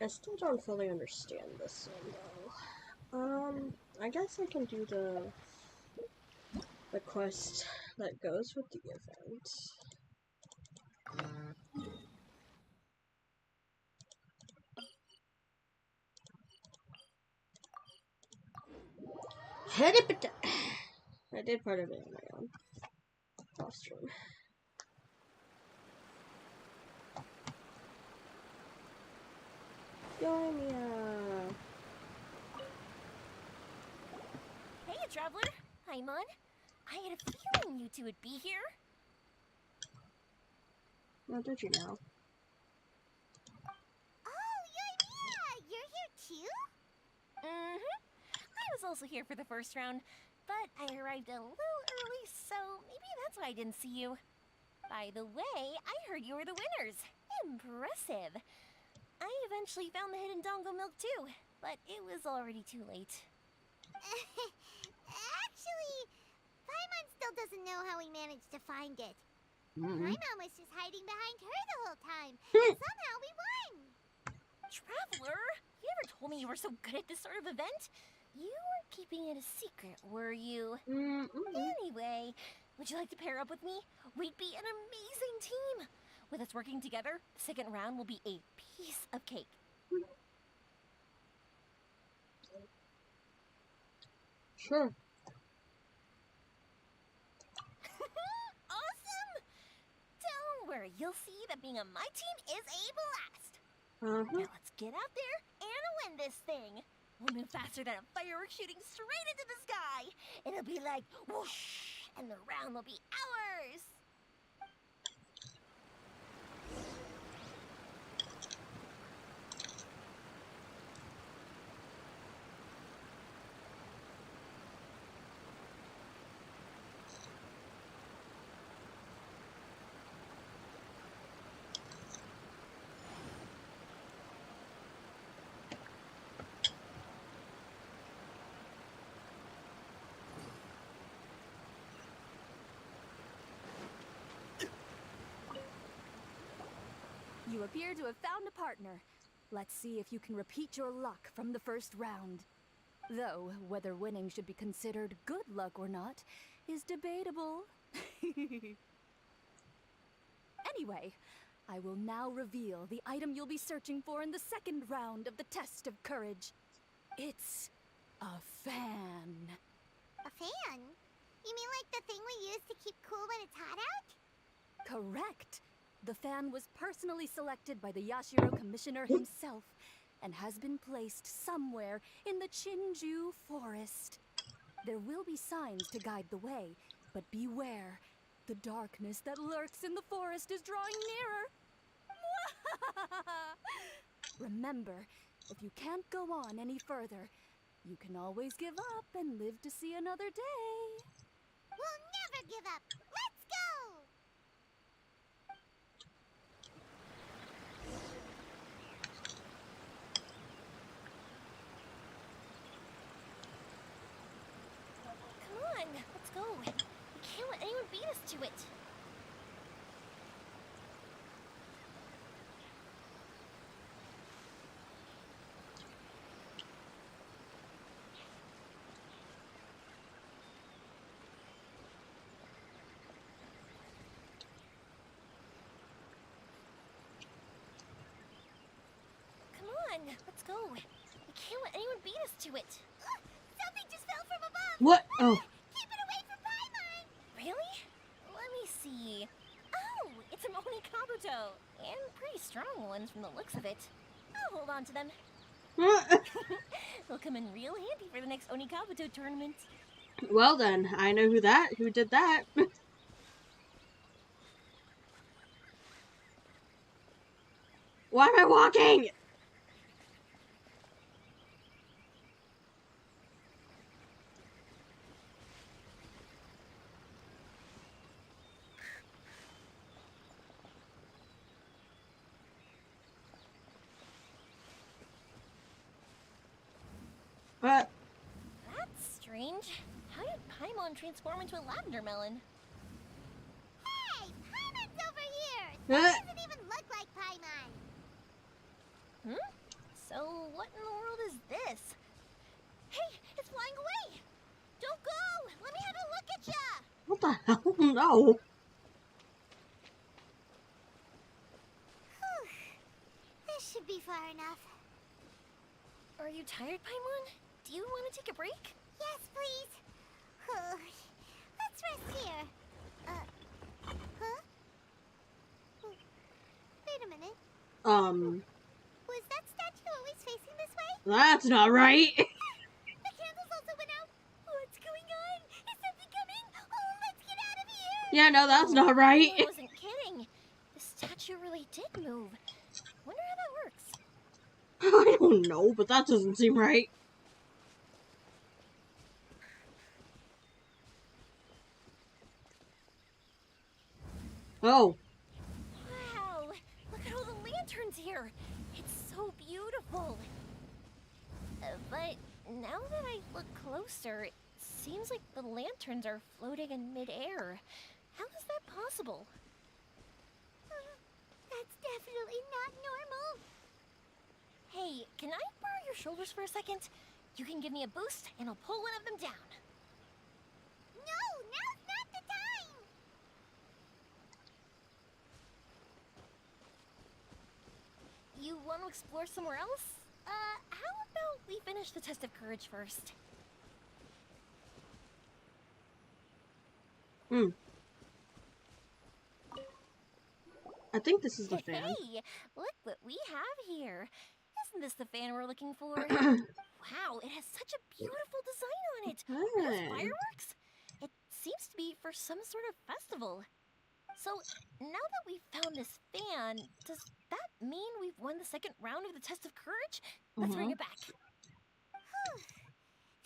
I still don't fully understand this one, though. I guess I can do the quest that goes with the event. I did part of it on my own. Costume. Yoimiya! Hey, traveler! Paimon! I had a feeling you two would be here. How did you know? Oh, Yoimiya! You're here too? Mm-hmm. I was also here for the first round, but I arrived a little early, so maybe that's why I didn't see you. By the way, I heard you were the winners. Impressive. I eventually found the hidden dongo milk too, but it was already too late. Actually, Paimon still doesn't know how we managed to find it. Mm-hmm. My mom was just hiding behind her the whole time, and somehow we won! Traveler, you never told me you were so good at this sort of event. You weren't keeping it a secret, were you? Anyway, would you like to pair up with me? We'd be an amazing team. With us working together, the second round will be a piece of cake. Sure. Awesome! Don't worry, you'll see that being on my team is a blast. Uh-huh. Now let's get out there and win this thing. We'll move faster than a firework shooting straight into the sky. It'll be like whoosh, and the round will be ours. You appear to have found a partner. Let's see if you can repeat your luck from the first round. Though, whether winning should be considered good luck or not is debatable. Anyway, I will now reveal the item you'll be searching for in the second round of the test of courage. It's a fan. A fan? You mean like the thing we use to keep cool when it's hot out? Correct. The fan was personally selected by the Yashiro Commissioner himself and has been placed somewhere in the Chinju Forest. There will be signs to guide the way, but beware. The darkness that lurks in the forest is drawing nearer. Remember, if you can't go on any further, you can always give up and live to see another day. We'll never give up! Let's go! Come on, let's go. We can't let anyone beat us to it. Come on, let's go. We can't let anyone beat us to it. Something just fell from above! What? Oh. Keep it away from Paimon! Really? Let me see. Oh, it's an Oni Kabuto. And pretty strong ones from the looks of it. I'll hold on to them. They'll come in real handy for the next Oni Kabuto tournament. Well then, I know who did that. Why am I walking? What? That's strange. How did Paimon transform into a lavender melon? Hey! Paimon's over here! That doesn't even look like Paimon! Ow. Whew. This should be far enough. Are you tired, Paimon? Do you want to take a break? Yes, please. Let's rest here. Huh? Wait a minute. Was that statue always facing this way? That's not right. The candles also went out. What's going on? Is something coming? Oh, let's get out of here. Yeah, no, that's not right. I wasn't kidding. The statue really did move. Wonder how that works. I don't know, but that doesn't seem right. Oh. Wow, look at all the lanterns here. It's so beautiful. But now that I look closer, it seems like the lanterns are floating in midair. How is that possible? That's definitely not normal. Hey, can I borrow your shoulders for a second? You can give me a boost, and I'll pull one of them down. No, now's not the time. You want to explore somewhere else? How about we finish the test of courage first? I think this is the fan. Hey, look what we have here. Isn't this the fan we're looking for? Wow, it has such a beautiful design on it. Are those Hey. fireworks? It seems to be for some sort of festival. So, now that we've found this fan, does that mean we've won the second round of the test of courage? Let's bring it back.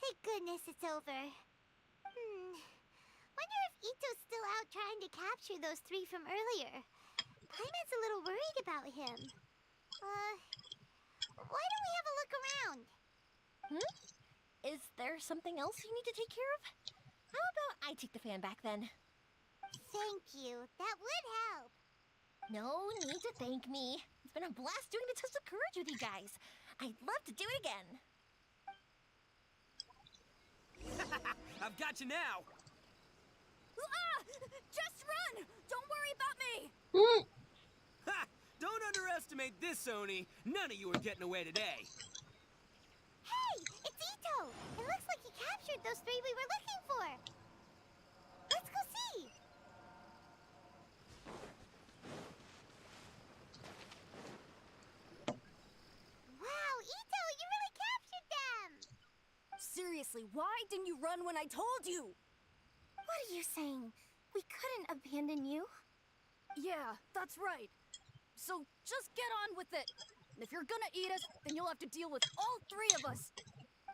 Thank goodness it's over. Wonder if Ito's still out trying to capture those three from earlier. Paimon's a little worried about him. Why don't we have a look around? Is there something else you need to take care of? How about I take the fan back then? Thank you. That would help. No need to thank me. It's been a blast doing the test of courage with you guys. I'd love to do it again. I've got you now. Just run! Don't worry about me! Ha! Don't underestimate this, Oni. None of you are getting away today. Hey, it's Ito. It looks like he captured those three we were looking for. Let's go see. Wow, Ito, you really captured them. Seriously, why didn't you run when I told you? What are you saying? We couldn't abandon you. Yeah, that's right. So just get on with it. And if you're gonna eat us, then you'll have to deal with all three of us.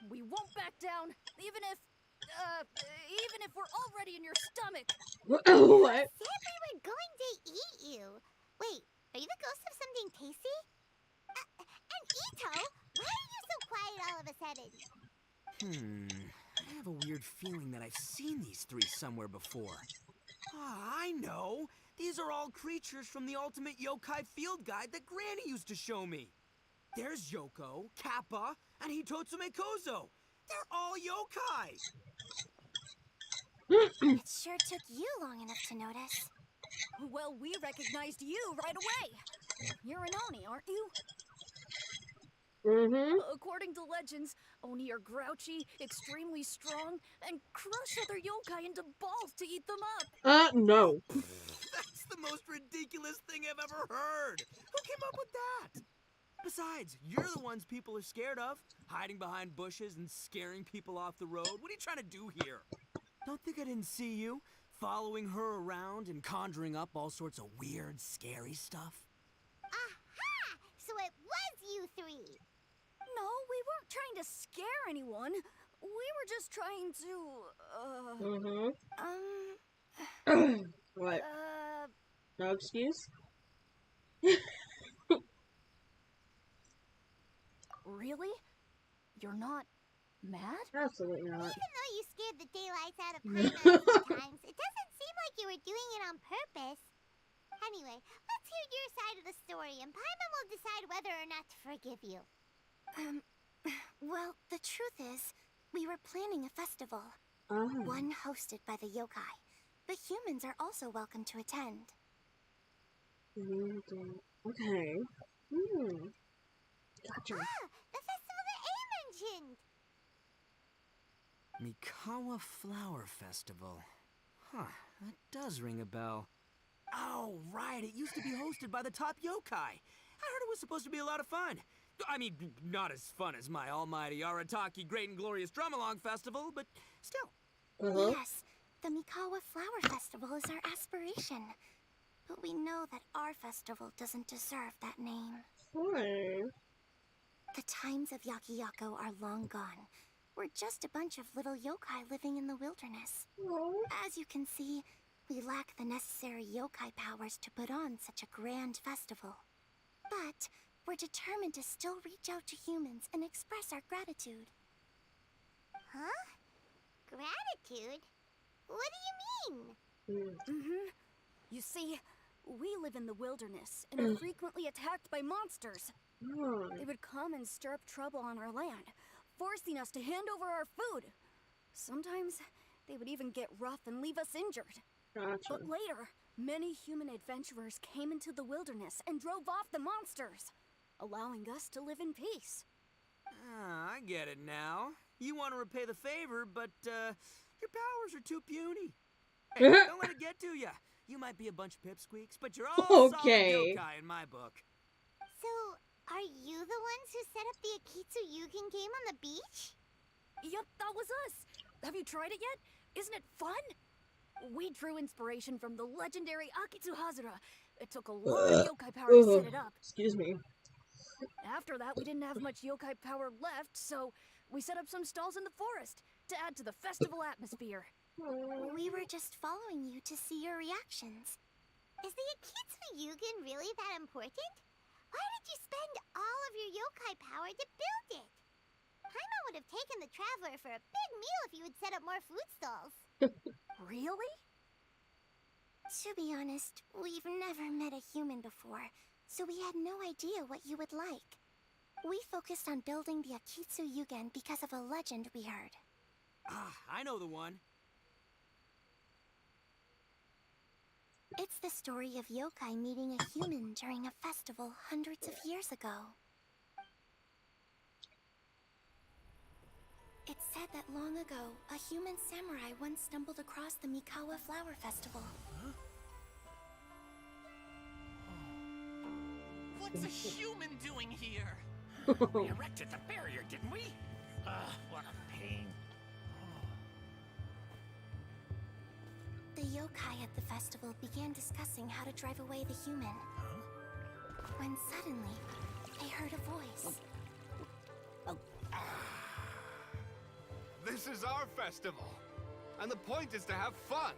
We won't back down, even if we're already in your stomach. What? Said we were going to eat you. Wait, are you the ghost of something tasty? And Ito, why are you so quiet all of a sudden? I have a weird feeling that I've seen these three somewhere before. I know. These are all creatures from the Ultimate Yokai Field Guide that Granny used to show me. There's Yoko, Kappa, and Hitotsume Kozo. They're all yokai. It sure took you long enough to notice. Well, we recognized you right away. You're an Oni, aren't you? According to legends, Oni are grouchy, extremely strong, and crush other yokai into balls to eat them up. No. That's the most ridiculous thing I've ever heard. Who came up with that? Besides, you're the ones people are scared of, hiding behind bushes and scaring people off the road. What are you trying to do here? Don't think I didn't see you, following her around and conjuring up all sorts of weird, scary stuff. Aha! So it was you three. No, we weren't trying to scare anyone. We were just trying to, What? No excuse? Really? You're not mad? Absolutely not. Even though you scared the daylights out of Paimon a few times, it doesn't seem like you were doing it on purpose. Anyway, let's hear your side of the story, and Paimon will decide whether or not to forgive you. Well, the truth is, we were planning a festival. One hosted by the yokai. The humans are also welcome to attend. Okay. Gotcha. Ah, the festival that A mentioned! Mikawa Flower Festival. Huh, that does ring a bell. Oh, right, it used to be hosted by the top yokai. I heard it was supposed to be a lot of fun. I mean, not as fun as my almighty Arataki Great and Glorious Drum-Along Festival, but still. Yes, the Mikawa Flower Festival is our aspiration. But we know that our festival doesn't deserve that name. Why? The times of Yakiyako are long gone. We're just a bunch of little yokai living in the wilderness. Oh. As you can see, we lack the necessary yokai powers to put on such a grand festival. But we're determined to still reach out to humans and express our gratitude. Huh? Gratitude? What do you mean? You see, we live in the wilderness and are frequently attacked by monsters. They would come and stir up trouble on our land, forcing us to hand over our food. Sometimes they would even get rough and leave us injured. Gotcha. But later, many human adventurers came into the wilderness and drove off the monsters, allowing us to live in peace. Ah, I get it now. You want to repay the favor, but your powers are too puny. Hey, don't let it get to ya. You might be a bunch of pipsqueaks, but you're all Okay. solid yokai in my book. So, are you the ones who set up the Akitsu Yugen game on the beach? Yup, that was us. Have you tried it yet? Isn't it fun? We drew inspiration from the legendary Akitsu Hazura. It took a lot of yokai power to set it up. Excuse me. After that, we didn't have much yokai power left, so we set up some stalls in the forest to add to the festival atmosphere. We were just following you to see your reactions. Is the Akitsu Yugen really that important? Why did you spend all of your yokai power to build it? Paimon would have taken the Traveler for a big meal if you had set up more food stalls. Really? To be honest, we've never met a human before, so we had no idea what you would like. We focused on building the Akitsu Yugen because of a legend we heard. Ah, I know the one. It's the story of yokai meeting a human during a festival hundreds of years ago. It's said that long ago, a human samurai once stumbled across the Mikawa Flower Festival. What's a human doing here? We erected the barrier, didn't we? What a pain. The yokai at the festival began discussing how to drive away the human. When suddenly, they heard a voice. This is our festival, and the point is to have fun.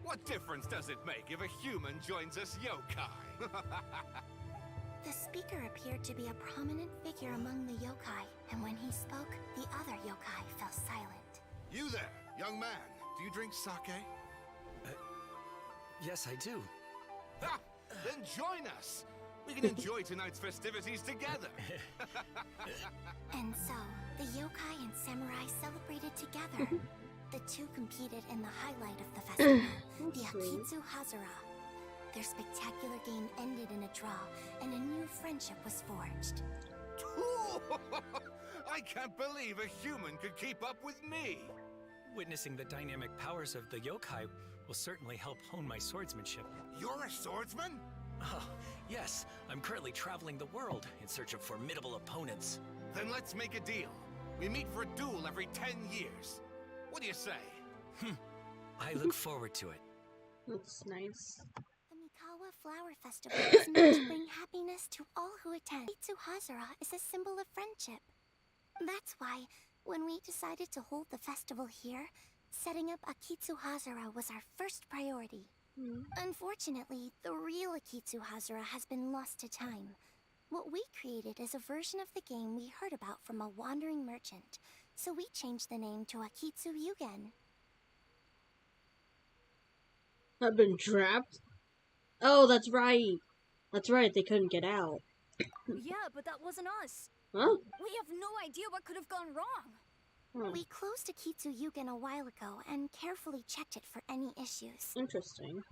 What difference does it make if a human joins us yokai? The speaker appeared to be a prominent figure among the yokai, and when he spoke, the other yokai fell silent. You there, young man. Do you drink sake? Yes, I do. Ha! Then join us. We can enjoy tonight's festivities together. And so, the yokai and samurai celebrated together. The two competed in the highlight of the festival, the Akitsu Hazura. Their spectacular game ended in a draw, and a new friendship was forged. I can't believe a human could keep up with me. Witnessing the dynamic powers of the yokai will certainly help hone my swordsmanship. You're a swordsman? Oh, yes. I'm currently traveling the world in search of formidable opponents. Then let's make a deal. We meet for a duel every 10 years. What do you say? I look forward to it. That's nice. The Mikawa Flower Festival is meant to bring happiness to all who attend. Akitsu Hazura is a symbol of friendship. That's why, when we decided to hold the festival here, setting up Akitsu Hazura was our first priority. Unfortunately, the real Akitsu Hazura has been lost to time. What we created is a version of the game we heard about from a wandering merchant, so we changed the name to Akitsu Yugen. I've been trapped? Oh, that's right. That's right, they couldn't get out. Yeah, but that wasn't us. Huh? We have no idea what could have gone wrong. We closed Akitsu Yugen a while ago and carefully checked it for any issues. Interesting.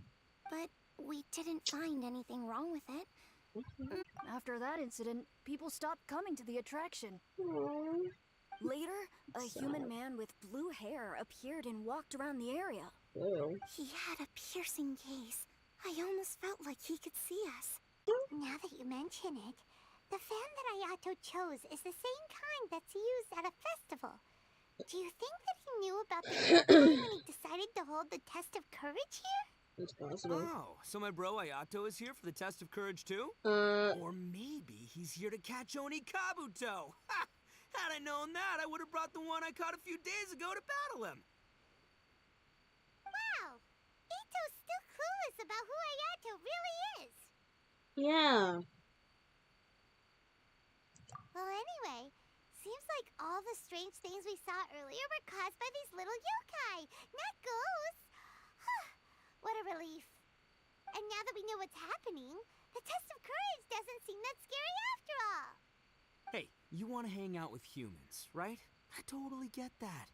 But we didn't find anything wrong with it. After that incident, people stopped coming to the attraction. Aww. Later, a Sad. human man with blue hair appeared and walked around the area. Ew. He had a piercing gaze. I almost felt like he could see us. Now that you mention it, the fan that Ayato chose is the same kind that's used at a festival. Do you think that he knew about the yokai when he decided to hold the test of courage here? It's possible. Oh, so my bro Ayato is here for the test of courage too? Or maybe he's here to catch Oni Kabuto. Ha! Had I known that, I would have brought the one I caught a few days ago to battle him. Wow! Ito's still clueless about who Ayato really is. Yeah. Well, anyway, seems like all the strange things we saw earlier were caused by these little yokai, not ghosts. What a relief. And now that we know what's happening, the test of courage doesn't seem that scary after all. Hey, you want to hang out with humans, right? I totally get that.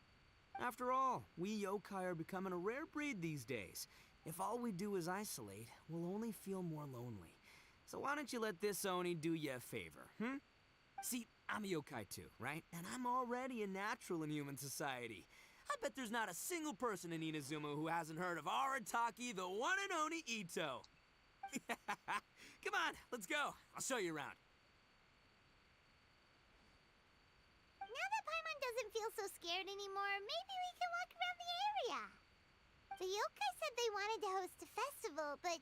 After all, we yokai are becoming a rare breed these days. If all we do is isolate, we'll only feel more lonely. So why don't you let this Oni do you a favor, See, I'm a yokai too, right? And I'm already a natural in human society. I bet there's not a single person in Inazuma who hasn't heard of Arataki, the one and only Ito. Come on, let's go. I'll show you around. Now that Paimon doesn't feel so scared anymore, maybe we can walk around the area. The yokai said they wanted to host a festival, but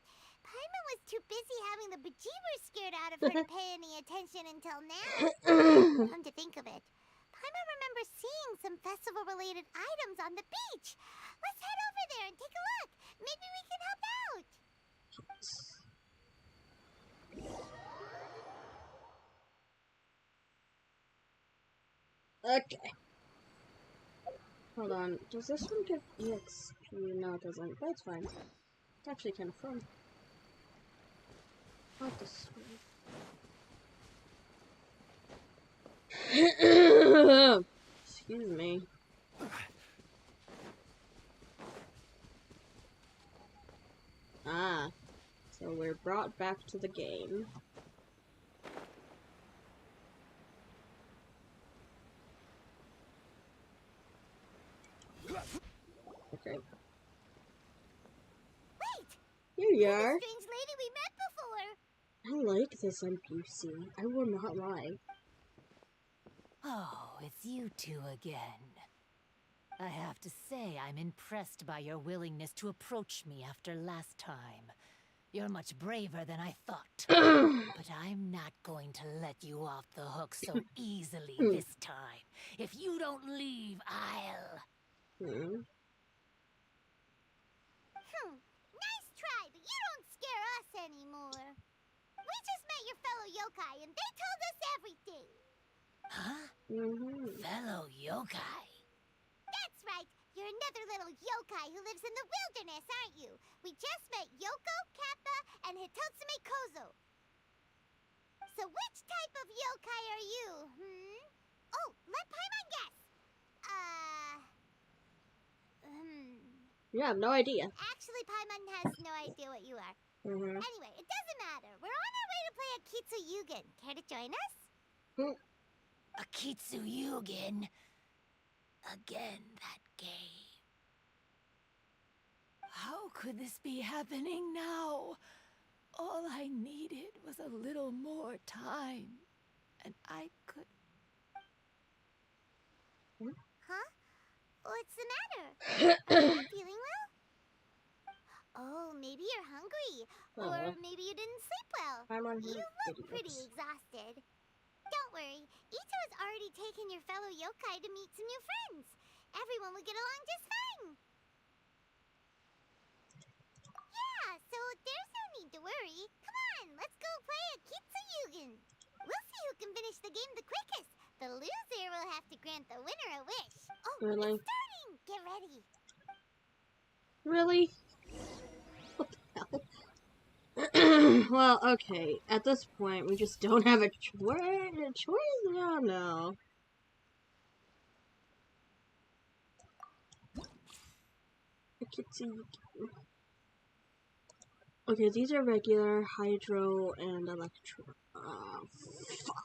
Paimon was too busy having the bejeebers scared out of her to pay any attention until now. Come to think of it, Paimon remembers seeing some festival-related items on the beach. Let's head over there and take a look. Maybe we can help out. Okay. Hold on. Does this one give EXP? No, it doesn't. But it's fine. It's actually kind of fun. Not this one. Excuse me. Ah. So we're brought back to the game. Okay. Wait! Here you The are. strange lady we met before. I like this NPC. I will not lie. Oh, it's you two again. I have to say I'm impressed by your willingness to approach me after last time. You're much braver than I thought. But I'm not going to let you off the hook so easily this time. If you don't leave, I'll... Nice try, but you don't scare us anymore. We just met your fellow yokai, and they told us everything. Huh? Fellow yokai? That's right. You're another little yokai who lives in the wilderness, aren't you? We just met Yoko, Kappa, and Hitotsume Kozo. So which type of yokai are you, Oh, let Paimon guess. Yeah, I have no idea. Actually, Paimon has no idea what you are. Anyway, it doesn't matter. We're on our way to play Akitsu Yugen. Care to join us? Akitsu Yugen. Again, that game. How could this be happening now? All I needed was a little more time. And I could... Huh? What's the matter? Are you not feeling well? Oh, maybe you're hungry. Or maybe you didn't sleep well. You look pretty exhausted. Don't worry. Ito has already taken your fellow yokai to meet some new friends. Everyone will get along just fine. Yeah, so there's no need to worry. Come on, let's go play Akitsu Yugen. We'll see who can finish the game the quickest. The loser will have to grant the winner a wish. Oh, Really? it's starting! Get ready. Really? What the hell? Well, okay. At this point, we just don't have a choice. No, no. Kitty. Okay, these are regular, hydro, and electro. Fuck.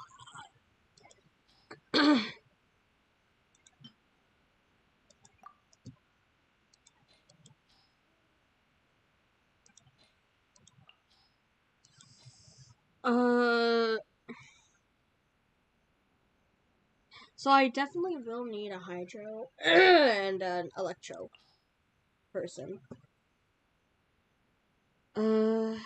So I definitely will need a hydro and an electro person. Um,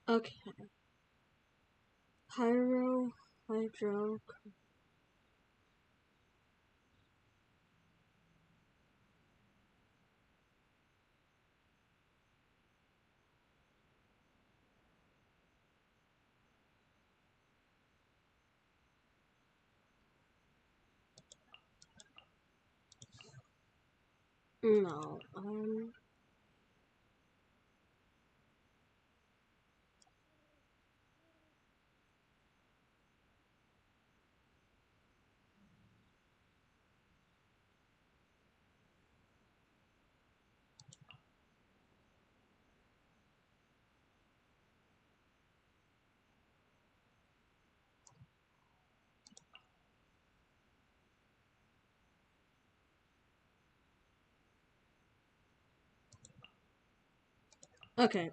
okay. Pyro, hydro. No. Okay.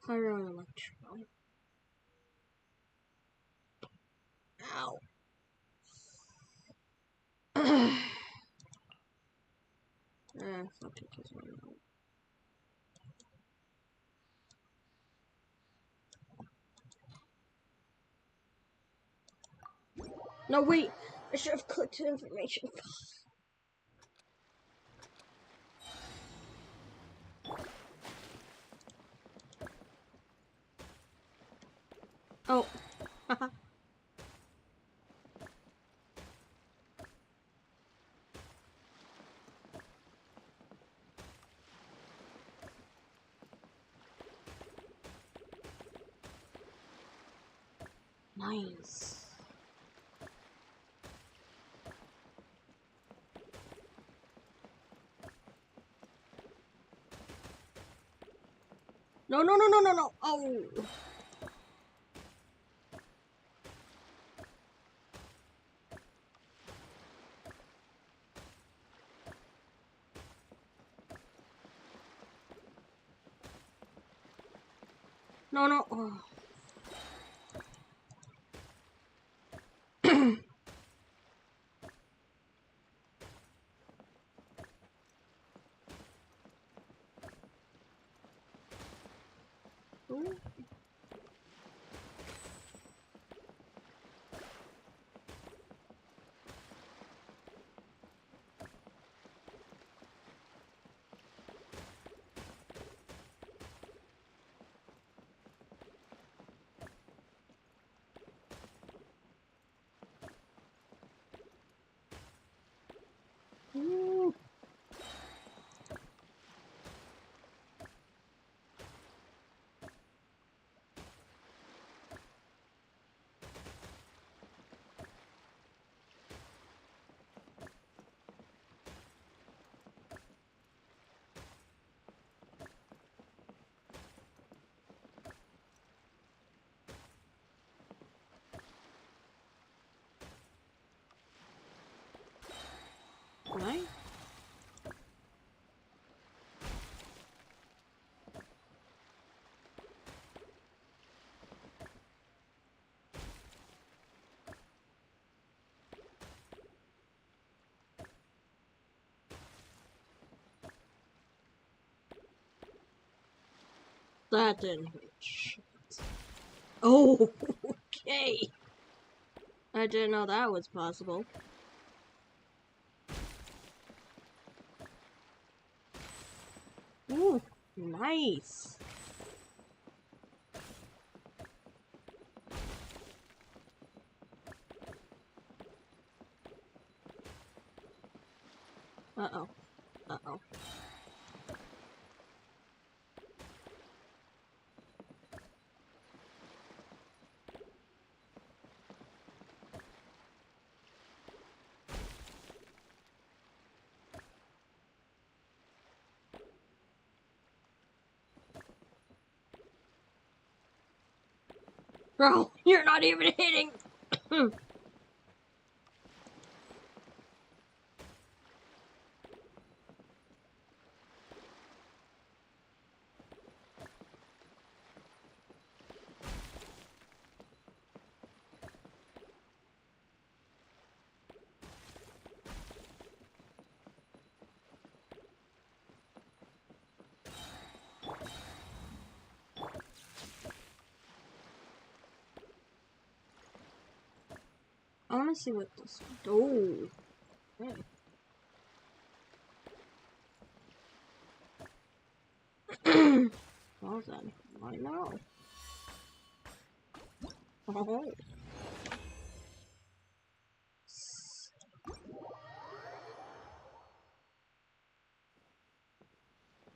Pyro and electro. Ow. Fuck it. No, wait. I should have clicked information. Oh. Nice. No, no, no, no, no, no. Oh. No, no. Oh. Ooh. Ooh. That didn't hurt. Shit. Oh, okay. I didn't know that was possible. Ooh, nice. Uh-oh. Uh-oh. Bro, you're not even hitting. I want to see what this. Oh. Okay. Well then, why not? Oh.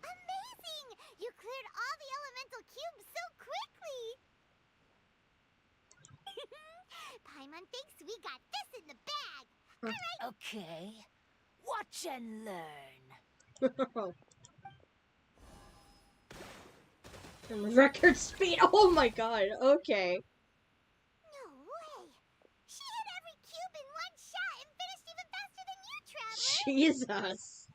Amazing! You cleared all the elemental cubes so quickly! Paimon thinks we got this in the bag! Okay. Watch and learn. Record speed. Oh my god. Okay. No way! She hit every cube in one shot and finished even faster than you, Traveler! Jesus.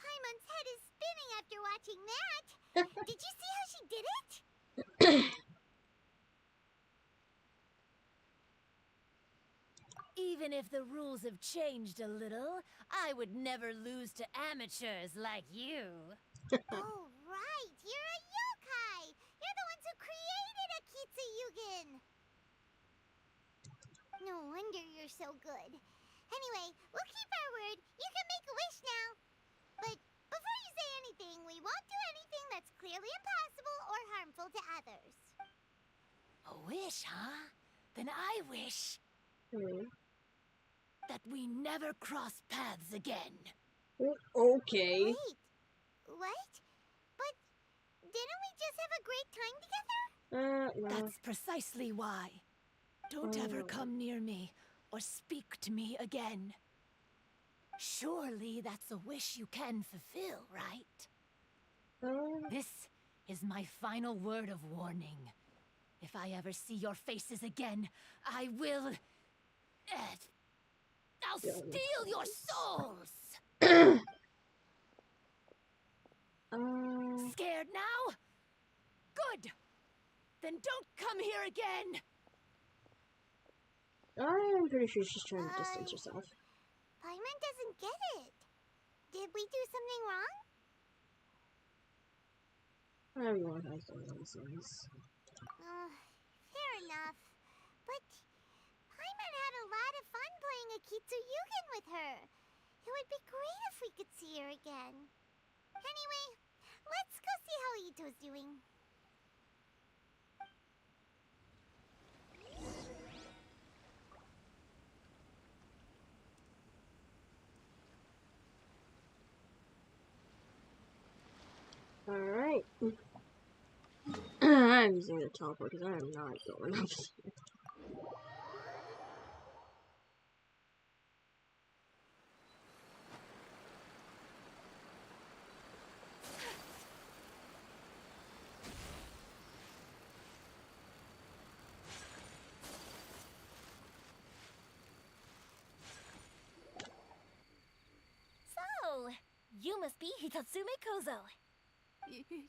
Paimon's head is spinning after watching that! Did you see how she did it? Even if the rules have changed a little, I would never lose to amateurs like you. Oh, right! You're a yokai! You're the ones who created Akitsu Yugen! No wonder you're so good. Anyway, we'll keep our word. You can make a wish now. But before you say anything, we won't do anything that's clearly impossible or harmful to others. A wish, huh? Then I wish that we never cross paths again. Okay. Wait, what? But didn't we just have a great time together? No. That's precisely why. Don't ever come near me or speak to me again. Surely that's a wish you can fulfill, right? This is my final word of warning. If I ever see your faces again, I will... I'll steal your souls! Scared now? Good! Then don't come here again! I'm pretty sure she's trying to distance herself. Paimon doesn't get it. Did we do something wrong? Everyone has their reasons. Fair enough. But Paimon had a lot of fun playing Akitsu Yugen with her. It would be great if we could see her again. Anyway, let's go see how Ito's doing. Alright. I'm using the teleport because I am not going up. So, you must be Hitatsume Kozo.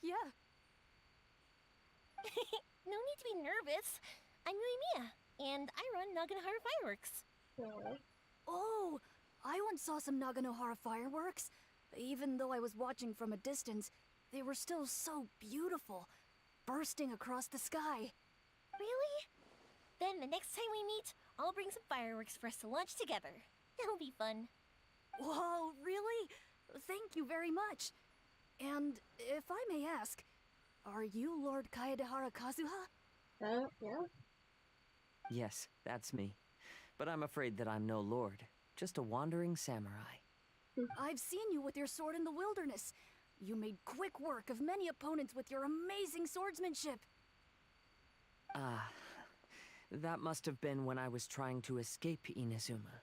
Yeah. No need to be nervous. I'm Yuimiya, and I run Naganohara Fireworks. Oh, I once saw some Naganohara fireworks. Even though I was watching from a distance, they were still so beautiful, bursting across the sky. Really? Then the next time we meet, I'll bring some fireworks for us to launch together. It'll be fun. Whoa, really? Thank you very much. And if I may ask, are you Lord Kaedehara Kazuha? Yeah. Yes, that's me. But I'm afraid that I'm no lord, just a wandering samurai. I've seen you with your sword in the wilderness. You made quick work of many opponents with your amazing swordsmanship. That must have been when I was trying to escape Inazuma.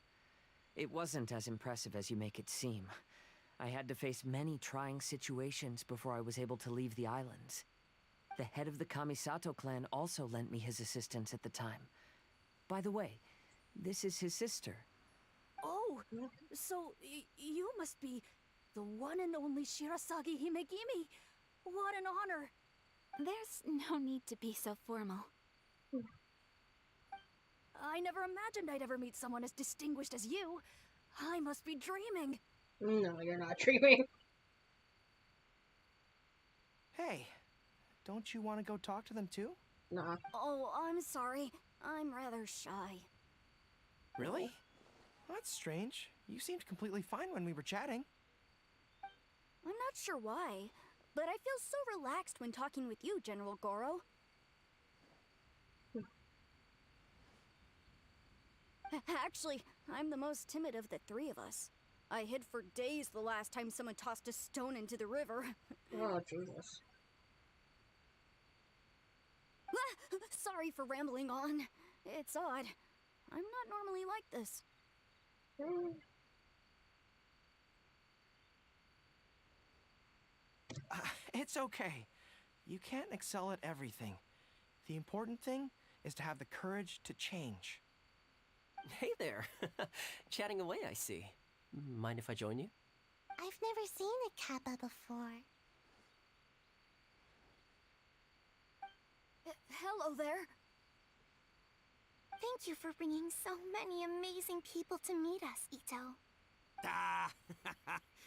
It wasn't as impressive as you make it seem. I had to face many trying situations before I was able to leave the islands. The head of the Kamisato clan also lent me his assistance at the time. By the way, this is his sister. Oh, so you must be the one and only Shirasagi Himegimi. What an honor. There's no need to be so formal. I never imagined I'd ever meet someone as distinguished as you. I must be dreaming. No, you're not dreaming. Hey, don't you want to go talk to them too? Nah. Oh, I'm sorry. I'm rather shy. Really? That's strange. You seemed completely fine when we were chatting. I'm not sure why, but I feel so relaxed when talking with you, General Goro. Actually, I'm the most timid of the three of us. I hid for days the last time someone tossed a stone into the river. Oh, Jesus. Sorry for rambling on. It's odd. I'm not normally like this. It's okay. You can't excel at everything. The important thing is to have the courage to change. Hey there. Chatting away, I see. Mind if I join you? I've never seen a kappa before. Hello there. Thank you for bringing so many amazing people to meet us, Ito.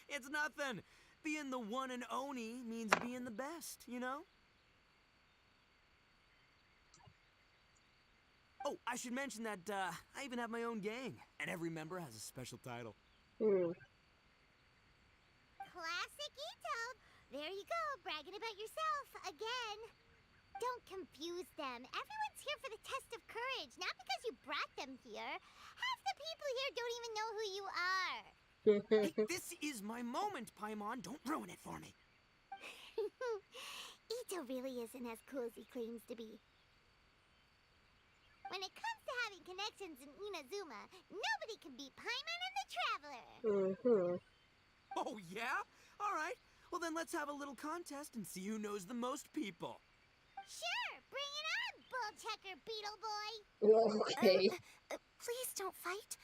It's nothing. Being the one and only means being the best, you know? Oh, I should mention that I even have my own gang, and every member has a special title. Classic Ito! There you go, bragging about yourself again. Don't confuse them. Everyone's here for the test of courage, not because you brought them here. Half the people here don't even know who you are. Hey, this is my moment, Paimon. Don't ruin it for me. Ito really isn't as cool as he claims to be. When it comes to having connections in Inazuma, nobody can beat Paimon and the Traveler. Oh, yeah? All right. Well, then let's have a little contest and see who knows the most people. Sure, bring it on, Bull Checker Beetle Boy. Okay. Please don't fight.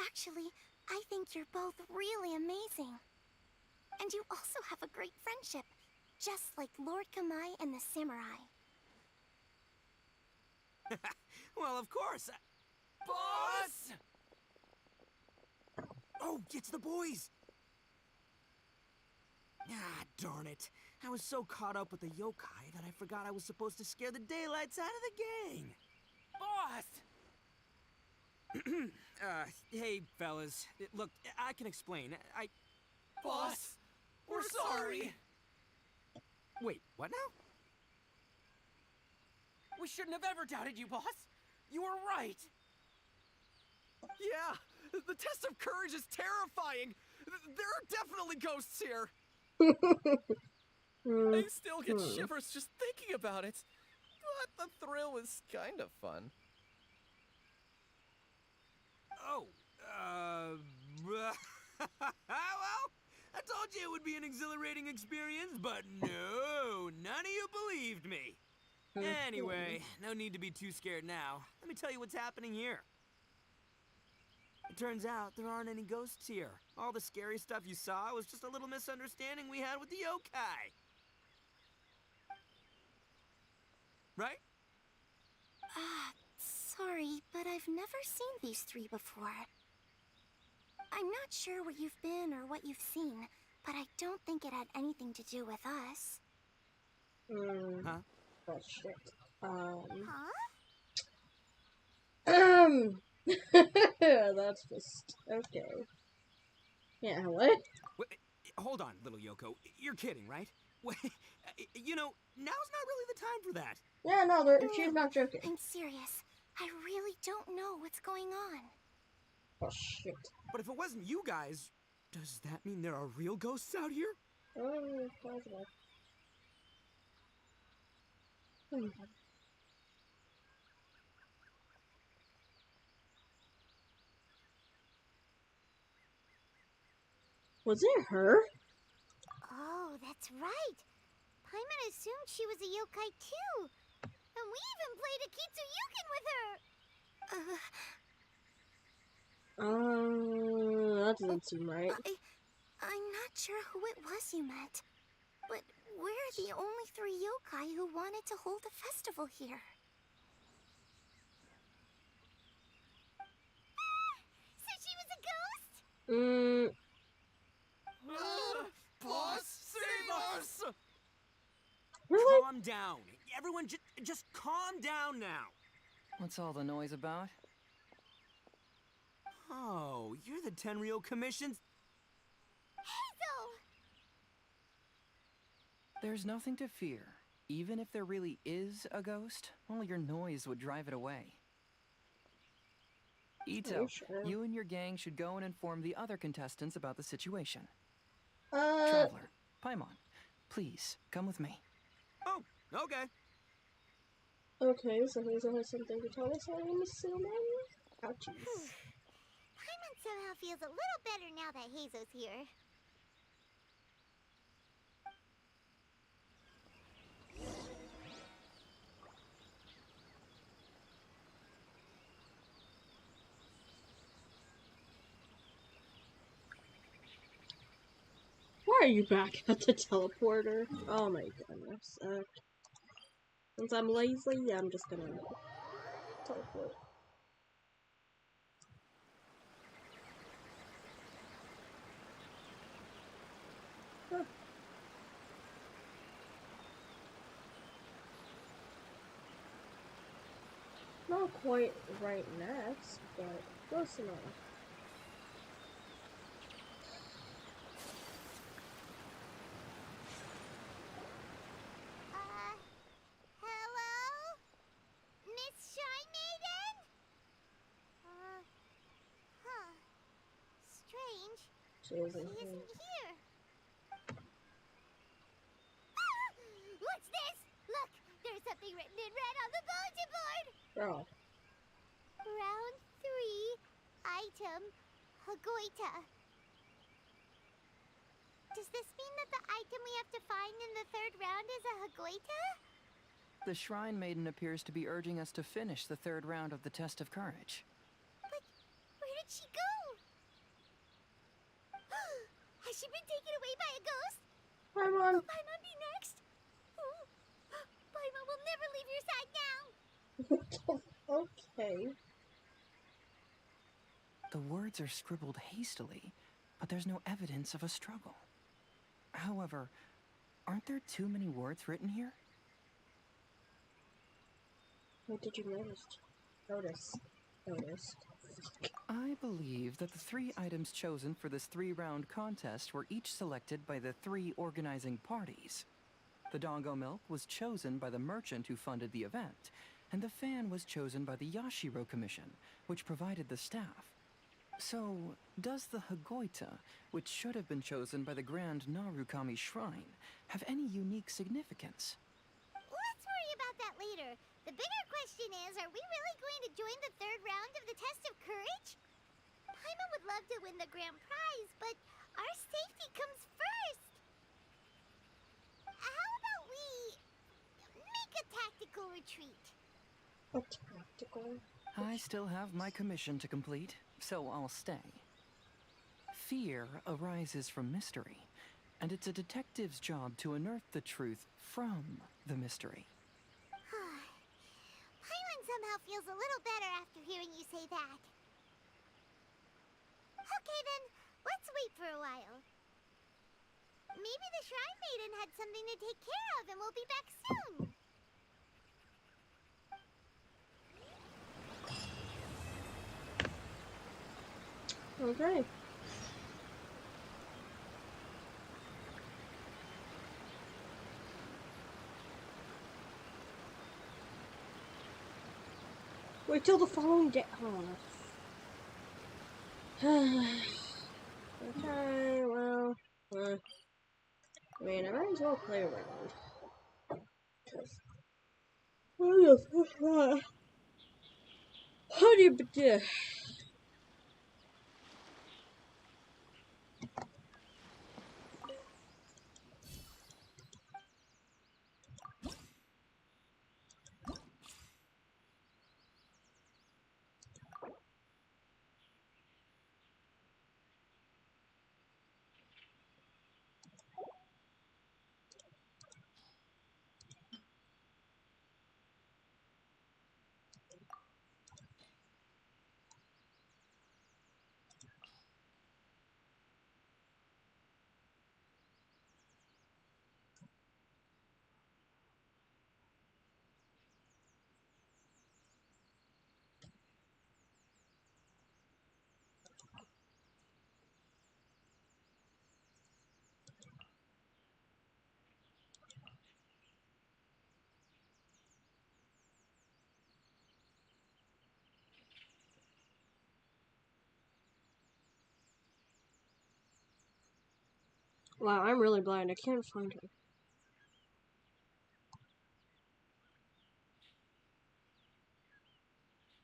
Actually, I think you're both really amazing. And you also have a great friendship, just like Lord Kamai and the Samurai. Well, of course. Boss! Oh, it's the boys. Ah, darn it. I was so caught up with the yokai that I forgot I was supposed to scare the daylights out of the gang. Boss! Hey, fellas. Look, I can explain. Boss! We're sorry! Wait, what now? We shouldn't have ever doubted you, boss! You were right! Yeah, the test of courage is terrifying. There are definitely ghosts here. I still get shivers just thinking about it. But the thrill is kind of fun. Oh, well, I told you it would be an exhilarating experience, but no, none of you believed me. Anyway, no need to be too scared now. Let me tell you what's happening here. It turns out there aren't any ghosts here. All the scary stuff you saw was just a little misunderstanding we had with the yokai. Right? Sorry, but I've never seen these three before. I'm not sure where you've been or what you've seen, but I don't think it had anything to do with us. Huh? Oh shit. Huh? That's just okay. Yeah, what? Wait, hold on, little Yoko. You're kidding, right? Wait, you know, now's not really the time for that. Yeah, no, she's not joking. I'm serious. I really don't know what's going on. Oh shit. But if it wasn't you guys, does that mean there are real ghosts out here? Oh, possible. Was it her? Oh, that's right. Paimon assumed she was a yokai too. And we even played a Kitsuyukin with her. That doesn't seem right. I'm not sure who it was you met. But we're the only 3 yokai who wanted to hold a festival here. So she was a ghost? Boss, save us! Really? Calm down. Everyone, just calm down now. What's all the noise about? Oh, you're the Tenryou Commission's... Hazel! There's nothing to fear. Even if there really is a ghost, only your noise would drive it away. Ito, sure? you and your gang should go and inform the other contestants about the situation. Traveler, Paimon, please, come with me. Oh, okay. Okay, so Hazel has something to tell us, I'm assuming? Ouchies. Paimon somehow feels a little better now that Hazel's here. Why are you back at the teleporter? Oh my goodness. Since I'm lazy, I'm just gonna teleport. Huh. Not quite right next, but close enough. Hello? Miss Shine Maiden? Huh. Strange. She isn't She here. isn't here. Ah! What's this? Look, there's something written in red on the bulletin board. Oh. Round 3, item, Hagoita. Does this mean that the item we have to find in the 3rd round is a Hagoita? The Shrine Maiden appears to be urging us to finish the 3rd round of the Test of Courage. But where did she go? Has she been taken away by a ghost? Paimon. Will Paimon be next? Oh, Paimon will never leave your side now. Okay. The words are scribbled hastily, but there's no evidence of a struggle. However, aren't there too many words written here? What did you notice? Notice. I believe that the 3 items chosen for this 3-round contest were each selected by the 3 organizing parties. The Dongo Milk was chosen by the merchant who funded the event, and the fan was chosen by the Yashiro Commission, which provided the staff. So, does the Hagoita, which should have been chosen by the Grand Narukami Shrine, have any unique significance? Let's worry about that later. The bigger question is, are we really going to join the 3rd round of the Test of Courage? Paimon would love to win the grand prize, but our safety comes first. How about we make a tactical retreat? A tactical? I still have my commission to complete, so I'll stay. Fear arises from mystery, and it's a detective's job to unearth the truth from the mystery. Paimon somehow feels a little better after hearing you say that. Okay then, let's wait for a while. Maybe the Shrine Maiden had something to take care of and we'll be back soon. Okay. Wait till the following day. Oh. Okay, well, I mean, I might as well play around. How do you begin? Wow, I'm really blind. I can't find her.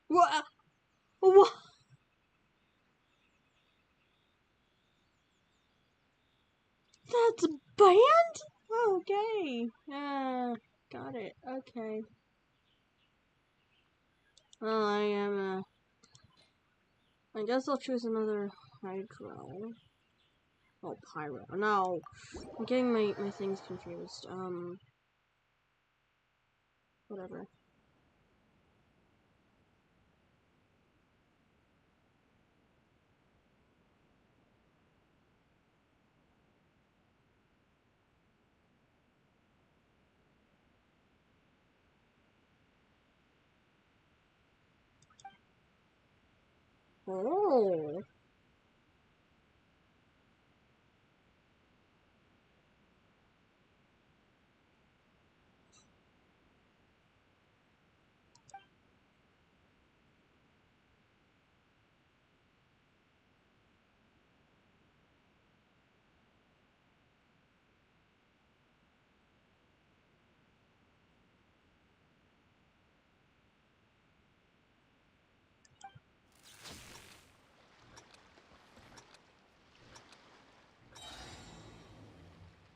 What? What? That's a band? Okay. Got it. Okay. Well, I am, I guess I'll choose another Hydro. Oh, Pyro. No. I'm getting my things confused. Whatever. Oh.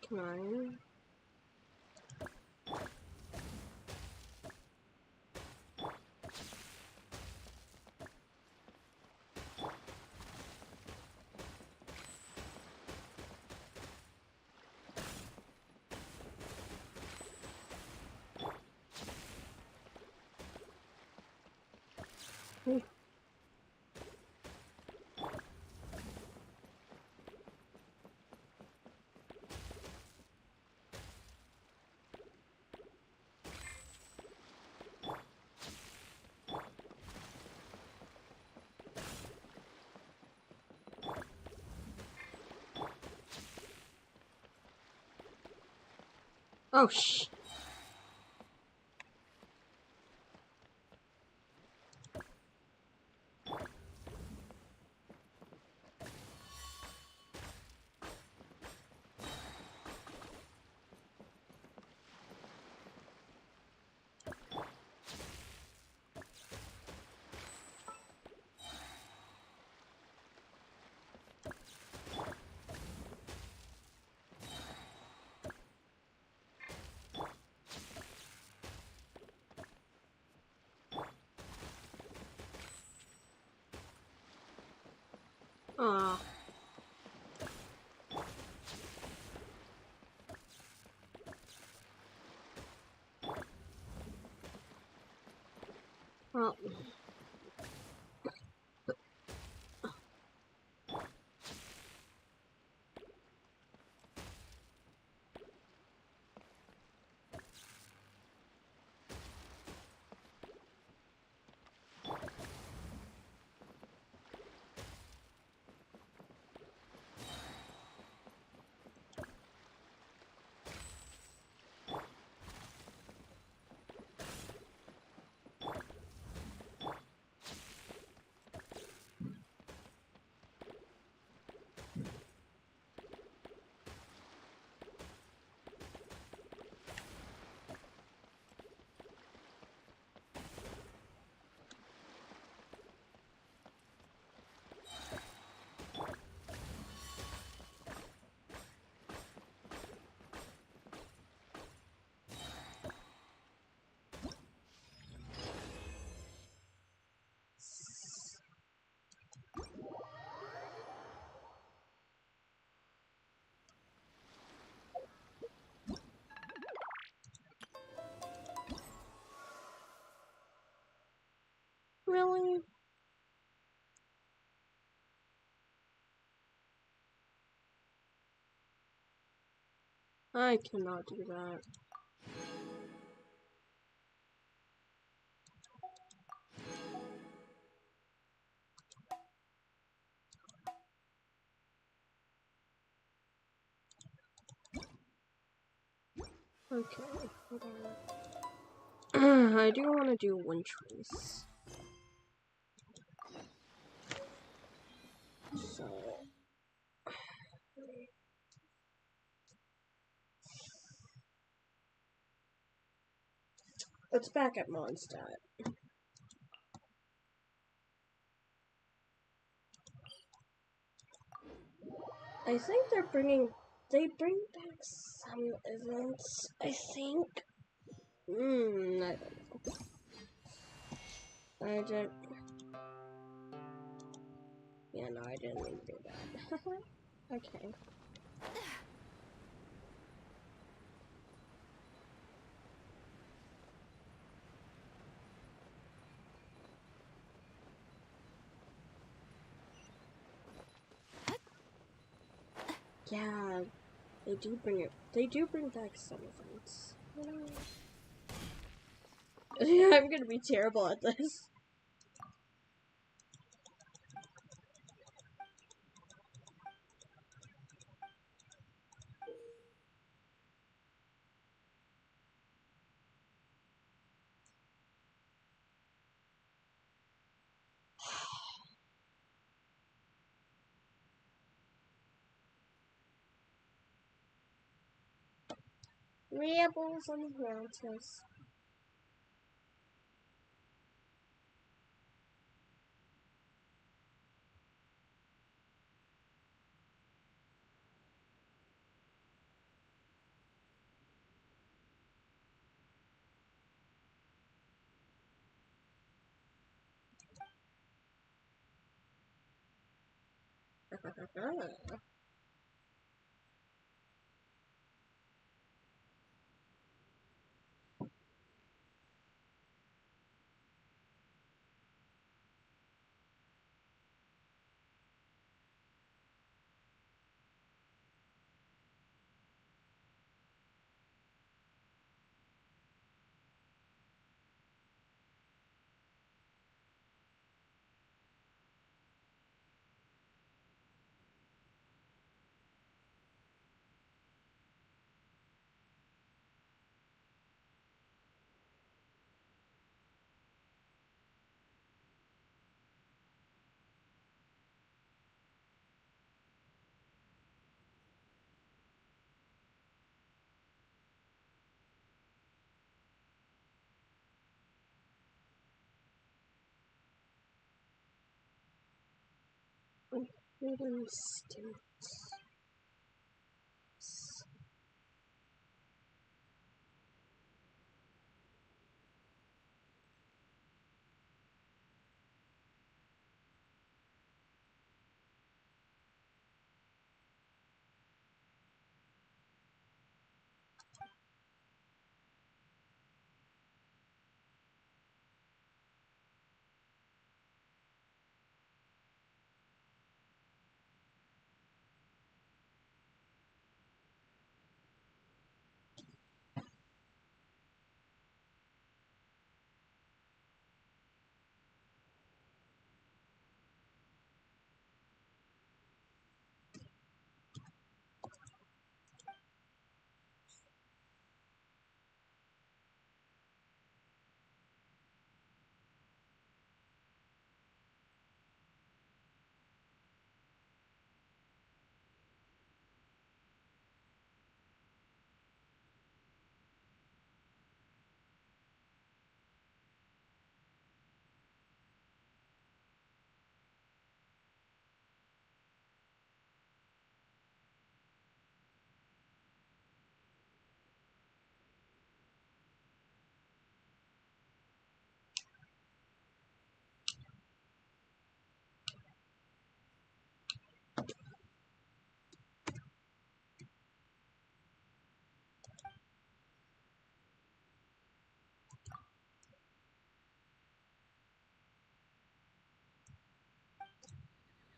Come on. Oh, shh. Aw. Well. Really? I cannot do that. Okay, hold on. I do want to do one trace. So let's back at Mondstadt. I think they bring back some events, I think. I don't know. I don't. Yeah, no, I didn't mean to do that. Okay. Yeah, they do bring it. They do bring back some events. Yeah, I'm gonna be terrible at this. Rebels on the mountains. Freedom States.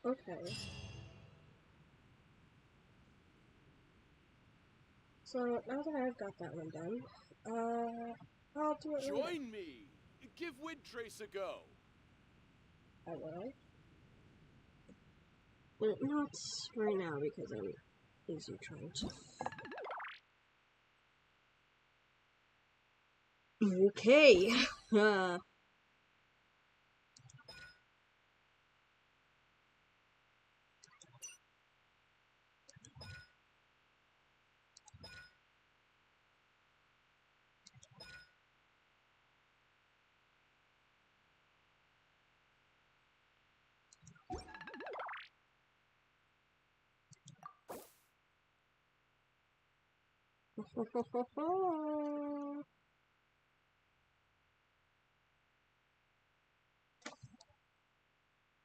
Okay. So now that I've got that one done, I'll do it later. Join me! Give Windtrace a go! I will. But not right now because I'm busy trying to. Okay.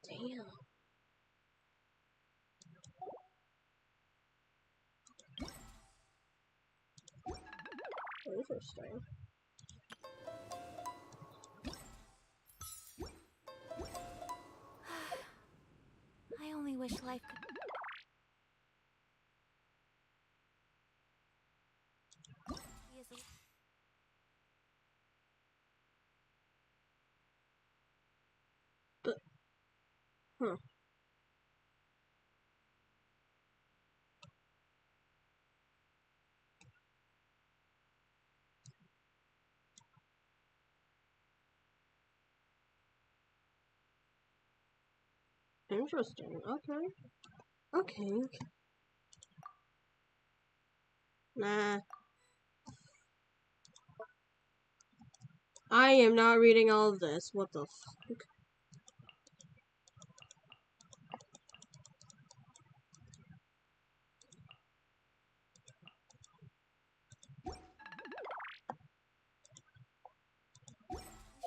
Damn. Interesting. I only wish life could. But, huh. Interesting. Okay. Okay. Nah. I am not reading all of this. What the fuck?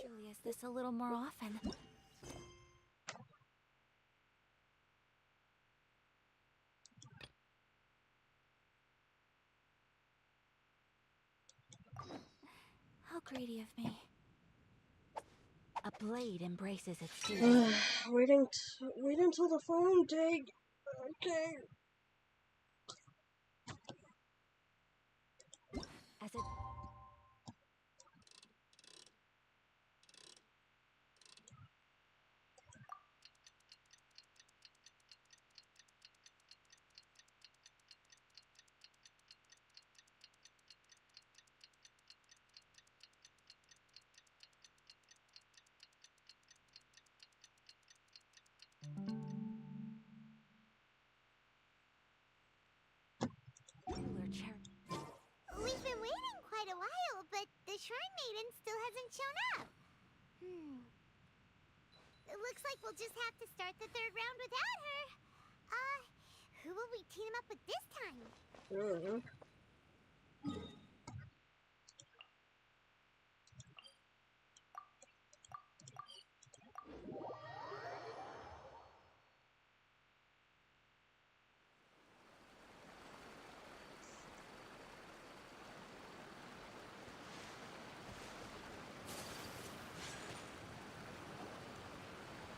Julius, this a little more often. How greedy of me. A blade embraces its student. Wait until the phone dig. Okay. As it We've been waiting quite a while, but the Shrine Maiden still hasn't shown up. It looks like we'll just have to start the third round without her. Who will we team up with this time?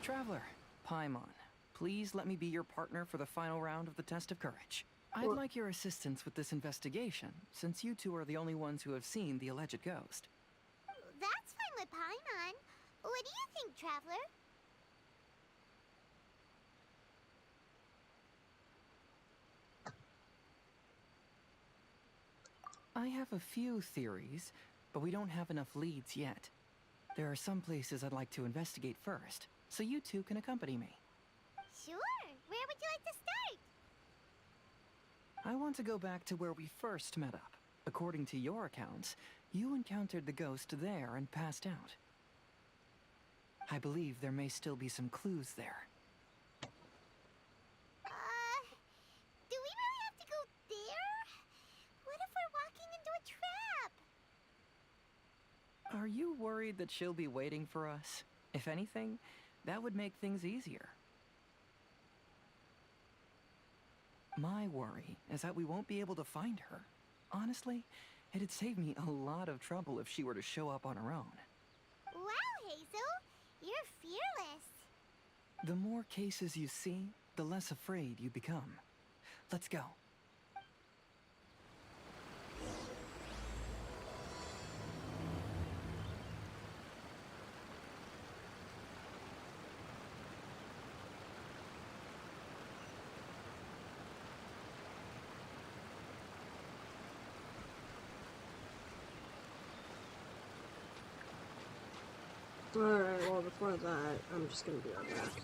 Traveler, Paimon, please let me be your partner for the final round of the test of courage. I'd like your assistance with this investigation, since you two are the only ones who have seen the alleged ghost. That's fine with Paimon. What do you think, Traveler? I have a few theories, but we don't have enough leads yet. There are some places I'd like to investigate first, so you two can accompany me. Sure. Where would you like to start? I want to go back to where we first met up. According to your accounts, you encountered the ghost there and passed out. I believe there may still be some clues there. Do we really have to go there? What if we're walking into a trap? Are you worried that she'll be waiting for us? If anything, that would make things easier. My worry is that we won't be able to find her. Honestly, it'd save me a lot of trouble if she were to show up on her own. Wow, Hazel, you're fearless. The more cases you see, the less afraid you become. Let's go. Alright, well before that, I'm just gonna be right back.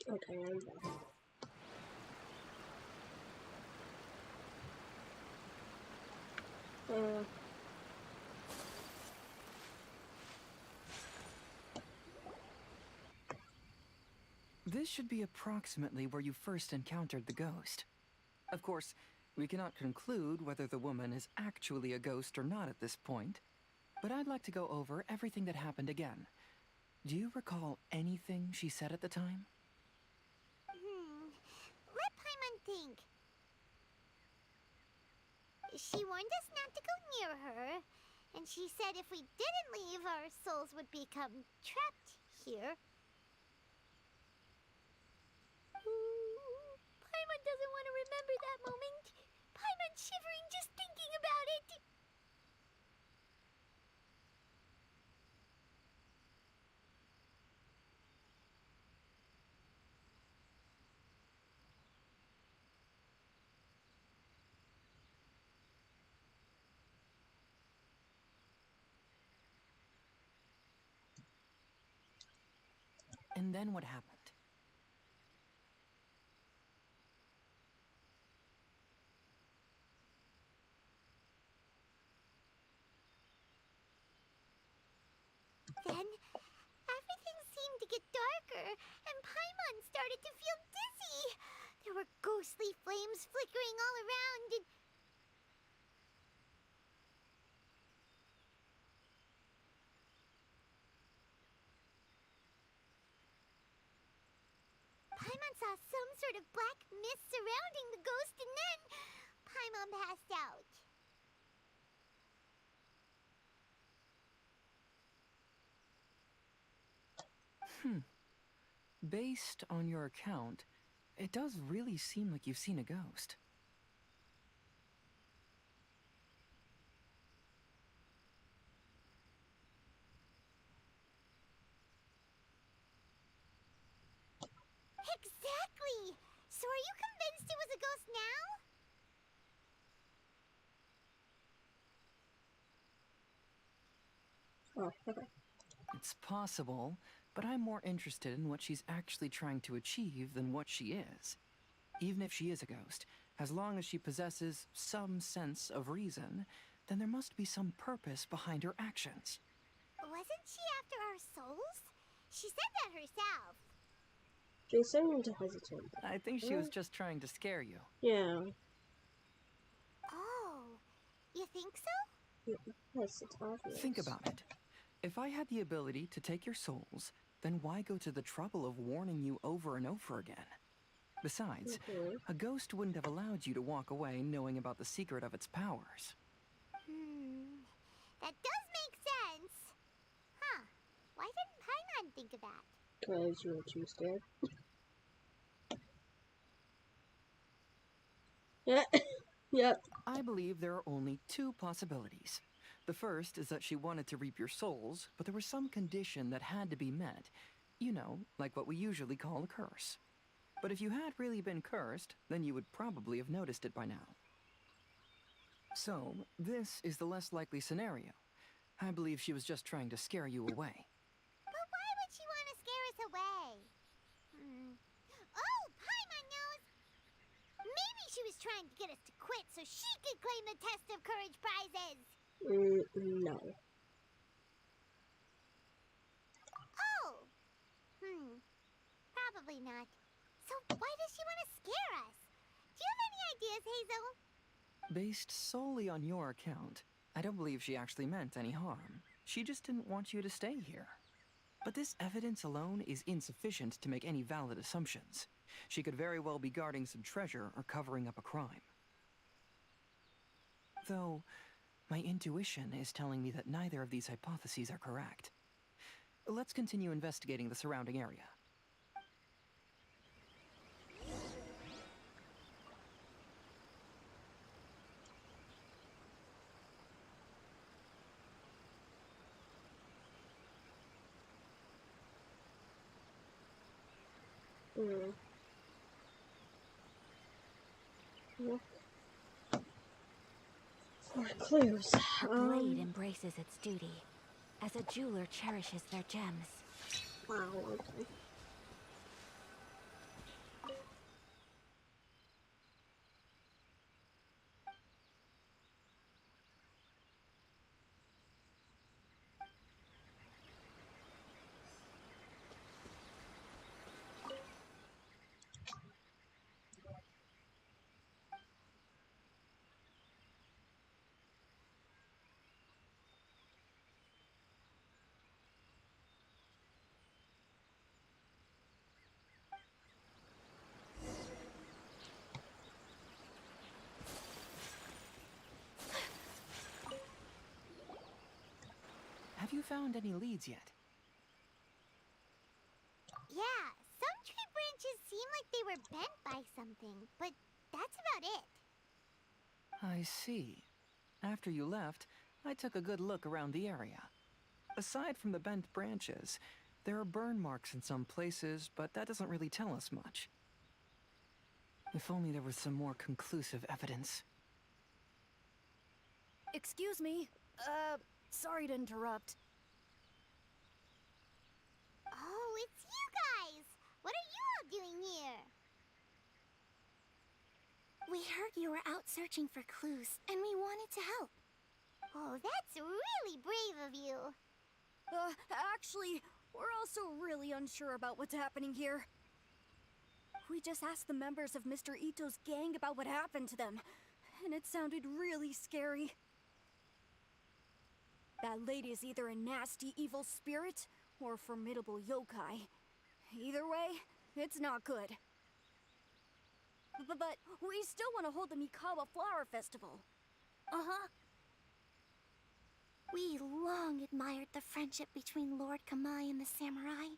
Okay, I'm back. This should be approximately where you first encountered the ghost. Of course, we cannot conclude whether the woman is actually a ghost or not at this point, but I'd like to go over everything that happened again. Do you recall anything she said at the time? Let Paimon think. She warned us not to go near her, and she said if we didn't leave, our souls would become trapped here. Paimon doesn't want to remember that moment. Paimon's shivering just thinking about it. And then what happened? Then, everything seemed to get darker, and Paimon started to feel dizzy. There were ghostly flames flickering all around, and Paimon saw some sort of black mist surrounding the ghost, and then Paimon passed out. Based on your account, it does really seem like you've seen a ghost. Exactly! So are you convinced it was a ghost now? Oh, okay. It's possible, but I'm more interested in what she's actually trying to achieve than what she is. Even if she is a ghost, as long as she possesses some sense of reason, then there must be some purpose behind her actions. Wasn't she after our souls? She said that herself. She seemed to hesitate. I think she was just trying to scare you. Yeah. Oh, you think so? Yes, it's obvious. Think about it. If I had the ability to take your souls, then why go to the trouble of warning you over and over again? Besides, a ghost wouldn't have allowed you to walk away knowing about the secret of its powers. That does make sense. Huh. Why didn't Paimon think of that? Because you were too scared. Yeah. Yep. I believe there are only two possibilities. The first is that she wanted to reap your souls, but there was some condition that had to be met. You know, like what we usually call a curse. But if you had really been cursed, then you would probably have noticed it by now. So, this is the less likely scenario. I believe she was just trying to scare you away. But why would she want to scare us away? Oh, Paimon knows! Maybe she was trying to get us to quit so she could claim the Test of Courage prizes! No. Oh! Probably not. So why does she want to scare us? Do you have any ideas, Hazel? Based solely on your account, I don't believe she actually meant any harm. She just didn't want you to stay here. But this evidence alone is insufficient to make any valid assumptions. She could very well be guarding some treasure or covering up a crime. Though, my intuition is telling me that neither of these hypotheses are correct. Let's continue investigating the surrounding area. For clues. The blade embraces its duty, as a jeweler cherishes their gems. Wow, okay. you found any leads yet? Yeah, some tree branches seem like they were bent by something, but that's about it. I see. After you left, I took a good look around the area. Aside from the bent branches, there are burn marks in some places, but that doesn't really tell us much. If only there was some more conclusive evidence. Excuse me. Sorry to interrupt. Oh, it's you guys! What are you all doing here? We heard you were out searching for clues, and we wanted to help. Oh, that's really brave of you. Actually, we're also really unsure about what's happening here. We just asked the members of Mr. Ito's gang about what happened to them, and it sounded really scary. That lady is either a nasty evil spirit or a formidable yokai. Either way, it's not good. But we still want to hold the Mikawa Flower Festival. Uh-huh. We long admired the friendship between Lord Kamai and the samurai,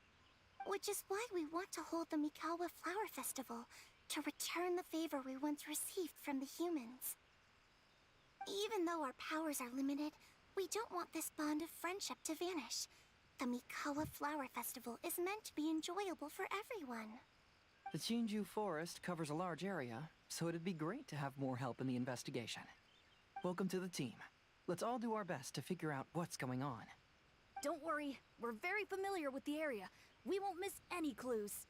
which is why we want to hold the Mikawa Flower Festival to return the favor we once received from the humans. Even though our powers are limited, we don't want this bond of friendship to vanish. The Mikawa Flower Festival is meant to be enjoyable for everyone. The Chinju Forest covers a large area, so it'd be great to have more help in the investigation. Welcome to the team. Let's all do our best to figure out what's going on. Don't worry, we're very familiar with the area. We won't miss any clues.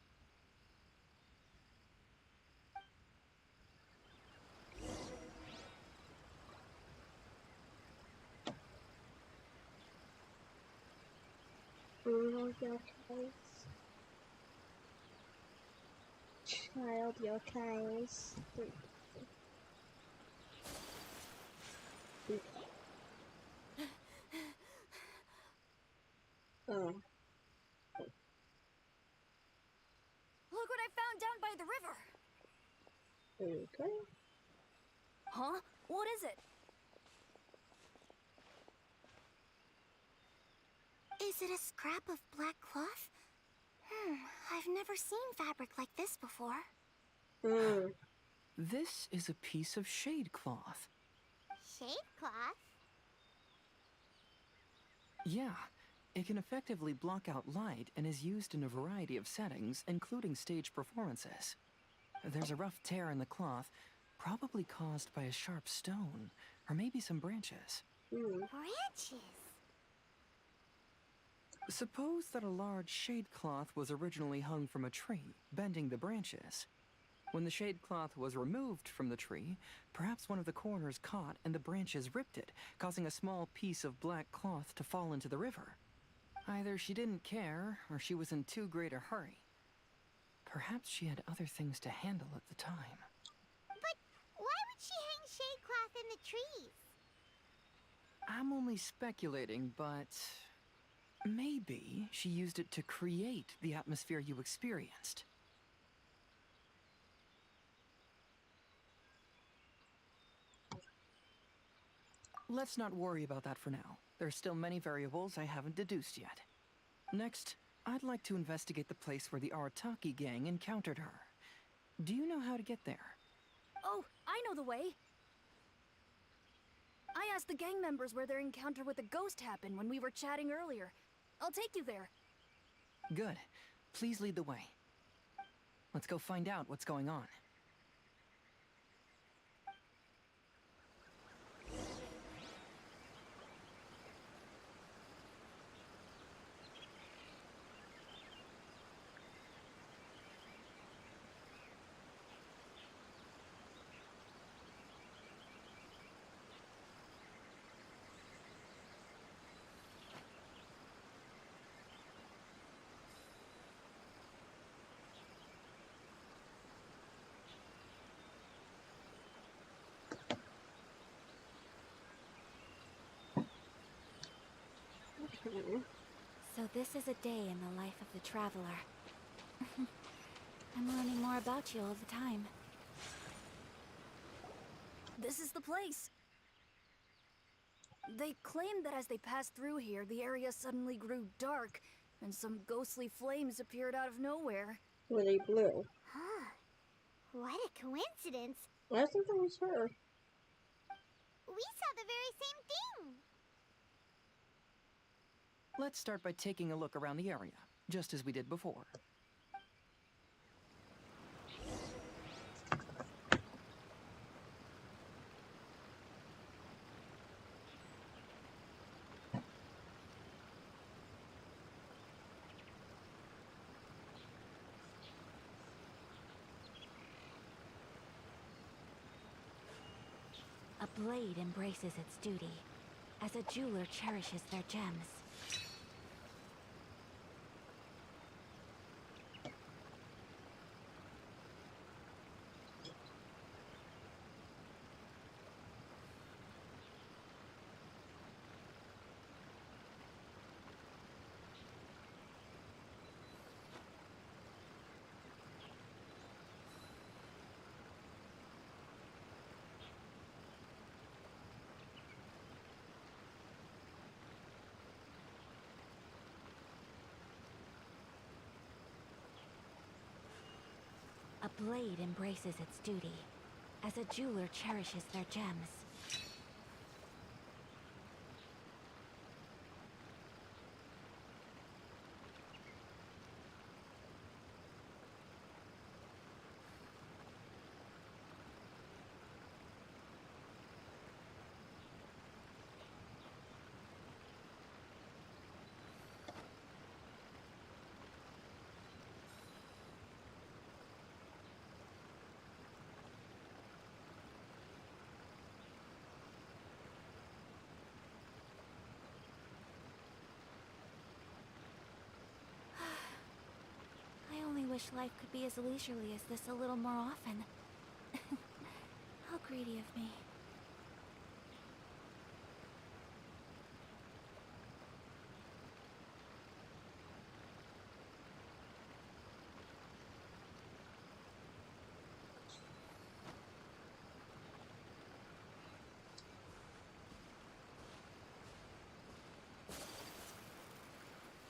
Child yokais. Oh. Look what I found down by the river! Okay. Huh? What is it? Is it a scrap of black cloth? I've never seen fabric like this before. This is a piece of shade cloth. Shade cloth? Yeah, it can effectively block out light and is used in a variety of settings, including stage performances. There's a rough tear in the cloth, probably caused by a sharp stone, or maybe some branches. Branches? Suppose that a large shade cloth was originally hung from a tree, bending the branches. When the shade cloth was removed from the tree, perhaps one of the corners caught and the branches ripped it, causing a small piece of black cloth to fall into the river. Either she didn't care, or she was in too great a hurry. Perhaps she had other things to handle at the time. But why would she hang shade cloth in the trees? I'm only speculating, but maybe she used it to create the atmosphere you experienced. Let's not worry about that for now. There's still many variables I haven't deduced yet. Next, I'd like to investigate the place where the Arataki gang encountered her. Do you know how to get there? Oh, I know the way. I asked the gang members where their encounter with the ghost happened when we were chatting earlier. I'll take you there. Good. Please lead the way. Let's go find out what's going on. So this is a day in the life of the traveler. I'm learning more about you all the time. This is the place. They claimed that as they passed through here, the area suddenly grew dark, and some ghostly flames appeared out of nowhere. Were they blue? Huh. What a coincidence. I think that was her. We saw the very same thing. Let's start by taking a look around the area, just as we did before. A blade embraces its duty, as a jeweler cherishes their gems. A blade embraces its duty, as a jeweler cherishes their gems. I only wish life could be as leisurely as this a little more often. How greedy of me.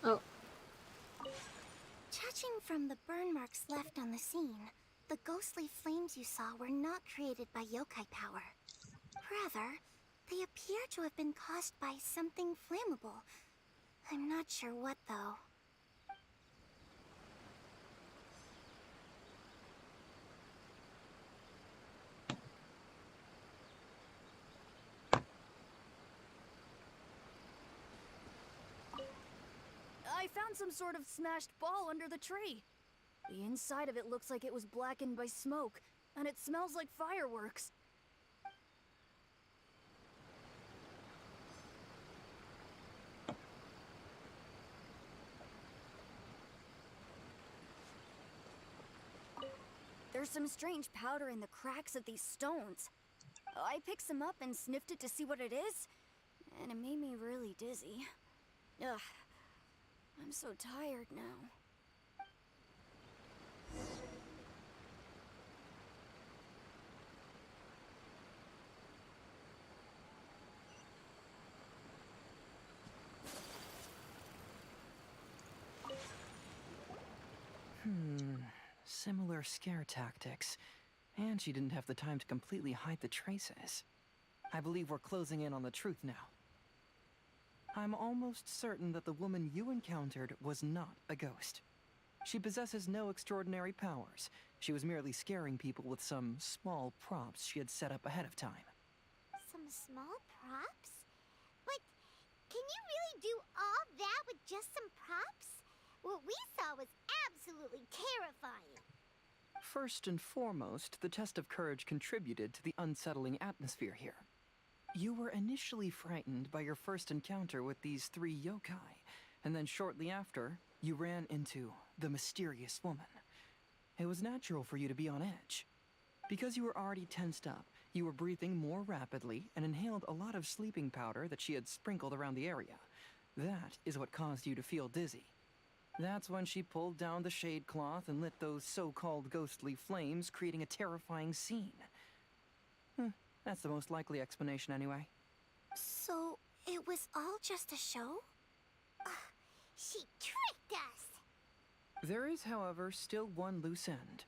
Oh. Judging from the burn marks left on the scene, the ghostly flames you saw were not created by yokai power. Rather, they appear to have been caused by something flammable. I'm not sure what, though. I found some sort of smashed ball under the tree. The inside of it looks like it was blackened by smoke, and it smells like fireworks. There's some strange powder in the cracks of these stones. I picked some up and sniffed it to see what it is, and it made me really dizzy. Ugh. I'm so tired now. Similar scare tactics. And she didn't have the time to completely hide the traces. I believe we're closing in on the truth now. I'm almost certain that the woman you encountered was not a ghost. She possesses no extraordinary powers. She was merely scaring people with some small props she had set up ahead of time. Some small props? But can you really do all that with just some props? What we saw was absolutely terrifying. First and foremost, the test of courage contributed to the unsettling atmosphere here. You were initially frightened by your first encounter with these 3 yokai, and then shortly after, you ran into the mysterious woman. It was natural for you to be on edge. Because you were already tensed up, you were breathing more rapidly and inhaled a lot of sleeping powder that she had sprinkled around the area. That is what caused you to feel dizzy. That's when she pulled down the shade cloth and lit those so-called ghostly flames, creating a terrifying scene. That's the most likely explanation anyway. So, It was all just a show? She tricked us! There is, however, still one loose end.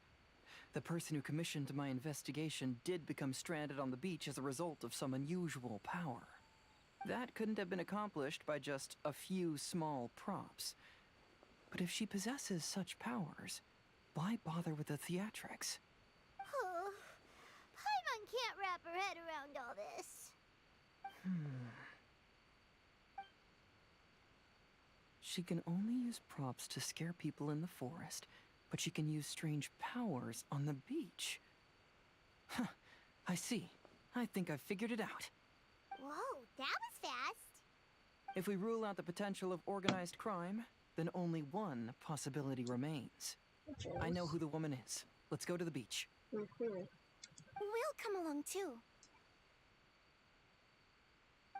The person who commissioned my investigation did become stranded on the beach as a result of some unusual power. That couldn't have been accomplished by just a few small props. But if she possesses such powers, why bother with the theatrics? Oh, Paimon can't wrap her head around all this. She can only use props to scare people in the forest, but she can use strange powers on the beach. Huh, I see. I think I've figured it out. Whoa, that was fast. If we rule out the potential of organized crime, then only one possibility remains. I know who the woman is. Let's go to the beach. We'll come along too.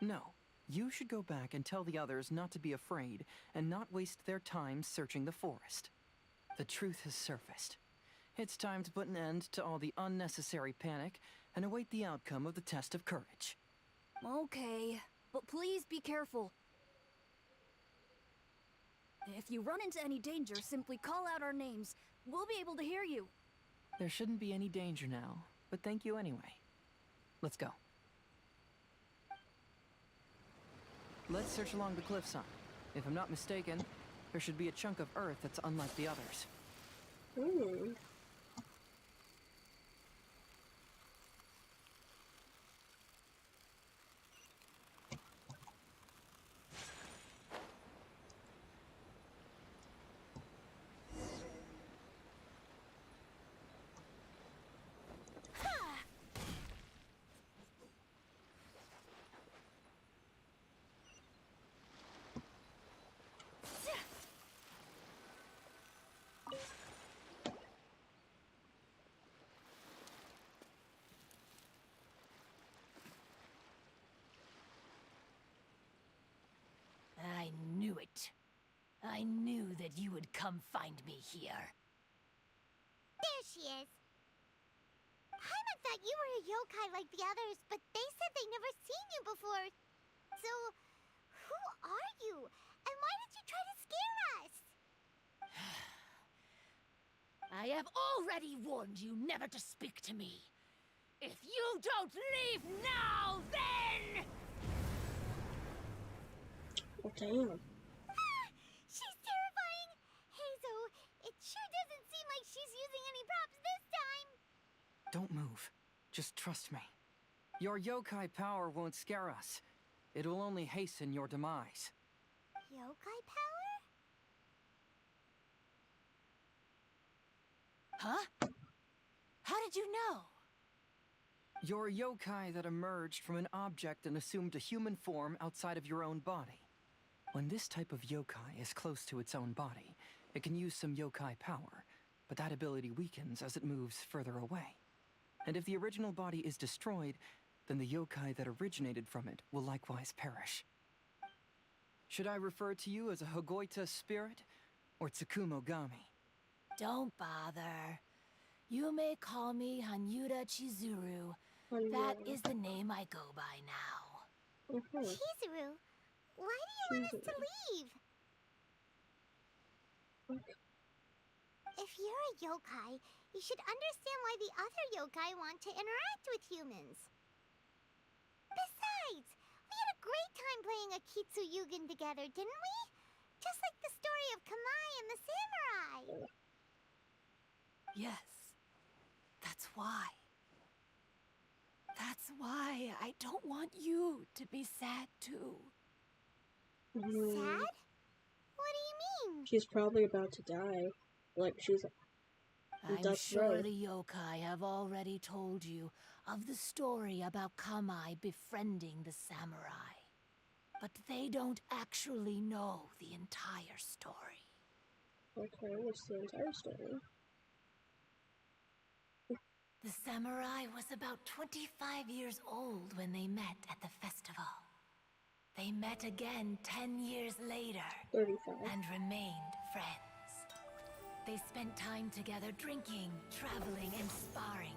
No. You should go back and tell the others not to be afraid and not waste their time searching the forest. The truth has surfaced. It's time to put an end to all the unnecessary panic and await the outcome of the test of courage. Okay, but please be careful. If you run into any danger, simply call out our names. We'll be able to hear you. There shouldn't be any danger now, but thank you anyway. Let's go. Let's search along the cliffside. If I'm not mistaken, there should be a chunk of earth that's unlike the others. Ooh. I knew it. I knew that you would come find me here. There she is. Paimon thought you were a yokai like the others, but they said they never seen you before. So, who are you? And why did you try to scare us? I have already warned you never to speak to me. If you don't leave now, then... Oh, damn. She's terrifying! Hazel, it sure doesn't seem like she's using any props this time! Don't move. Just trust me. Your yokai power won't scare us. It will only hasten your demise. Yokai power? Huh? How did you know? You're a yokai that emerged from an object and assumed a human form outside of your own body. When this type of yokai is close to its own body, it can use some yokai power, but that ability weakens as it moves further away. And if the original body is destroyed, then the yokai that originated from it will likewise perish. Should I refer to you as a Hagoita spirit or Tsukumogami? Don't bother. You may call me Hanyuda Chizuru. That is the name I go by now. Chizuru, why do you want us to leave? If you're a yokai, you should understand why the other yokai want to interact with humans. Besides, we had a great time playing a Kitsuyugen together, didn't we? Just like the story of Kamai and the samurai. Yes. That's why. That's why I don't want you to be sad too. Sad? What do you mean? She's probably about to die. Like, she's... I'm sure the yokai have already told you of the story about Kamai befriending the samurai. But they don't actually know the entire story. Okay, what's the entire story? The samurai was about 25 years old when they met at the festival. They met again 10 years later 35. and remained friends. They spent time together drinking, traveling, and sparring.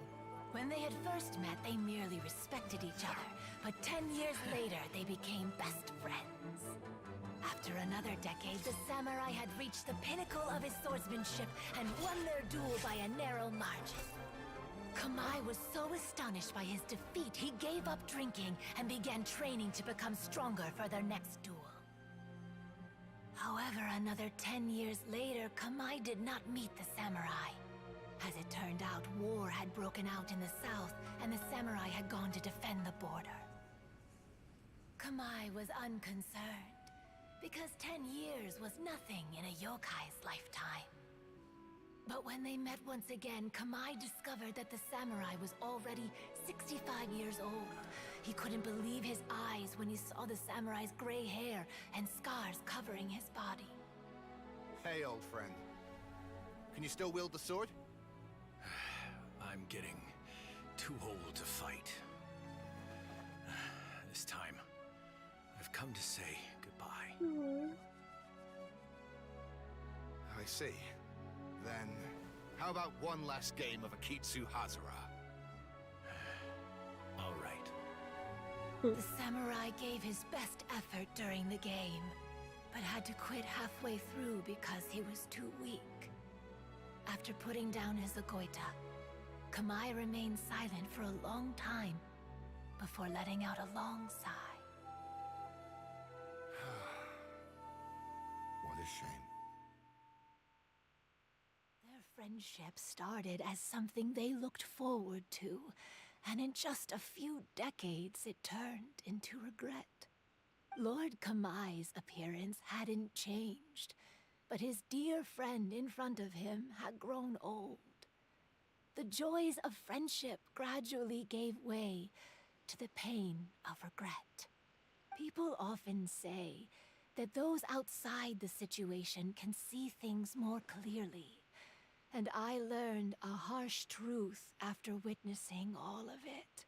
When they had first met, they merely respected each other, but 10 years later, they became best friends. After another decade, the samurai had reached the pinnacle of his swordsmanship and won their duel by a narrow margin. Kamai was so astonished by his defeat, he gave up drinking and began training to become stronger for their next duel. However, another 10 years later, Kamai did not meet the samurai. As it turned out, war had broken out in the south, and the samurai had gone to defend the border. Kamai was unconcerned, because 10 years was nothing in a yokai's lifetime. But when they met once again, Kamai discovered that the samurai was already 65 years old. He couldn't believe his eyes when he saw the samurai's gray hair and scars covering his body. Hey, old friend. Can you still wield the sword? I'm getting too old to fight. This time, I've come to say goodbye. I see. Then, how about one last game of Akitsu Hazara? All right. The samurai gave his best effort during the game, but had to quit halfway through because he was too weak. After putting down his agoita, Kamai remained silent for a long time before letting out a long sigh. What a shame. Their friendship started as something they looked forward to, and in just a few decades it turned into regret. Lord Kamai's appearance hadn't changed, but his dear friend in front of him had grown old. The joys of friendship gradually gave way to the pain of regret. People often say that those outside the situation can see things more clearly, and I learned a harsh truth after witnessing all of it.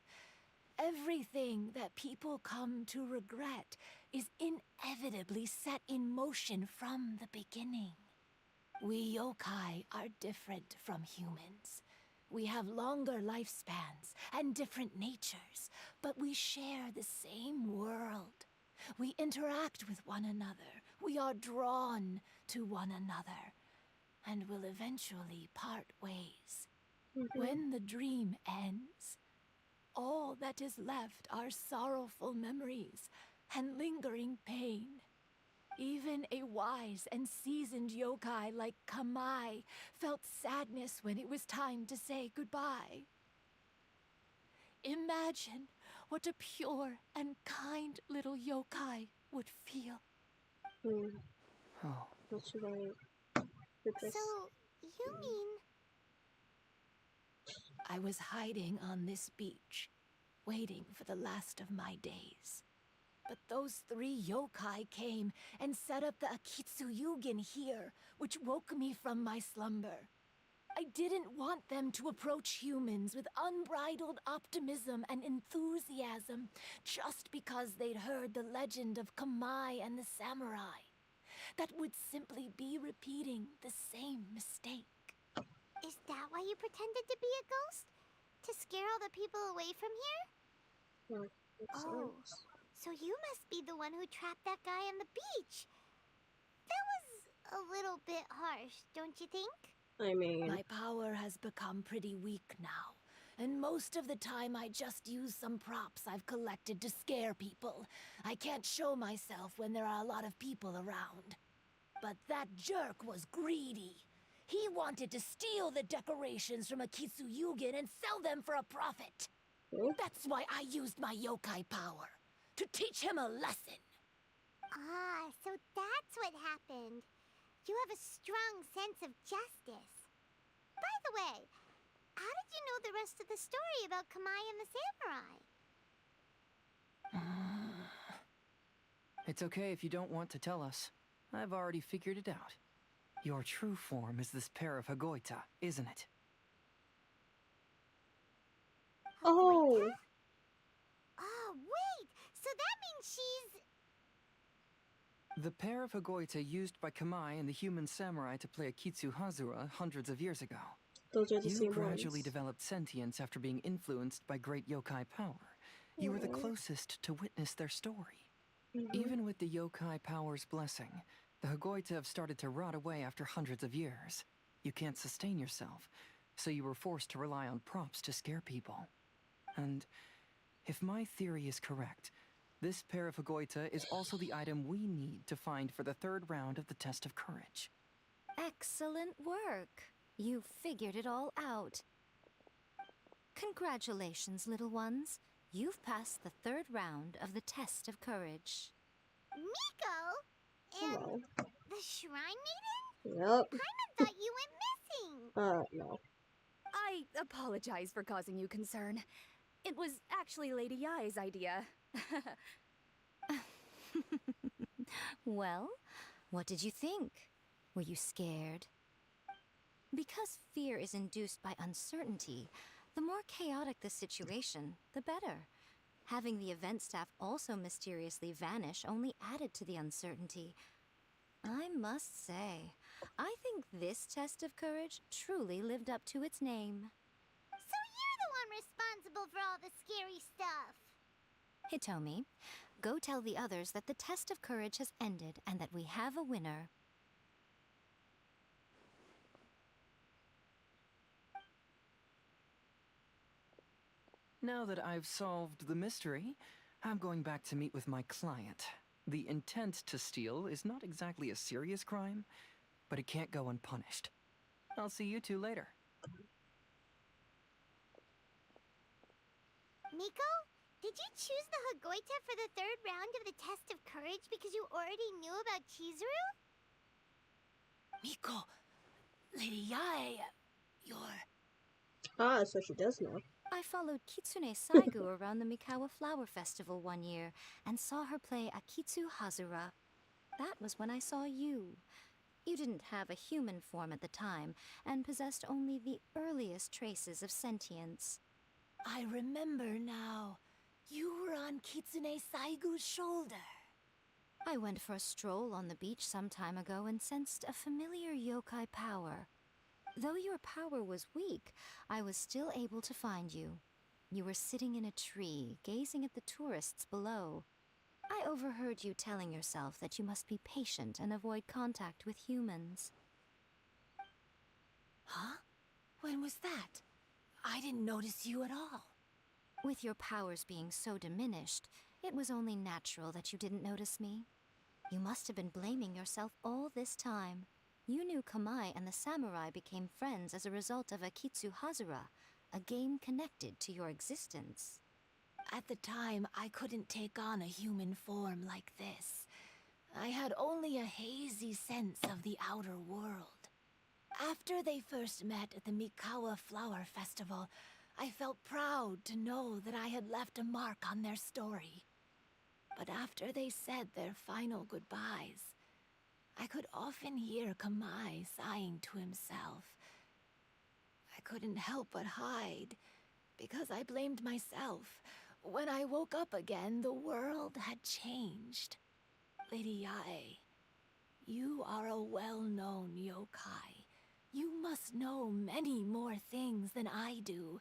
Everything that people come to regret is inevitably set in motion from the beginning. We yokai are different from humans. We have longer lifespans and different natures, but we share the same world. We interact with one another. We are drawn to one another, and will eventually part ways. When the dream ends, all that is left are sorrowful memories and lingering pain. Even a wise and seasoned yokai like Kamai felt sadness when it was time to say goodbye. Imagine what a pure and kind little yokai would feel. Oh. What should I... So, you mean... I was hiding on this beach, waiting for the last of my days. But those 3 yokai came and set up the Akitsu Yugin here, which woke me from my slumber. I didn't want them to approach humans with unbridled optimism and enthusiasm just because they'd heard the legend of Kamai and the samurai. That would simply be repeating the same mistake. Is that why you pretended to be a ghost? To scare all the people away from here? Oh, so you must be the one who trapped that guy on the beach. That was a little bit harsh, don't you think? I mean... My power has become pretty weak now, and most of the time I just use some props I've collected to scare people. I can't show myself when there are a lot of people around. But that jerk was greedy. He wanted to steal the decorations from Akitsu Yugin and sell them for a profit. That's why I used my yokai power, to teach him a lesson. Ah, so that's what happened. You have a strong sense of justice. By the way, how did you know the rest of the story about Kamai and the samurai? It's okay if you don't want to tell us. I've already figured it out. Your true form is this pair of Hagoita, isn't it? Oh! Oh, wait! So that means she's... The pair of Hagoita used by Kamai and the human samurai to play Akitsu Hazara hundreds of years ago. Those are the You same gradually ones. developed sentience after being influenced by great yokai power. You were the closest to witness their story. Even with the yokai power's blessing, the Hagoita have started to rot away after hundreds of years. You can't sustain yourself, so you were forced to rely on props to scare people. And if my theory is correct, this pair of Hagoita is also the item we need to find for the third round of the test of courage. Excellent work. You figured it all out. Congratulations, little ones. You've passed the third round of the test of courage. Miko? And Hello. the Shrine Maiden? Yep. Paimon thought you went missing. No. I apologize for causing you concern. It was actually Lady Yai's idea. Well, what did you think? Were you scared? Because fear is induced by uncertainty, the more chaotic the situation, the better. Having the event staff also mysteriously vanish only added to the uncertainty. I must say, I think this test of courage truly lived up to its name. So you're the one responsible for all the scary stuff. Hitomi, go tell the others that the test of courage has ended and that we have a winner. Now that I've solved the mystery, I'm going back to meet with my client. The intent to steal is not exactly a serious crime, but it can't go unpunished. I'll see you two later. Miko, did you choose the Hagoita for the third round of the test of courage because you already knew about Chizuru? Miko, Lady Yai, you're... Ah, so she does know. I followed Kitsune Saigu around the Mikawa Flower Festival one year and saw her play Akitsu Hazura. That was when I saw you. You didn't have a human form at the time and possessed only the earliest traces of sentience. I remember now. You were on Kitsune Saigu's shoulder. I went for a stroll on the beach some time ago and sensed a familiar yokai power. Though your power was weak, I was still able to find you. You were sitting in a tree, gazing at the tourists below. I overheard you telling yourself that you must be patient and avoid contact with humans. Huh? When was that? I didn't notice you at all. With your powers being so diminished, it was only natural that you didn't notice me. You must have been blaming yourself all this time. You knew Kamai and the samurai became friends as a result of Akitsu Hazura, a game connected to your existence. At the time, I couldn't take on a human form like this. I had only a hazy sense of the outer world. After they first met at the Mikawa Flower Festival, I felt proud to know that I had left a mark on their story. But after they said their final goodbyes, I could often hear Kamai sighing to himself. I couldn't help but hide, because I blamed myself. When I woke up again, the world had changed. Lady Yai, you are a well-known yokai. You must know many more things than I do.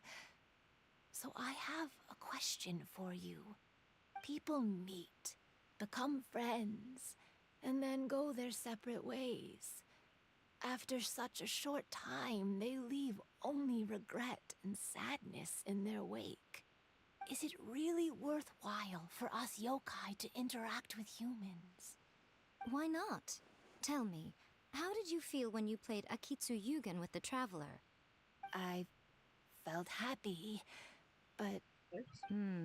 So I have a question for you. People meet, become friends, and then go their separate ways. After such a short time, they leave only regret and sadness in their wake. Is it really worthwhile for us yokai to interact with humans? Why not? Tell me, how did you feel when you played Akitsu Yugen with the Traveler? I felt happy, but...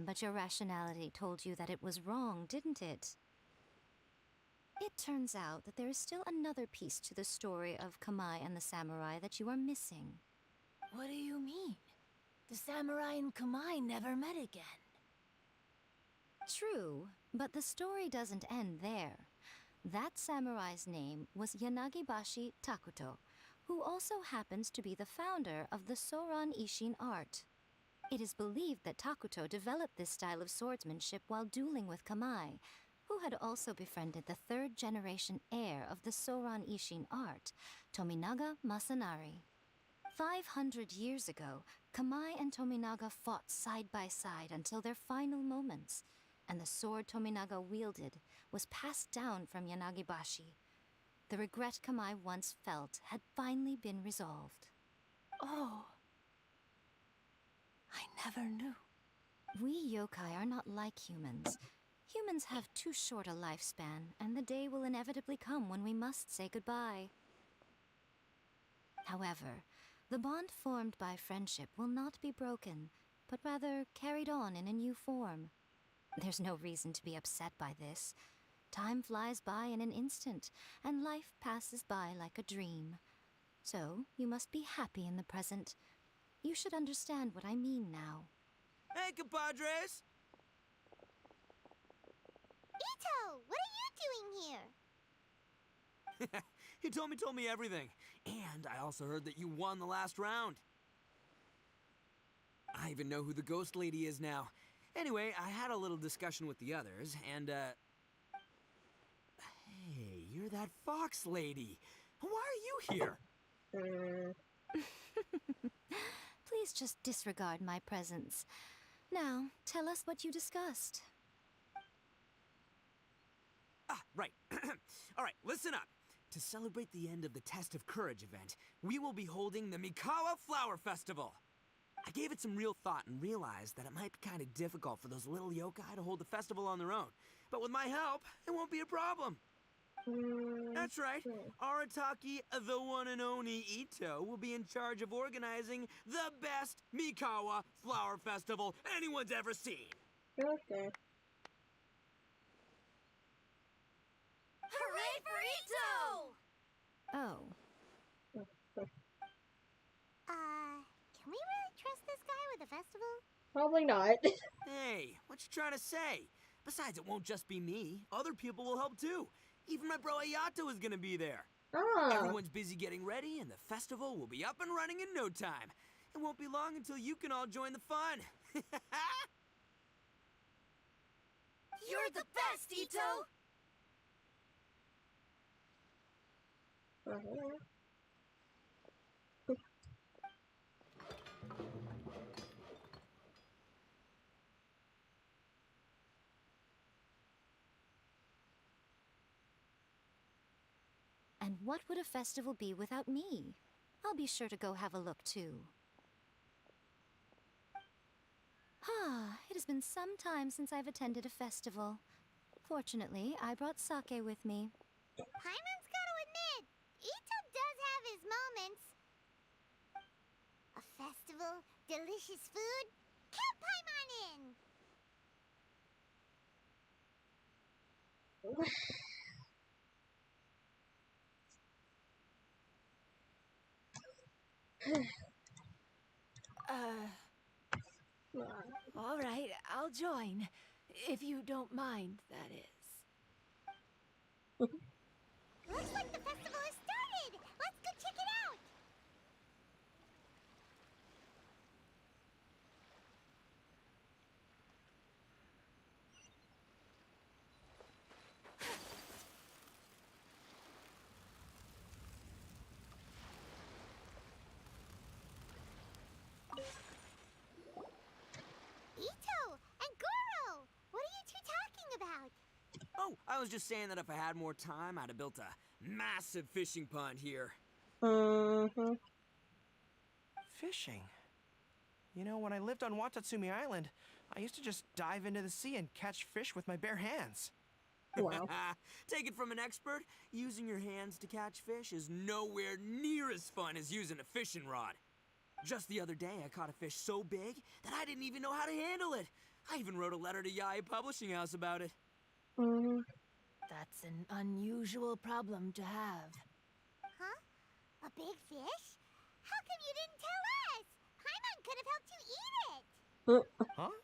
But your rationality told you that it was wrong, didn't it? It turns out that there is still another piece to the story of Kamai and the samurai that you are missing. What do you mean? The samurai and Kamai never met again. True, but the story doesn't end there. That samurai's name was Yanagibashi Takuto, who also happens to be the founder of the Soran Ishin art. It is believed that Takuto developed this style of swordsmanship while dueling with Kamai, who had also befriended the third-generation heir of the Soran Ishin art, Tominaga Masanari. 500 years ago, Kamai and Tominaga fought side by side until their final moments, and the sword Tominaga wielded was passed down from Yanagibashi. The regret Kamai once felt had finally been resolved. Oh. I never knew. We yokai are not like humans. Humans have too short a lifespan, and the day will inevitably come when we must say goodbye. However, the bond formed by friendship will not be broken, but rather carried on in a new form. There's no reason to be upset by this. Time flies by in an instant, and life passes by like a dream. So, you must be happy in the present. You should understand what I mean now. Hey, compadres! Ito, what are you doing here? He told me everything. And I also heard that you won the last round. I even know who the ghost lady is now. Anyway, I had a little discussion with the others, and, Hey, you're that fox lady. Why are you here? Please just disregard my presence. Now, tell us what you discussed. Ah, right. All right, listen up. To celebrate the end of the Test of Courage event, we will be holding the Mikawa Flower Festival. I gave it some real thought and realized that it might be kind of difficult for those little yokai to hold the festival on their own. But with my help, it won't be a problem. That's right. Arataki, the one and only Ito, will be in charge of organizing the best Mikawa Flower Festival anyone's ever seen. Okay. Hooray for Ito! Oh. Can we really trust this guy with the festival? Probably not. Hey, what you trying to say? Besides, it won't just be me. Other people will help too. Even my bro Ayato is gonna be there. Ah. Everyone's busy getting ready, and the festival will be up and running in no time. It won't be long until you can all join the fun. You're the best, Ito! And what would a festival be without me? I'll be sure to go have a look too. It has been some time since I've attended a festival. Fortunately, I brought sake with me. Paimon's gotta admit, Ito does have his moments. A festival, delicious food, count Paimon in! All right, I'll join. If you don't mind, that is. Looks like the festival has started! Let's go check it out! Ito and Goro! What are you two talking about? Oh, I was just saying that if I had more time, I'd have built a massive fishing pond here. Fishing? You know, when I lived on Watatsumi Island, I used to just dive into the sea and catch fish with my bare hands. Wow. Take it from an expert, using your hands to catch fish is nowhere near as fun as using a fishing rod. Just the other day, I caught a fish so big that I didn't even know how to handle it. I even wrote a letter to Yae Publishing House about it. That's an unusual problem to have. Huh? A big fish? How come you didn't tell us? Paimon could have helped you eat it! Huh?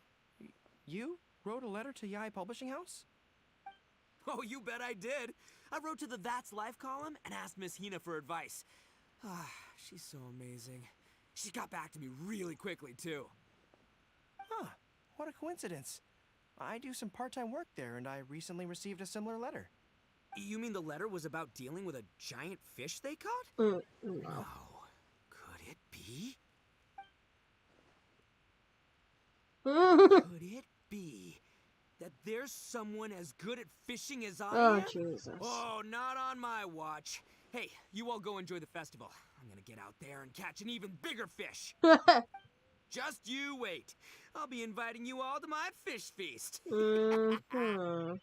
You wrote a letter to Yae Publishing House? Oh, you bet I did. I wrote to the That's Life column and asked Miss Hina for advice. She's so amazing. She got back to me really quickly, too. Huh, what a coincidence. I do some part-time work there, and I recently received a similar letter. You mean the letter was about dealing with a giant fish they caught? No. Oh, could it be? be? Oh, Could it be that there's someone as good at fishing as I am? Jesus. Oh, not on my watch. Hey, you all go enjoy the festival. I'm gonna get out there and catch an even bigger fish. Just you wait. I'll be inviting you all to my fish feast. Mm-hmm.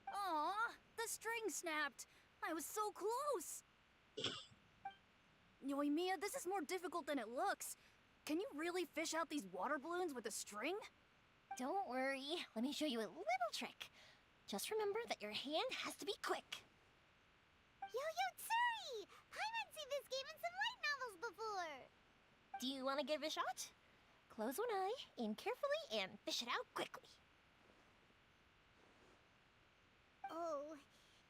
Aw, the string snapped. I was so close. Yoimiya, this is more difficult than it looks. Can you really fish out these water balloons with a string? Don't worry. Let me show you a little trick. Just remember that your hand has to be quick. Yo-Yo Tsuri! Paimon's seen this game in some light novels before. Do you want to give it a shot? Close one eye, aim carefully, and fish it out quickly. Oh,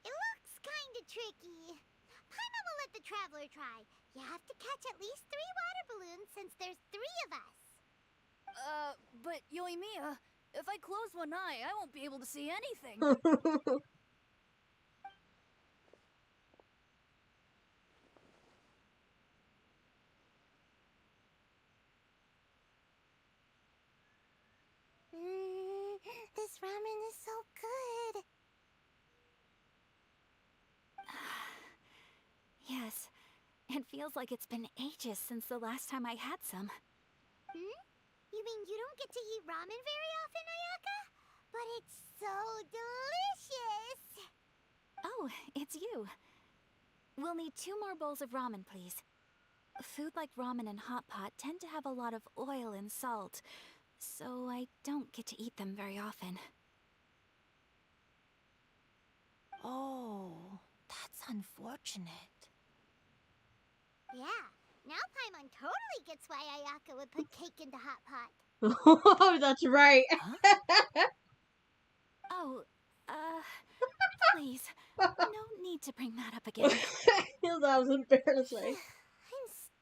it looks kinda tricky. Paimon will let the traveler try. You have to catch at least 3 water balloons since there's 3 of us. But Yoimiya, if I close one eye, I won't be able to see anything. This ramen is so good. Yes, it feels like it's been ages since the last time I had some. You mean you don't get to eat ramen very often, Ayaka? But it's so delicious! Oh, it's you. We'll need 2 more bowls of ramen, please. Food like ramen and hot pot tend to have a lot of oil and salt, so I don't get to eat them very often. Oh, that's unfortunate. Yeah, now Paimon totally gets why Ayaka would put cake into hot pot. Oh, that's right. Oh, please, no need to bring that up again. That was embarrassing.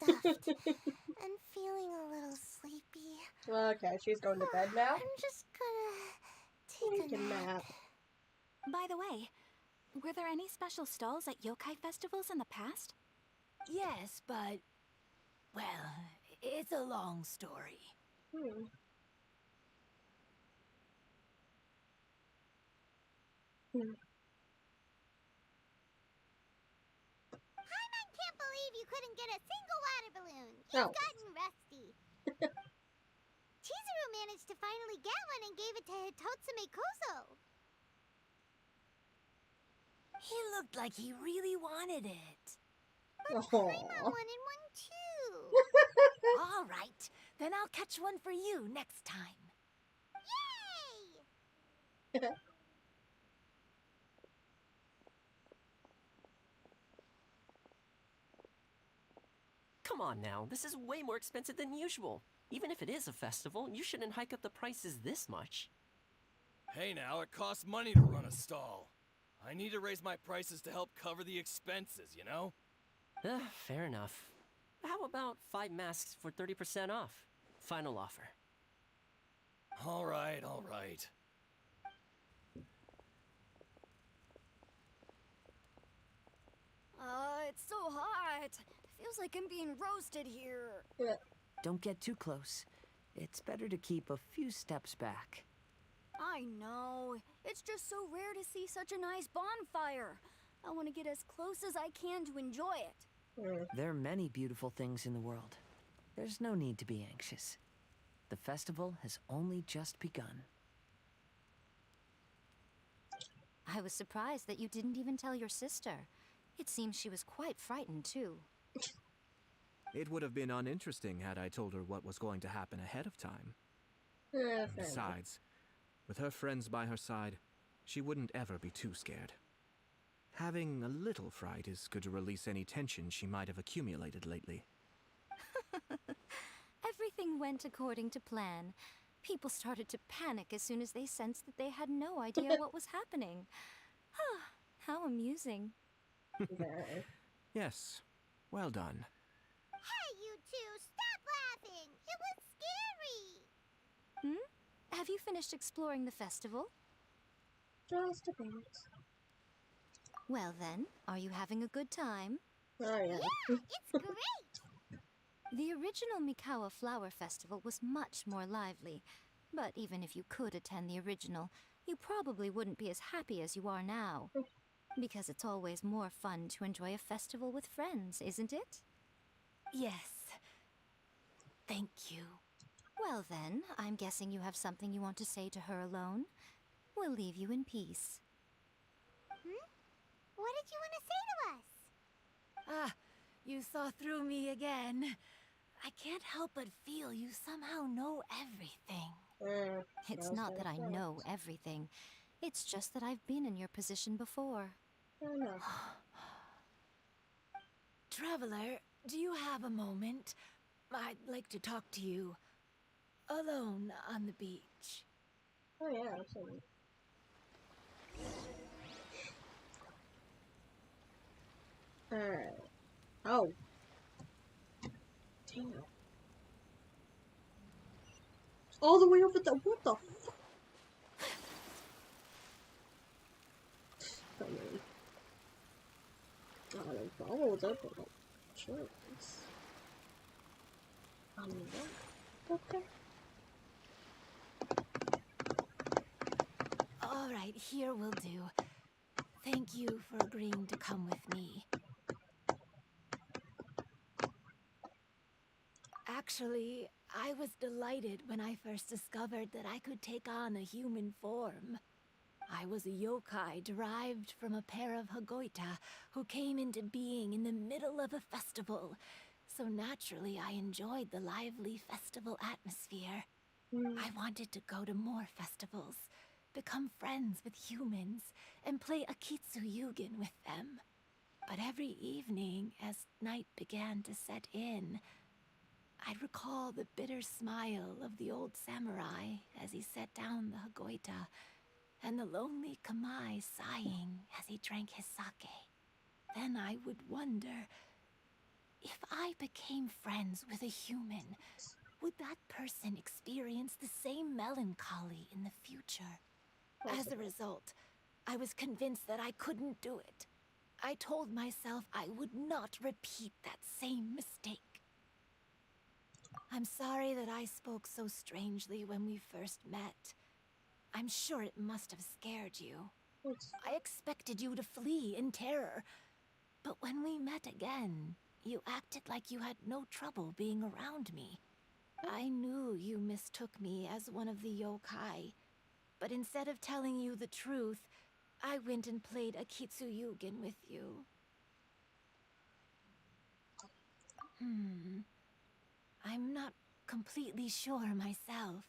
I'm stuffed and feeling a little sleepy. Okay, she's going to bed now. I'm just gonna take a nap. By the way, were there any special stalls at yokai festivals in the past? Yes, but... well, it's a long story. Paimon can't believe you couldn't get a single water balloon. He's gotten rusty. Chizuru managed to finally get one and gave it to Hitotsume Kozo. He looked like he really wanted it. But Paimon wanted one too. All right, then I'll catch one for you next time. Yay! Come on now, this is way more expensive than usual. Even if it is a festival, you shouldn't hike up the prices this much. Hey now, it costs money to run a stall. I need to raise my prices to help cover the expenses, you know? Fair enough. How about 5 masks for 30% off? Final offer. All right, all right. It's so hot. Feels like I'm being roasted here. Don't get too close. It's better to keep a few steps back. I know. It's just so rare to see such a nice bonfire. I want to get as close as I can to enjoy it. There are many beautiful things in the world. There's no need to be anxious. The festival has only just begun. I was surprised that you didn't even tell your sister. It seems she was quite frightened, too. It would have been uninteresting had I told her what was going to happen ahead of time. Besides, with her friends by her side, she wouldn't ever be too scared. Having a little fright is good to release any tension she might have accumulated lately. Everything went according to plan. People started to panic as soon as they sensed that they had no idea what was happening. How amusing. Yes, well done. Hey, you two, stop laughing! It was scary! Have you finished exploring the festival? Just a bit. Well then, are you having a good time? Oh yeah. It's great! The original Mikawa Flower Festival was much more lively, but even if you could attend the original, you probably wouldn't be as happy as you are now. Because it's always more fun to enjoy a festival with friends, isn't it? Yes. Thank you. Well then, I'm guessing you have something you want to say to her alone. We'll leave you in peace. What did you want to say to us? Ah, you saw through me again. I can't help but feel you somehow know everything. It's not that I know everything. It's just that I've been in your position before. Traveler, do you have a moment? I'd like to talk to you. Alone on the beach. Oh yeah, absolutely. Alright. Oh. Damn. All the way over the what the fuck? I mean, I don't follow it up, but sure. Okay. All right, here will do. Thank you for agreeing to come with me. Actually, I was delighted when I first discovered that I could take on a human form. I was a yokai derived from a pair of Hagoita who came into being in the middle of a festival. So naturally, I enjoyed the lively festival atmosphere. I wanted to go to more festivals, become friends with humans, and play Akitsu Yugen with them. But every evening, as night began to set in, I'd recall the bitter smile of the old samurai as he set down the Hagoita, and the lonely Kamai sighing as he drank his sake. Then I would wonder, if I became friends with a human, would that person experience the same melancholy in the future? As a result, I was convinced that I couldn't do it. I told myself I would not repeat that same mistake. I'm sorry that I spoke so strangely when we first met. I'm sure it must have scared you. I expected you to flee in terror. But when we met again, you acted like you had no trouble being around me. I knew you mistook me as one of the yokai. But instead of telling you the truth, I went and played Akitsu Yugen with you. I'm not completely sure myself.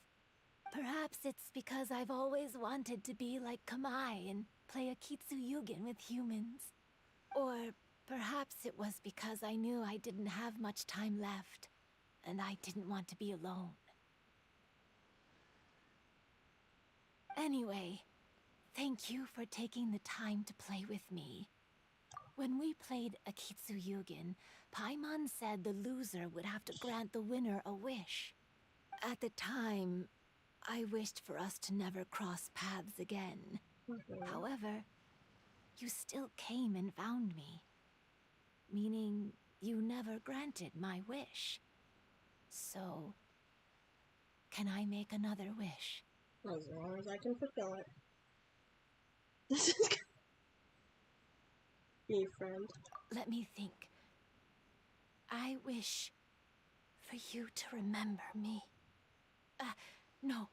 Perhaps it's because I've always wanted to be like Kamai and play Akitsu Yugen with humans. Or perhaps it was because I knew I didn't have much time left, and I didn't want to be alone. Anyway, thank you for taking the time to play with me. When we played Akitsu Yugen, Paimon said the loser would have to grant the winner a wish. At the time, I wished for us to never cross paths again. However, you still came and found me. Meaning, you never granted my wish. So, can I make another wish? As long as I can fulfill it. This is be a friend. Let me think. I wish for you to remember me. No.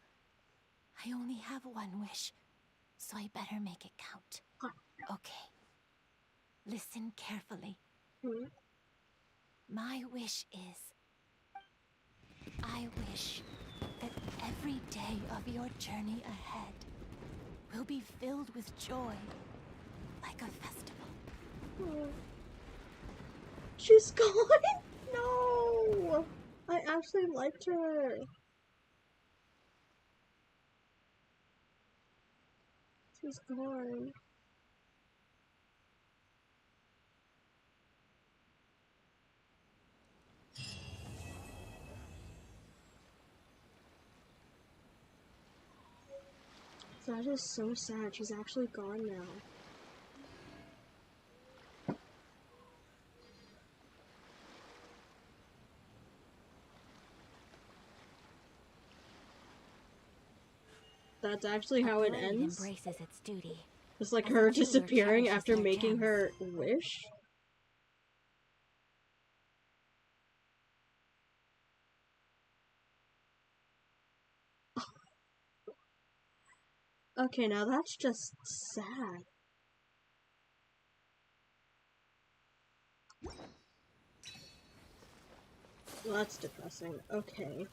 I only have one wish, so I better make it count. Okay. Listen carefully. My wish is, I wish that every day of your journey ahead will be filled with joy, like a festival. She's gone? No! I actually liked her. She's gone. That is so sad. She's actually gone now. that's actually A how it blade ends. embraces its duty. It's like As a her jeweler disappearing cherishes after their making gems. her wish. Okay, now that's just sad. Well, that's depressing. Okay.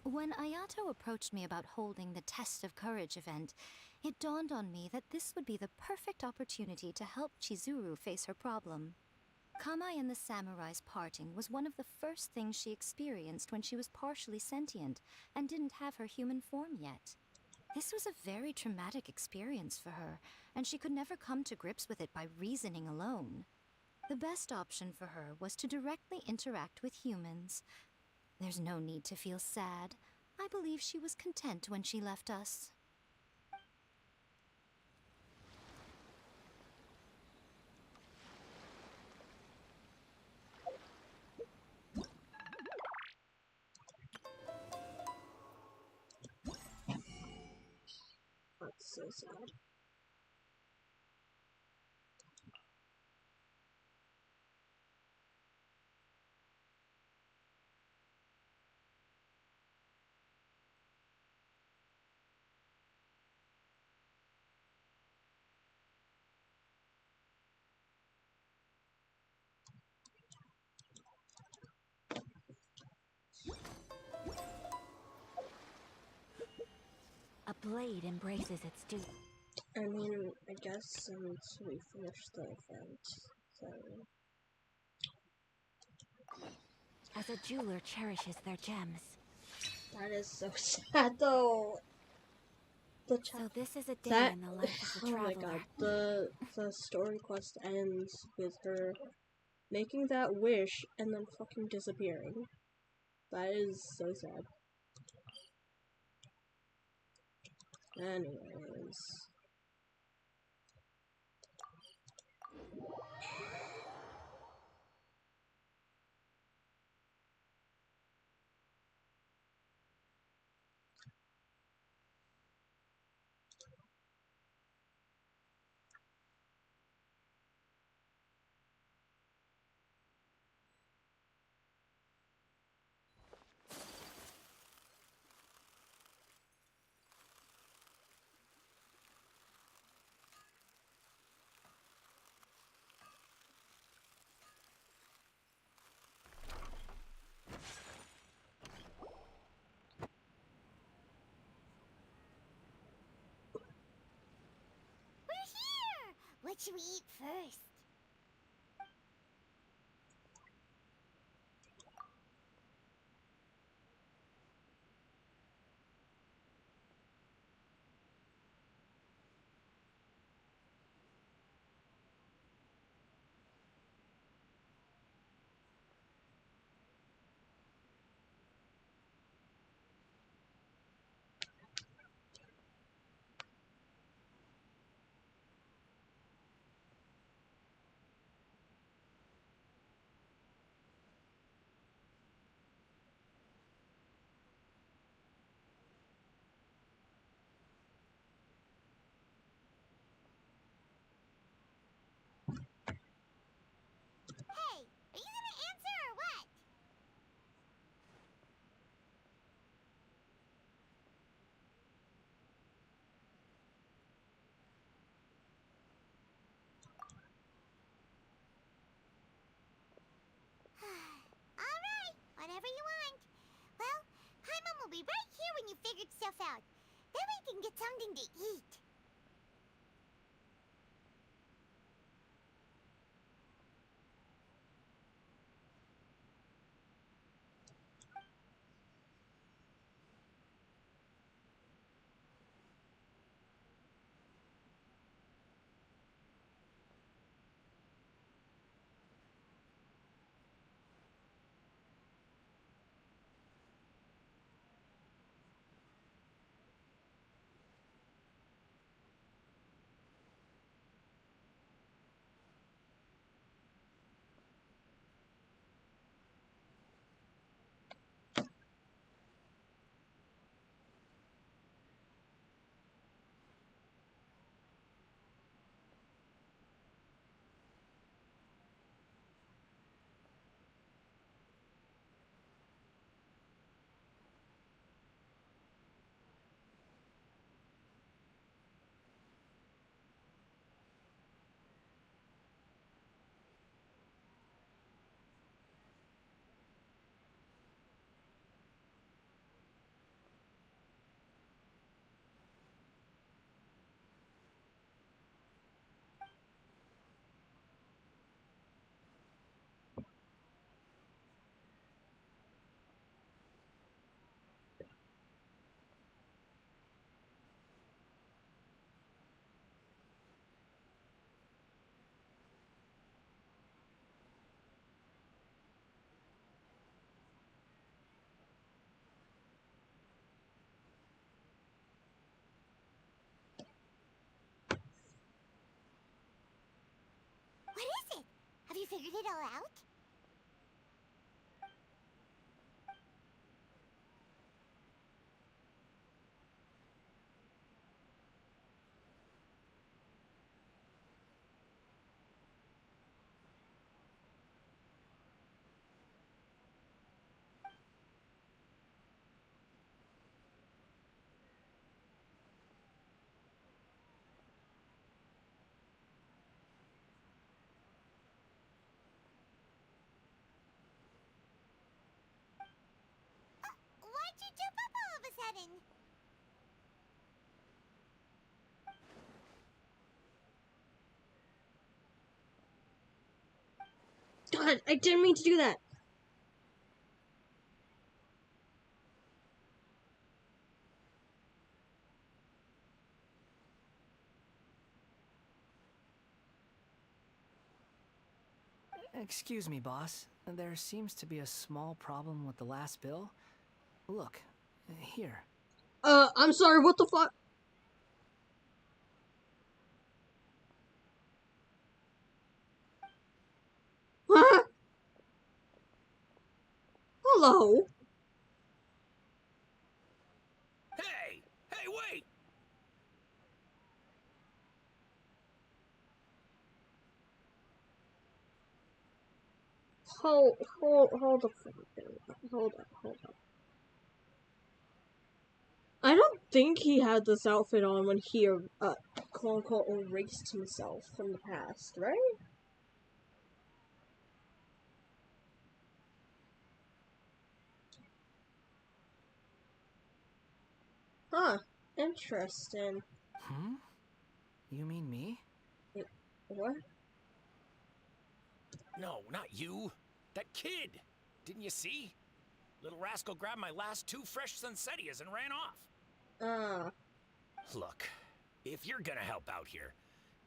When Ayato approached me about holding the Test of Courage event, it dawned on me that this would be the perfect opportunity to help Chizuru face her problem. Kamai and the samurai's parting was one of the first things she experienced when she was partially sentient and didn't have her human form yet. This was a very traumatic experience for her, and she could never come to grips with it by reasoning alone. The best option for her was to directly interact with humans. There's no need to feel sad. I believe she was content when she left us. That's so sad. A blade embraces its duty. I mean, I guess since we finished the event, so... As a jeweler cherishes their gems. That is so sad, though. So this is a day That, in the life of the oh traveler. my god, the story quest ends with her making that wish and then fucking disappearing. That is so sad. Anyways. We're here! What should we eat first? Hey, are you gonna answer or what? Alright, whatever you want. Well, Paimon will be right here when you figured stuff out. Then we can get something to eat. What is it? Have you figured it all out? Why'd you jump up all of a sudden? God, I didn't mean to do that. Excuse me, boss. There seems to be a small problem with the last bill. Look, here. I'm sorry, what the fuck? Huh? Hello? Hey! Hey, wait! Hold the hold up. I don't think he had this outfit on when he, quote unquote, erased himself from the past, right? Huh. Interesting. Hmm? You mean me? What? No, not you. That kid. Didn't you see? Little rascal grabbed my last 2 fresh Sunsetias and ran off. Look, if you're gonna help out here,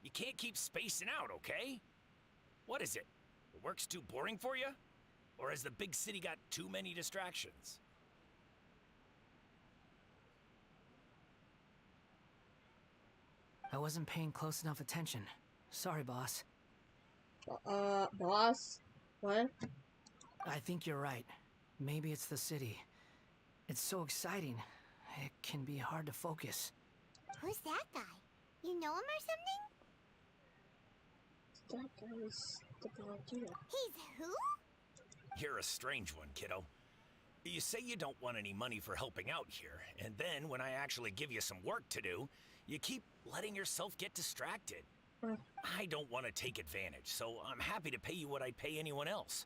you can't keep spacing out, okay? What is it? The work's too boring for you? Or has the big city got too many distractions? I wasn't paying close enough attention. Sorry, boss. Boss? What? I think you're right. Maybe it's the city. It's so exciting. It can be hard to focus. Who's that guy? You know him or something? That guy was the bad idea. He's who? You're a strange one, kiddo. You say you don't want any money for helping out here, and then when I actually give you some work to do, you keep letting yourself get distracted. I don't want to take advantage, so I'm happy to pay you what I'd pay anyone else.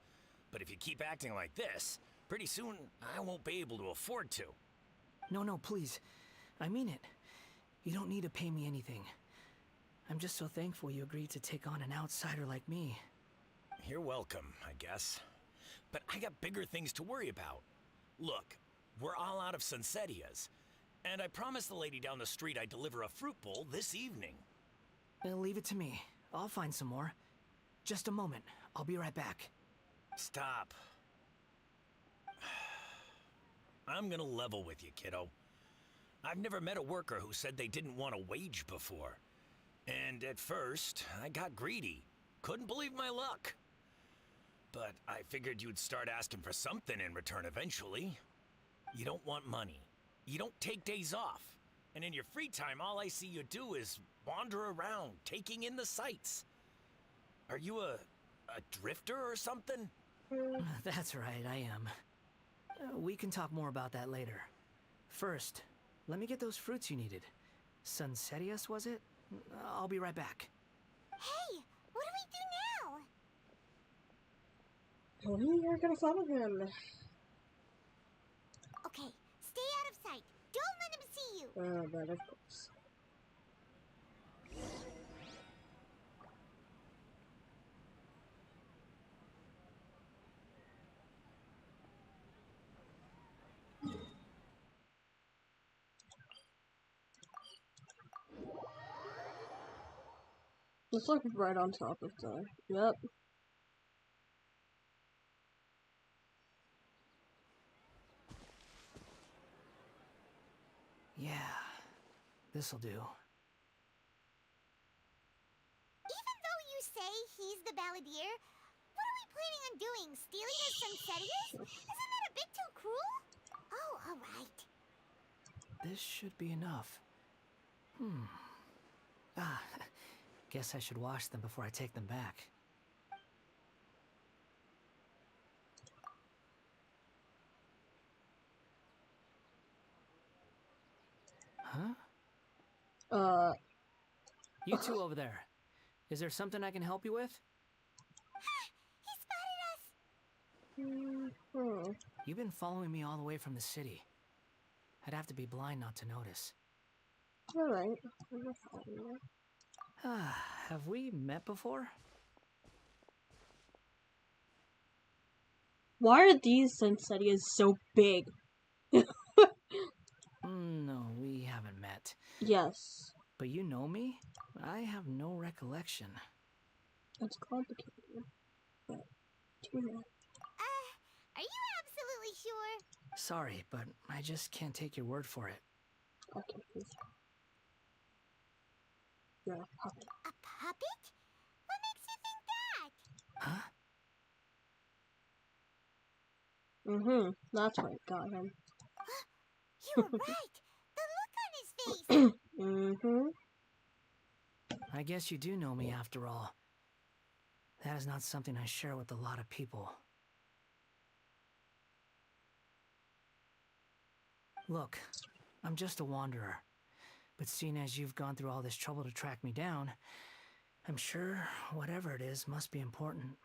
But if you keep acting like this, pretty soon I won't be able to afford to. No, please. I mean it. You don't need to pay me anything. I'm just so thankful you agreed to take on an outsider like me. You're welcome, I guess. But I got bigger things to worry about. Look, we're all out of Sunsetias, and I promised the lady down the street I'd deliver a fruit bowl this evening. Leave it to me. I'll find some more. Just a moment. I'll be right back. Stop. I'm gonna level with you, kiddo. I've never met a worker who said they didn't want a wage before. And at first, I got greedy. Couldn't believe my luck. But I figured you'd start asking for something in return eventually. You don't want money. You don't take days off. And in your free time, all I see you do is wander around, taking in the sights. Are you a drifter or something? That's right, I am. We can talk more about that later. First, let me get those fruits you needed. Sunsetias, was it? I'll be right back. Hey, what do we do now? We are gonna follow him. Okay, stay out of sight. Don't let him see you. But of course. It's like right on top of the. Yep. Yeah, this'll do. Even though you say he's the balladeer, what are we planning on doing? Stealing his Sunsettias? Isn't that a bit too cruel? Oh, alright. This should be enough. Ah, guess I should wash them before I take them back. Huh? You two over there. Is there something I can help you with? He spotted us! You've been following me all the way from the city. I'd have to be blind not to notice. Alright. Have we met before? Why are these Sunsettias so big? No, we haven't met. Yes. But you know me? I have no recollection. It's complicated. But, are you absolutely sure? Sorry, but I just can't take your word for it. Okay, please. You're a puppet. A puppet? What makes you think that? Huh? That's what got him. You were right! The look on his face! I guess you do know me after all. That is not something I share with a lot of people. Look, I'm just a wanderer. But seeing as you've gone through all this trouble to track me down, I'm sure whatever it is must be important.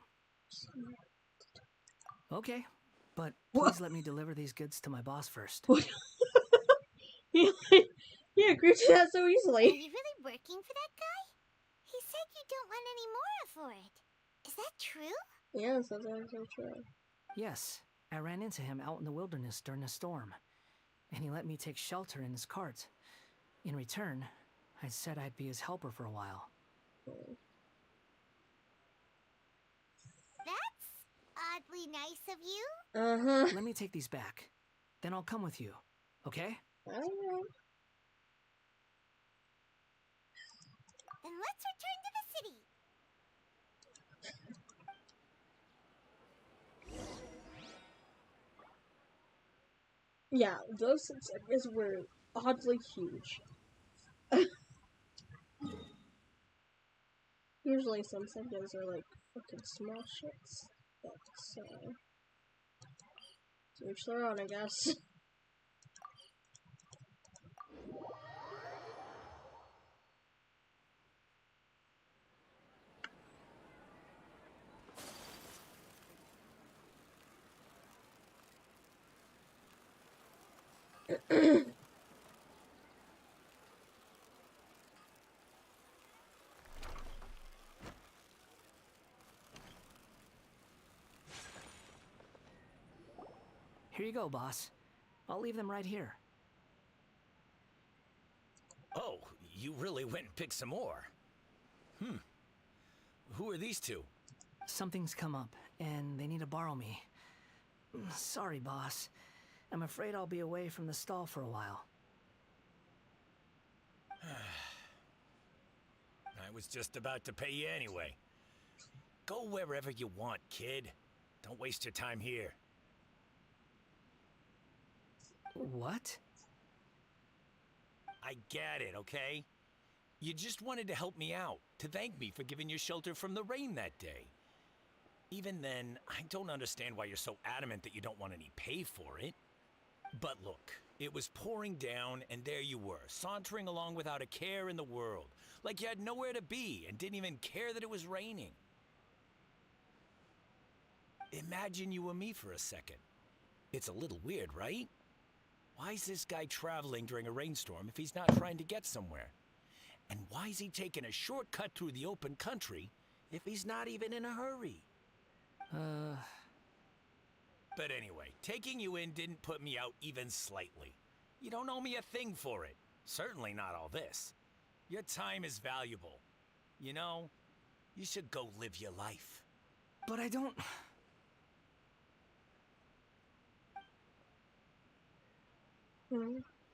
Okay, but please let me deliver these goods to my boss first. He agreed to that so easily. Are you really working for that guy? He said you don't want any more for it. Is that true? Yes, that's actually true. Yes, I ran into him out in the wilderness during a storm, and he let me take shelter in his cart. In return, I said I'd be his helper for a while. That's oddly nice of you. Let me take these back. Then I'll come with you, okay? Alright. Then let's return to the city. Yeah, those Sunsettias were oddly huge. Usually Sunsettias are like fucking small shits. But, to each their own, I guess. Here you go, boss. I'll leave them right here. Oh, you really went and picked some more. Who are these two? Something's come up, and they need to borrow me. Sorry, boss. I'm afraid I'll be away from the stall for a while. I was just about to pay you anyway. Go wherever you want, kid. Don't waste your time here. What? I get it, okay? You just wanted to help me out, to thank me for giving you shelter from the rain that day. Even then, I don't understand why you're so adamant that you don't want any pay for it. But look, it was pouring down, and there you were, sauntering along without a care in the world, like you had nowhere to be and didn't even care that it was raining. Imagine you were me for a second. It's a little weird, right? Why is this guy traveling during a rainstorm if he's not trying to get somewhere? And why is he taking a shortcut through the open country if he's not even in a hurry? But anyway, taking you in didn't put me out even slightly. You don't owe me a thing for it. Certainly not all this. Your time is valuable. You know, you should go live your life. But I don't...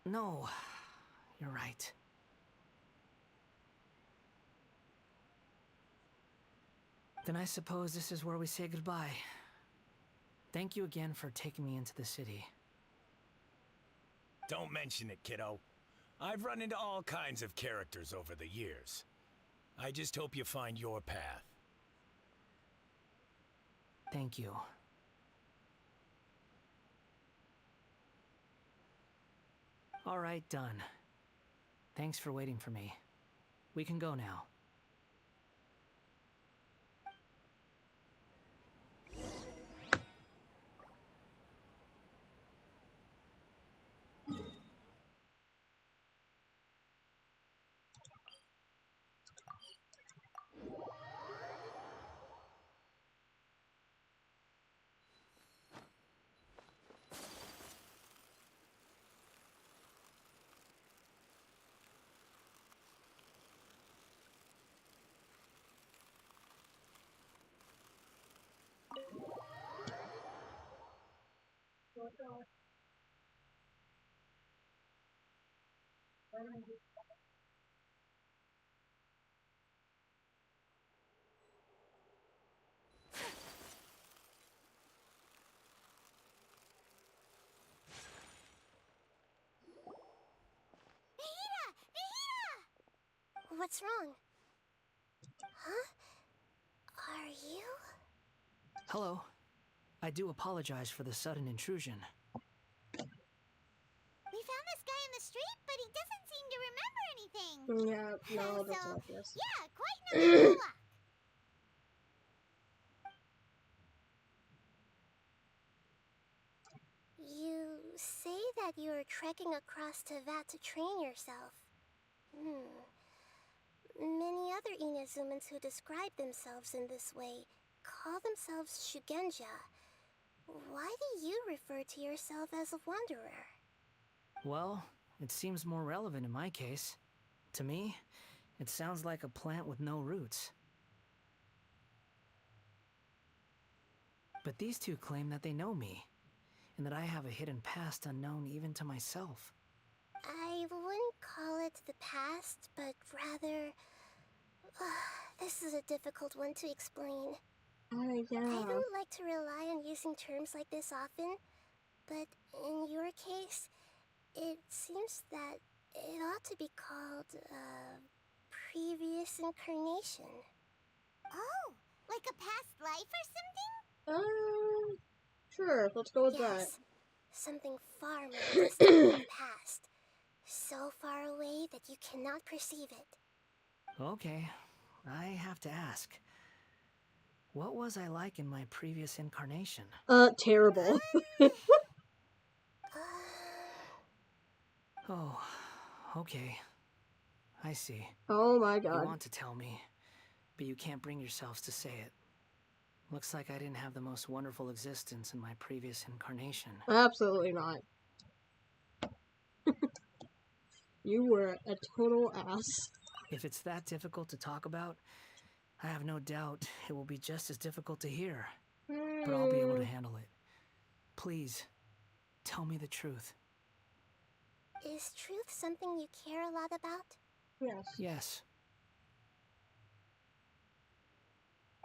No, you're right. Then I suppose this is where we say goodbye. Thank you again for taking me into the city. Don't mention it, kiddo. I've run into all kinds of characters over the years. I just hope you find your path. Thank you. All right, done. Thanks for waiting for me. We can go now. What's wrong? Huh? Are you? Hello. I do apologize for the sudden intrusion. We found this guy in the street, but he doesn't seem to remember anything. Yeah, no, that's So, obvious. yeah, quite no good luck. You say that you're trekking across to Vat to train yourself. Many other Inazumans who describe themselves in this way call themselves Shugenja. Why do you refer to yourself as a wanderer? Well, it seems more relevant in my case. To me, it sounds like a plant with no roots. But these two claim that they know me, and that I have a hidden past unknown even to myself. I wouldn't call it the past, but rather... this is a difficult one to explain. Yeah. I don't like to rely on using terms like this often, but in your case, it seems that it ought to be called, previous incarnation. Oh, like a past life or something? Sure, let's go with Yes, something far more distant than the past. So far away that you cannot perceive it. Okay, I have to ask. What was I like in my previous incarnation? Terrible. Oh, okay. I see. Oh my god. You want to tell me, but you can't bring yourselves to say it. Looks like I didn't have the most wonderful existence in my previous incarnation. Absolutely not. You were a total ass. If it's that difficult to talk about, I have no doubt it will be just as difficult to hear. But I'll be able to handle it. Please, tell me the truth. Is truth something you care a lot about? Yes. Yes.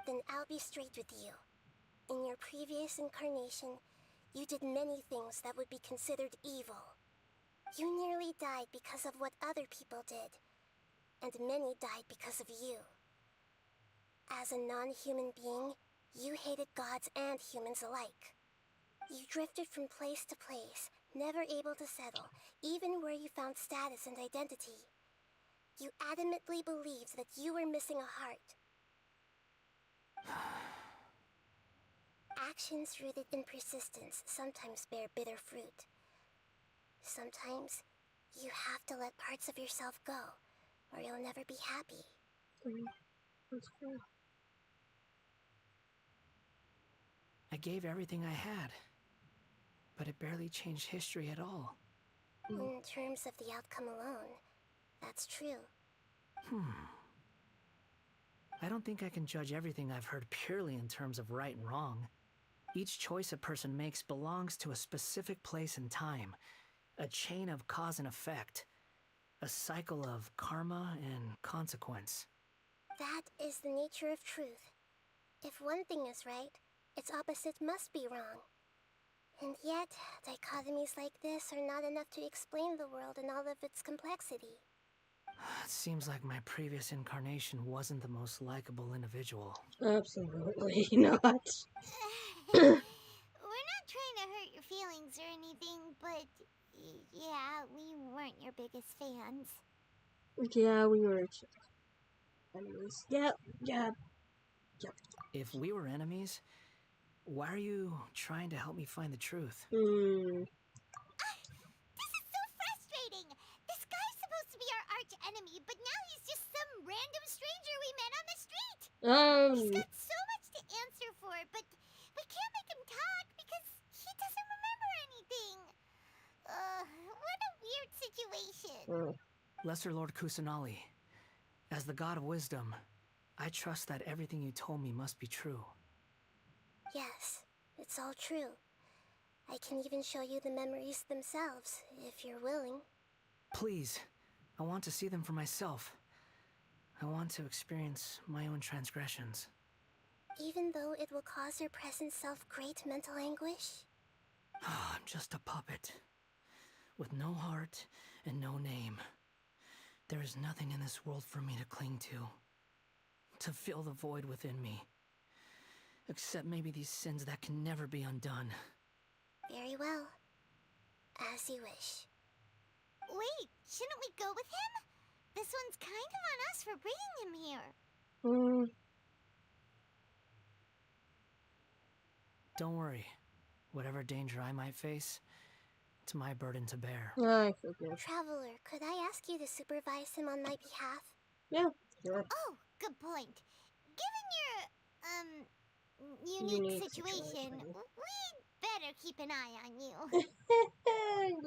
Then I'll be straight with you. In your previous incarnation, you did many things that would be considered evil. You nearly died because of what other people did, and many died because of you. As a non-human being, you hated gods and humans alike. You drifted from place to place, never able to settle, even where you found status and identity. You adamantly believed that you were missing a heart. Actions rooted in persistence sometimes bear bitter fruit. Sometimes, you have to let parts of yourself go, or you'll never be happy. That's true. I gave everything I had, but it barely changed history at all. In terms of the outcome alone, that's true. I don't think I can judge everything I've heard purely in terms of right and wrong. Each choice a person makes belongs to a specific place and time, a chain of cause and effect, a cycle of karma and consequence. That is the nature of truth. If one thing is right, its opposite must be wrong. And yet, dichotomies like this are not enough to explain the world in all of its complexity. It seems like my previous incarnation wasn't the most likable individual. Absolutely not. We're not trying to hurt your feelings or anything, but yeah, we weren't your biggest fans. Yeah, we were enemies. Yep. If we were enemies, why are you trying to help me find the truth? This is so frustrating! This guy's supposed to be our arch enemy, but now he's just some random stranger we met on the street! He's got so much to answer for, but we can't make him talk because he doesn't remember anything. What a weird situation. Lesser Lord Kusanali, as the god of wisdom, I trust that everything you told me must be true. Yes, it's all true. I can even show you the memories themselves, if you're willing. Please, I want to see them for myself. I want to experience my own transgressions. Even though it will cause your present self great mental anguish? I'm just a puppet, with no heart and no name. There is nothing in this world for me to cling to fill the void within me. Except maybe these sins that can never be undone. Very well. As you wish. Wait, shouldn't we go with him? This one's kind of on us for bringing him here. Don't worry. Whatever danger I might face, it's my burden to bear. Traveler, could I ask you to supervise him on my behalf? Yeah, sure. Oh, good point. Given your, unique situation, we'd better keep an eye on you.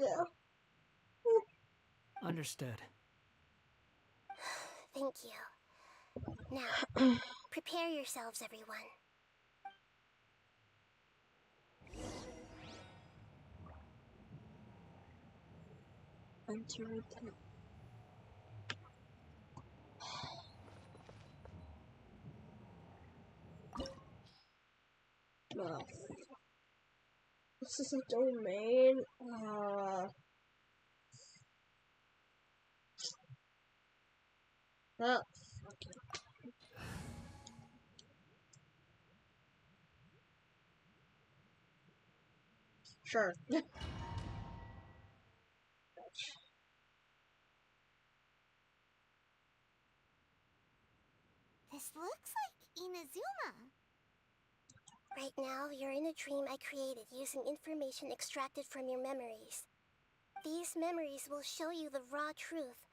Yeah. Understood. Thank you. Now, prepare yourselves, everyone. Enter the... Oh. This is a domain. Oh, sure. This looks like Inazuma. Right now, you're in a dream I created using information extracted from your memories. These memories will show you the raw truth,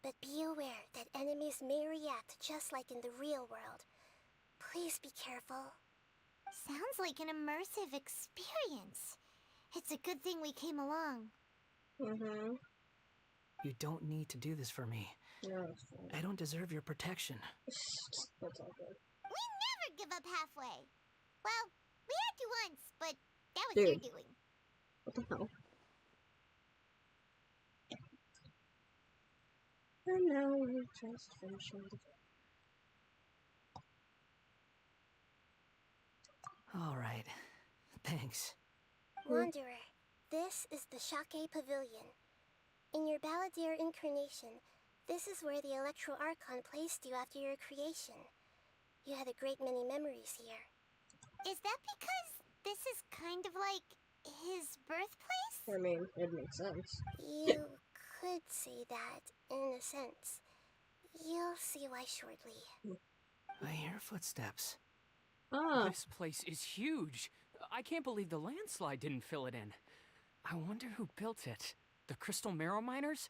but be aware that enemies may react just like in the real world. Please be careful. Sounds like an immersive experience. It's a good thing we came along. You don't need to do this for me. No, I don't deserve your protection. that's all good. We never give up halfway. Well, we had to once, but that was your doing. What the hell? And now we're just finishing the game. Alright. Thanks. Wanderer, this is the Shake Pavilion. In your Balladeer incarnation, this is where the Electro Archon placed you after your creation. You had a great many memories here. Is that because this is kind of like his birthplace? I mean, it makes sense. You could say that, in a sense. You'll see why shortly. I hear footsteps. This place is huge. I can't believe the landslide didn't fill it in. I wonder who built it. The Crystal Marrow Miners?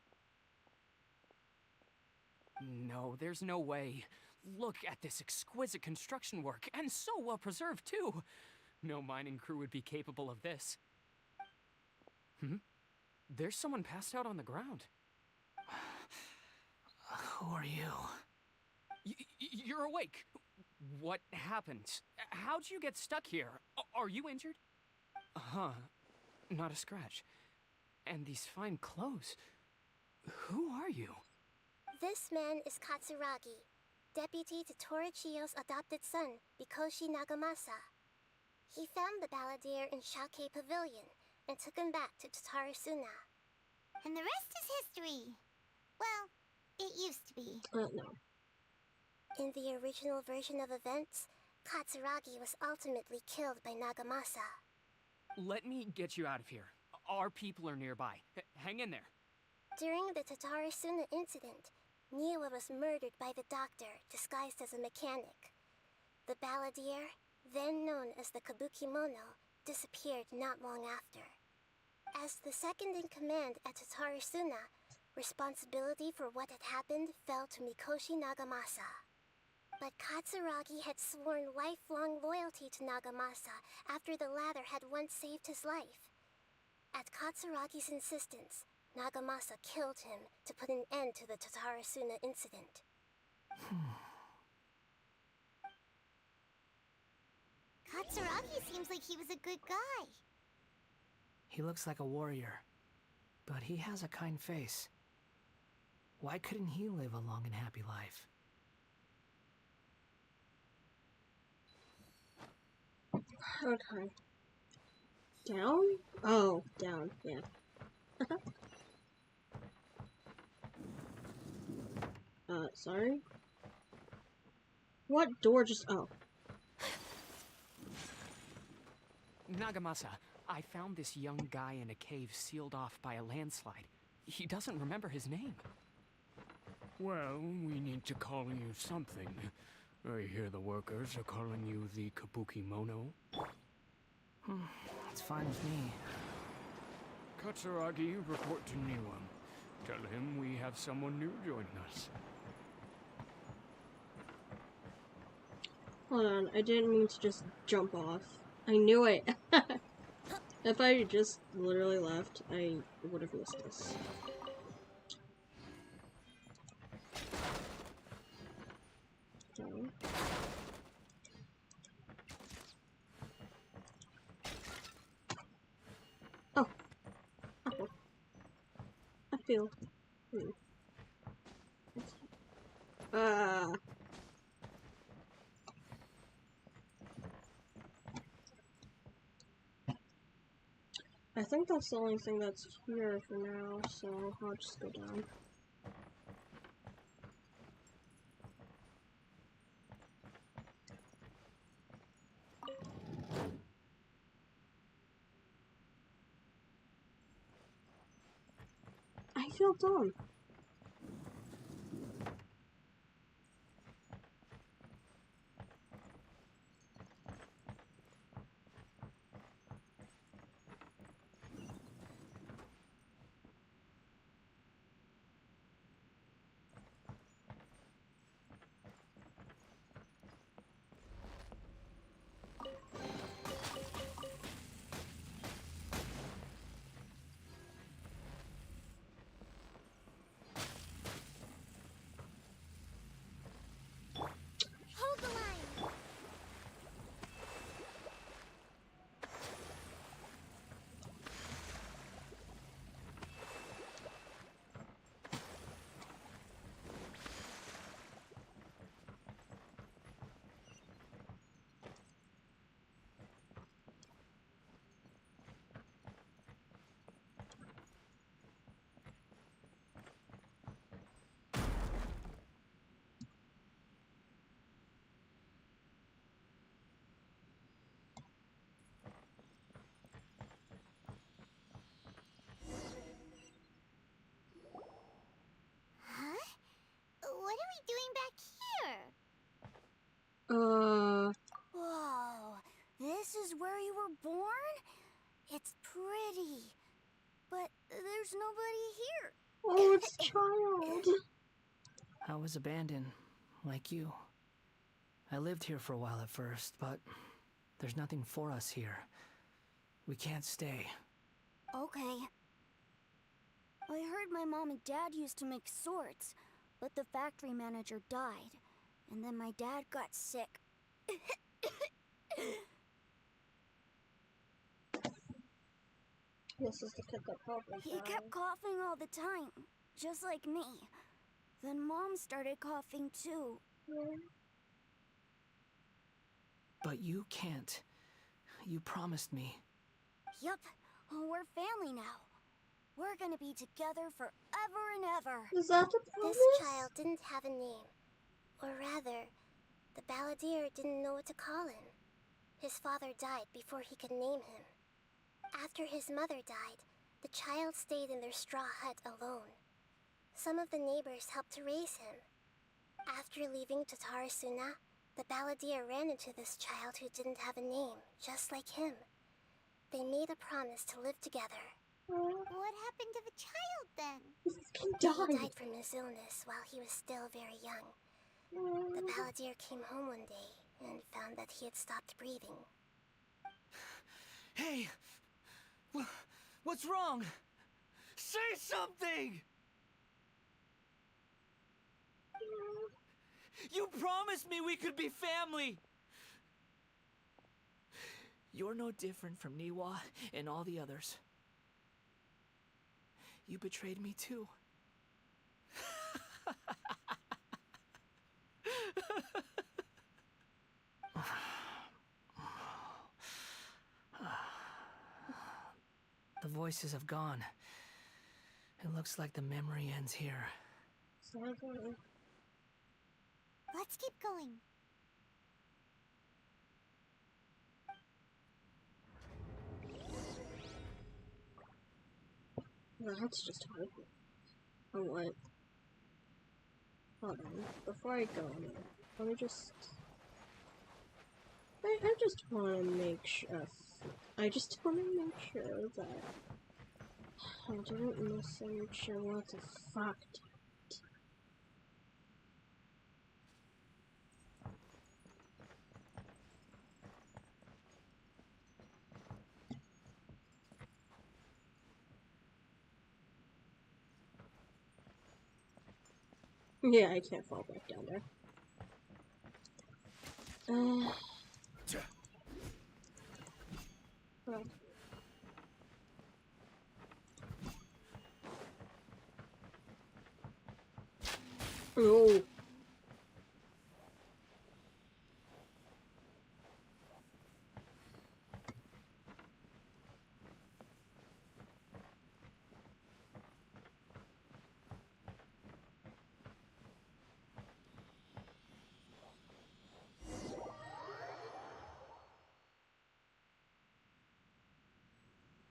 No, there's no way. Look at this exquisite construction work, and so well preserved, too. No mining crew would be capable of this. There's someone passed out on the ground. Who are you? You're awake. What happened? How'd you get stuck here? Are you injured? Not a scratch. And these fine clothes. Who are you? This man is Katsuragi. deputy to Torichio's adopted son, Mikoshi Nagamasa. He found the balladeer in Shake Pavilion and took him back to Tatarasuna. And the rest is history. Well, it used to be. No. In the original version of events, Katsuragi was ultimately killed by Nagamasa. Let me get you out of here. Our people are nearby. Hang in there. During the Tatarasuna incident, Niwa was murdered by the doctor disguised as a mechanic. The balladeer, then known as the Kabukimono, disappeared not long after. As the second in command at Tatarasuna, responsibility for what had happened fell to Mikoshi Nagamasa. But Katsuragi had sworn lifelong loyalty to Nagamasa after the latter had once saved his life. At Katsuragi's insistence, Nagamasa killed him to put an end to the Tatarasuna incident. Katsuragi seems like he was a good guy. He looks like a warrior, but he has a kind face. Why couldn't he live a long and happy life? Okay. Down? Oh, down, yeah. Sorry? What door just— oh. Nagamasa, I found this young guy in a cave sealed off by a landslide. He doesn't remember his name. Well, we need to call you something. I hear the workers are calling you the Kabukimono. It's fine with me. Katsuragi, report to Niwa. Tell him we have someone new joining us. Hold on, I didn't mean to just jump off. I knew it! If I just literally left, I would have missed this. Down. Oh! Oh. I feel... I think that's the only thing that's here for now, so I'll just go down. I feel dumb. Hold the line. What are we doing back here? Whoa, this is where you were born? It's pretty, but there's nobody here. Oh, it's child. I was abandoned, like you. I lived here for a while at first, but there's nothing for us here. We can't stay. Okay. I heard my mom and dad used to make swords, but the factory manager died, and then my dad got sick. This is the kid that probably He kept coughing all the time, just like me. Then Mom started coughing too, But you can't. You promised me. Yup, we're family now. We're gonna be together forever and ever. Is that the promise? This child didn't have a name. Or rather, the balladeer didn't know what to call him. His father died before he could name him. After his mother died, the child stayed in their straw hut alone. Some of the neighbors helped to raise him. After leaving Tatarasuna, the balladeer ran into this child who didn't have a name, just like him. They made a promise to live together. What happened to the child then? He died from his illness while he was still very young. The balladeer came home one day and found that he had stopped breathing. Hey! What's wrong? Say something! You promised me we could be family! You're no different from Niwa and all the others. You betrayed me too. The voices have gone. It looks like the memory ends here. Let's keep going. That's just hard. Oh, what? Hold on. Before I go, let me just... I just want to make sure... I just want to make sure that I didn't miss any sure what the fuck. Yeah, I can't fall back down there. Well. Oh.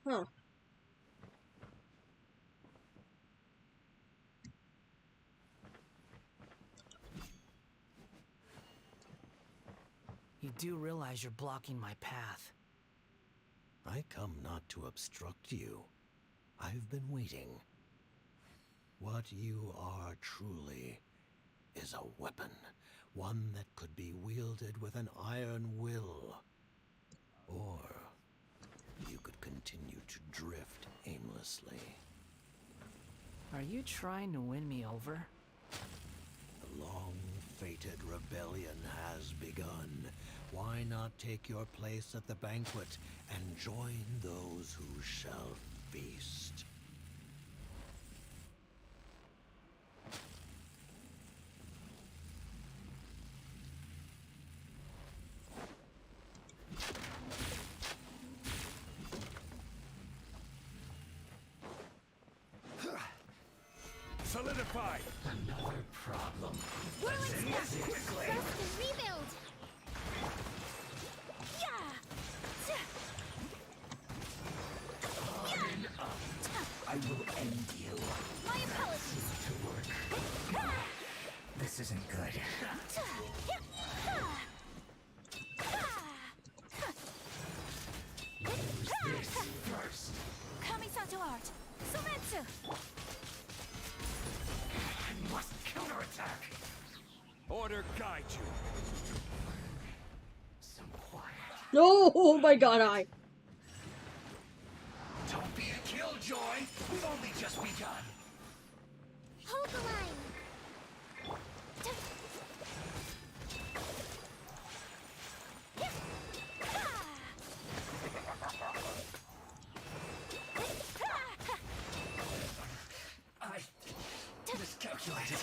Huh. You do realize you're blocking my path. I come not to obstruct you. I've been waiting. What you are truly is a weapon, one that could be wielded with an iron will. Or you could continue to drift aimlessly. Are you trying to win me over? The long-fated rebellion has begun. Why not take your place at the banquet and join those who shall feast? Solidified! Another problem. Let's rest and rebuild! I will end you. My apologies! To work. This isn't good. Use this first. Kamisato art. Sometsu. I must counterattack. Order guide you. Some quiet. No! Oh my god, I... Don't be a killjoy. We've only just begun. Hold the line! I miscalculated.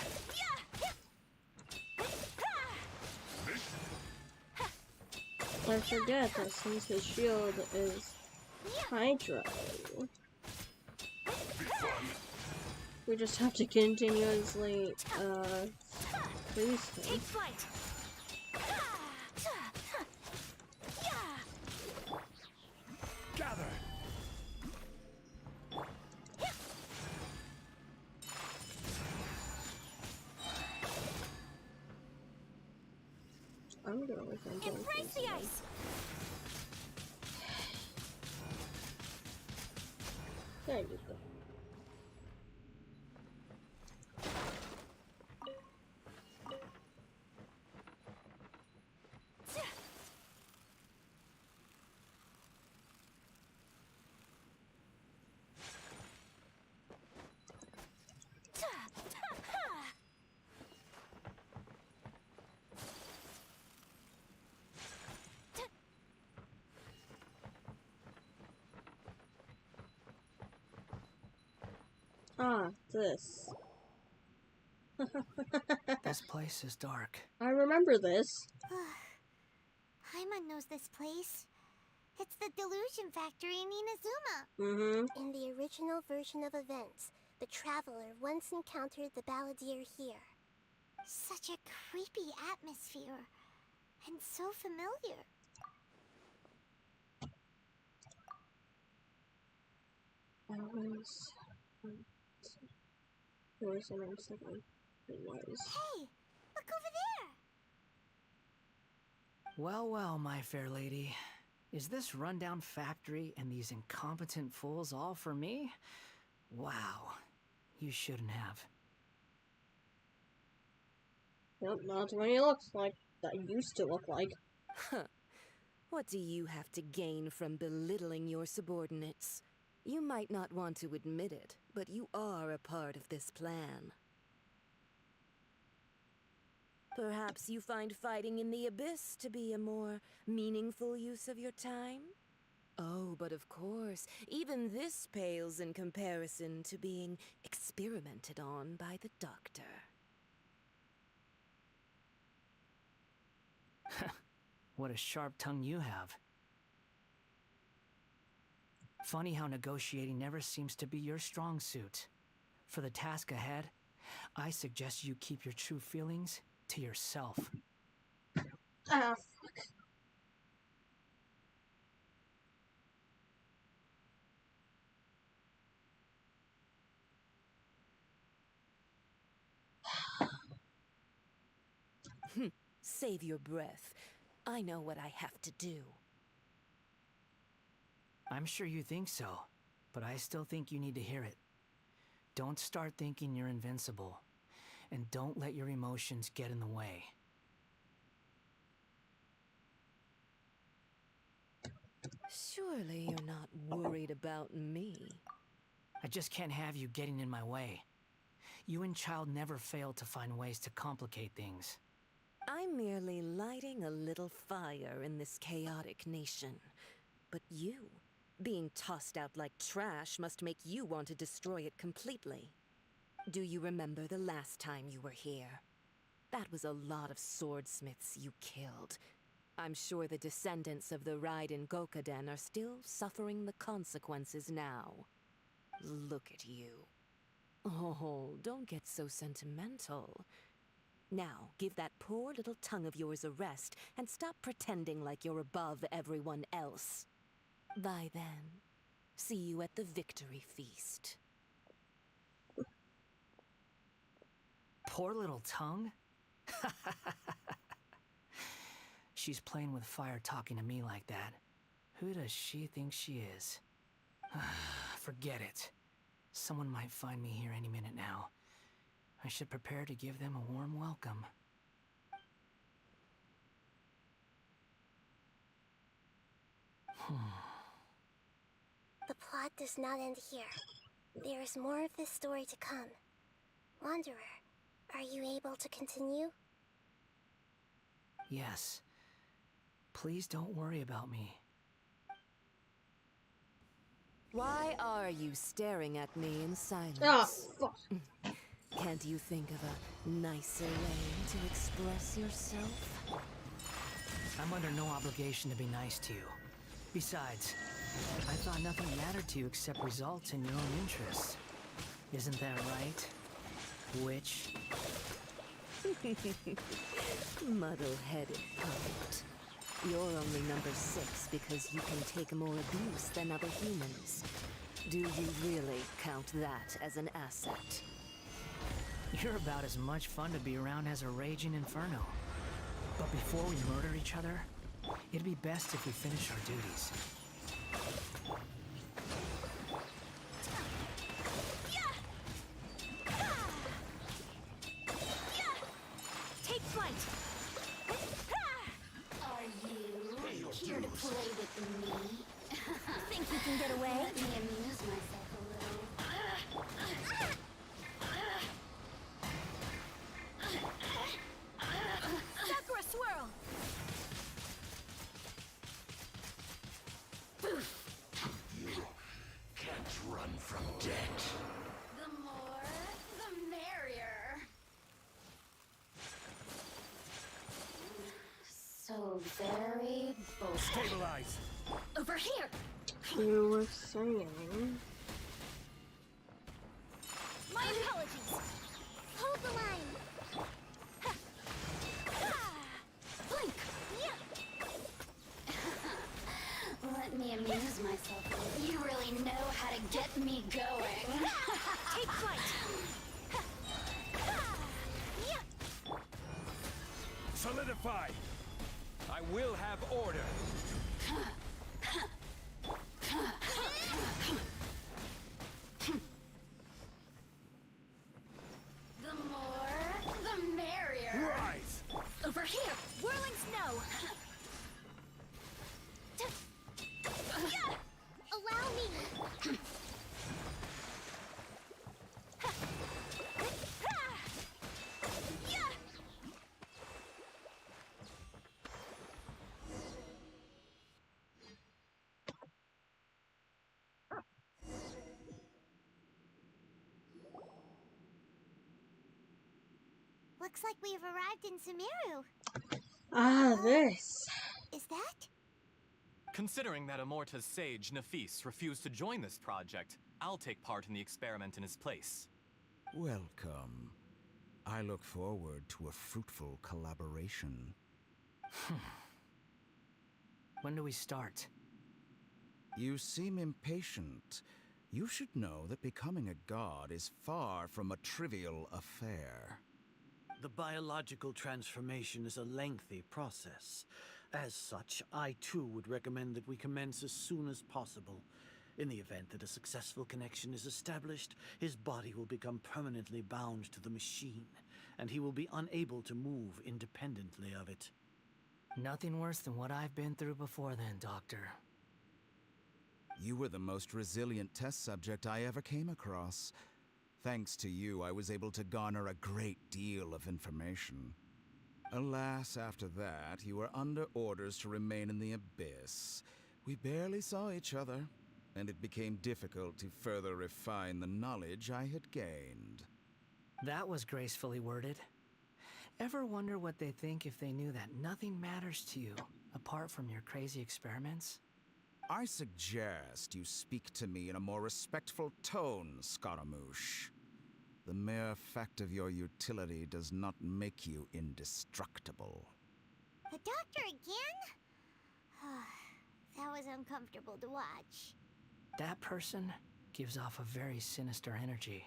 I forget that since his shield is Hydro, we just have to continuously freeze him. Gather. I'm gonna look at Embrace the ice. There you go. Ah, this. This place is dark. I remember this. Paimon knows this place. It's the Delusion Factory in Inazuma. Mm-hmm. In the original version of events, the Traveler once encountered the Balladeer here. Such a creepy atmosphere. And so familiar. It was an second. It was. Hey, look over there. Well, well, my fair lady. Is this rundown factory and these incompetent fools all for me? Wow. You shouldn't have. Yep, that's what he looks like. That used to look like. Huh. What do you have to gain from belittling your subordinates? You might not want to admit it, but you are a part of this plan. Perhaps you find fighting in the Abyss to be a more meaningful use of your time? Oh, but of course, even this pales in comparison to being experimented on by the Doctor. What a sharp tongue you have. Funny how negotiating never seems to be your strong suit. For the task ahead, I suggest you keep your true feelings to yourself. Ah, fuck. Save your breath. I know what I have to do. I'm sure you think so, but I still think you need to hear it. Don't start thinking you're invincible, and don't let your emotions get in the way. Surely you're not worried about me. I just can't have you getting in my way. You and Child never fail to find ways to complicate things. I'm merely lighting a little fire in this chaotic nation. But you, being tossed out like trash, must make you want to destroy it completely. Do you remember the last time you were here? That was a lot of swordsmiths you killed. I'm sure the descendants of the Raiden Gokaden are still suffering the consequences now. Look at you. Oh, don't get so sentimental. Now, give that poor little tongue of yours a rest and stop pretending like you're above everyone else. Bye then. See you at the victory feast. Poor little tongue? She's playing with fire talking to me like that. Who does she think she is? Forget it. Someone might find me here any minute now. I should prepare to give them a warm welcome. The plot does not end here. There is more of this story to come. Wanderer, are you able to continue? Yes. Please don't worry about me. Why are you staring at me in silence? Oh, fuck. Can't you think of a nicer way to express yourself? I'm under no obligation to be nice to you. Besides, I thought nothing mattered to you except results in your own interests. Isn't that right, witch? Muddle-headed poet. You're only number 6 because you can take more abuse than other humans. Do you really count that as an asset? You're about as much fun to be around as a raging inferno. But before we murder each other, it'd be best if we finish our duties. Take flight! Are you here to play with me? Think you can get away? Let me amuse myself a little. Sakura swirl! You can't run from death. The more, the merrier. So very bold. Stabilize. Over here! You were saying. My apologies! Hold the line! Blink! Let me amuse myself a little. You really know how to get me going. Take flight! Solidify. I will have order. The more, the merrier. Rise. Over here! Whirling snow! Allow me! Looks like we've arrived in Sumeru. Ah, this. Is that? Considering that Amorta's sage, Nafis, refused to join this project, I'll take part in the experiment in his place. Welcome. I look forward to a fruitful collaboration. When do we start? You seem impatient. You should know that becoming a god is far from a trivial affair. The biological transformation is a lengthy process. As such, I too would recommend that we commence as soon as possible. In the event that a successful connection is established, his body will become permanently bound to the machine, and he will be unable to move independently of it. Nothing worse than what I've been through before then, Doctor. You were the most resilient test subject I ever came across. Thanks to you, I was able to garner a great deal of information. Alas, after that, you were under orders to remain in the abyss. We barely saw each other, and it became difficult to further refine the knowledge I had gained. That was gracefully worded. Ever wonder what they think if they knew that nothing matters to you, apart from your crazy experiments? I suggest you speak to me in a more respectful tone, Scaramouche. The mere fact of your utility does not make you indestructible. The doctor again? That was uncomfortable to watch. That person gives off a very sinister energy.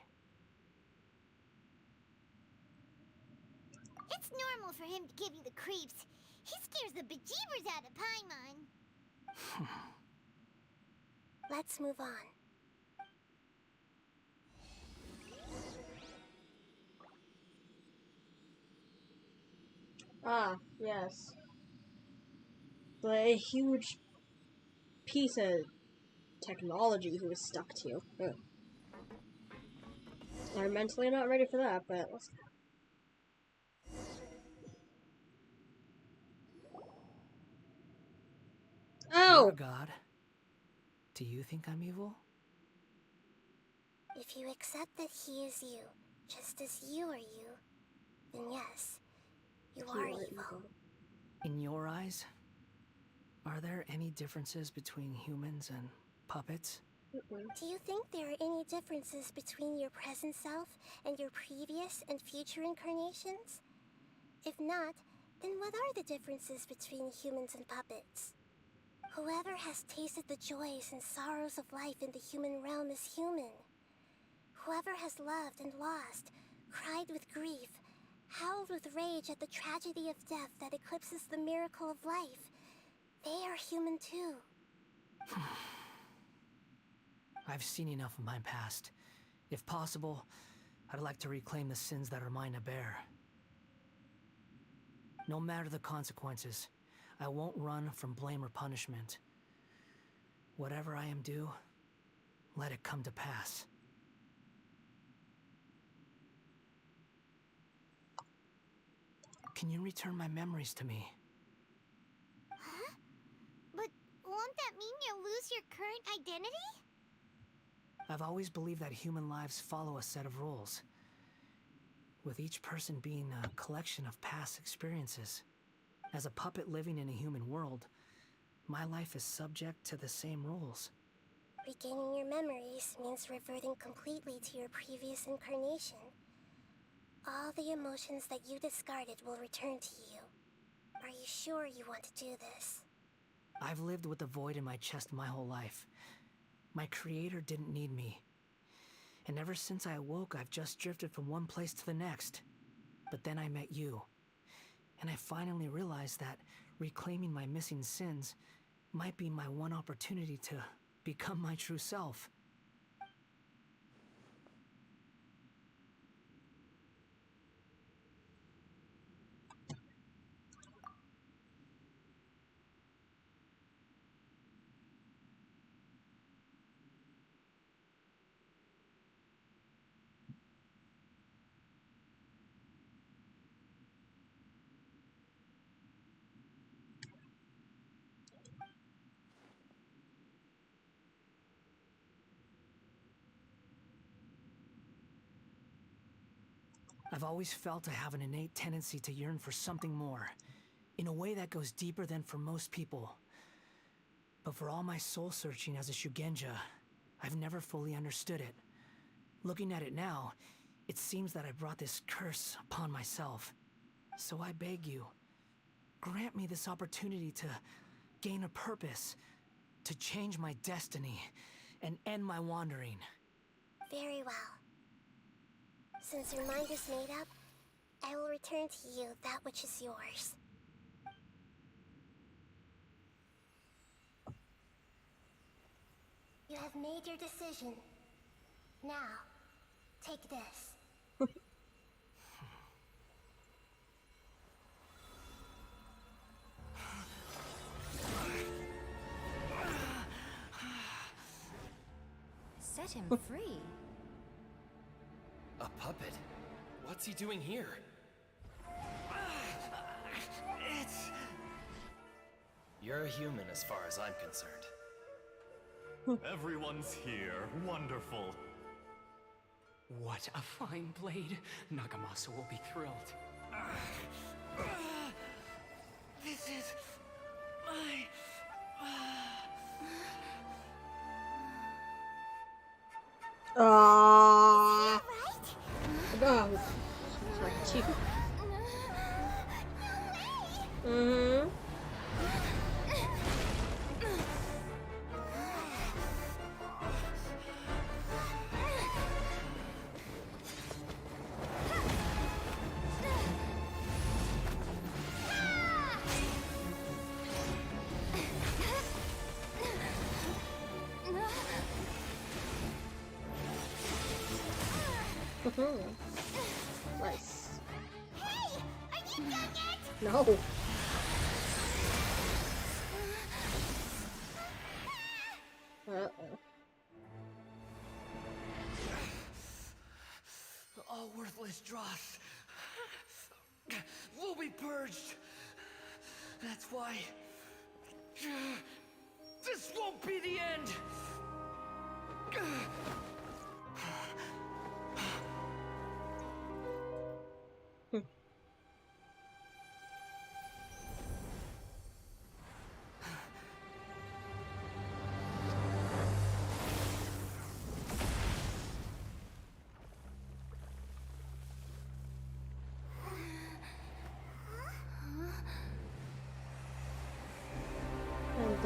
It's normal for him to give you the creeps. He scares the bejeebers out of Paimon. Let's move on. Ah, yes. The huge piece of technology he was stuck to. Ugh. I'm mentally not ready for that, but let's go. You're a god. Do you think I'm evil? If you accept that he is you, just as you are you, then yes, you are evil. In your eyes, Are there any differences between humans and puppets? Do you think there are any differences between your present self and your previous and future incarnations? If not, then what are the differences between humans and puppets? Whoever has tasted the joys and sorrows of life in the human realm is human. Whoever has loved and lost, cried with grief, howled with rage at the tragedy of death that eclipses the miracle of life, they are human too. I've seen enough of my past. If possible, I'd like to reclaim the sins that are mine to bear. No matter the consequences, I won't run from blame or punishment. Whatever I am due, let it come to pass. Can you return my memories to me? Huh? But won't that mean you'll lose your current identity? I've always believed that human lives follow a set of rules, with each person being a collection of past experiences. As a puppet living in a human world, my life is subject to the same rules. Regaining your memories means reverting completely to your previous incarnation. All the emotions that you discarded will return to you. Are you sure you want to do this? I've lived with the void in my chest my whole life. My creator didn't need me. And ever since I awoke, I've just drifted from one place to the next. But then I met you. And I finally realized that reclaiming my missing sins might be my one opportunity to become my true self. I've always felt I have an innate tendency to yearn for something more, in a way that goes deeper than for most people. But for all my soul-searching as a Shugenja, I've never fully understood it. Looking at it now, it seems that I brought this curse upon myself. So I beg you, grant me this opportunity to gain a purpose, to change my destiny, and end my wandering. Very well. Since your mind is made up, I will return to you that which is yours. You have made your decision. Now, take this. Set him free. A puppet? What's he doing here? You're a human as far as I'm concerned. Everyone's here. Wonderful. What a fine blade. Nagamasa will be thrilled. This is my... Oh, sorry, too. Mm-hmm. Nice. Hey! Are you done yet? No. All worthless dross will be purged. That's why this won't be the end.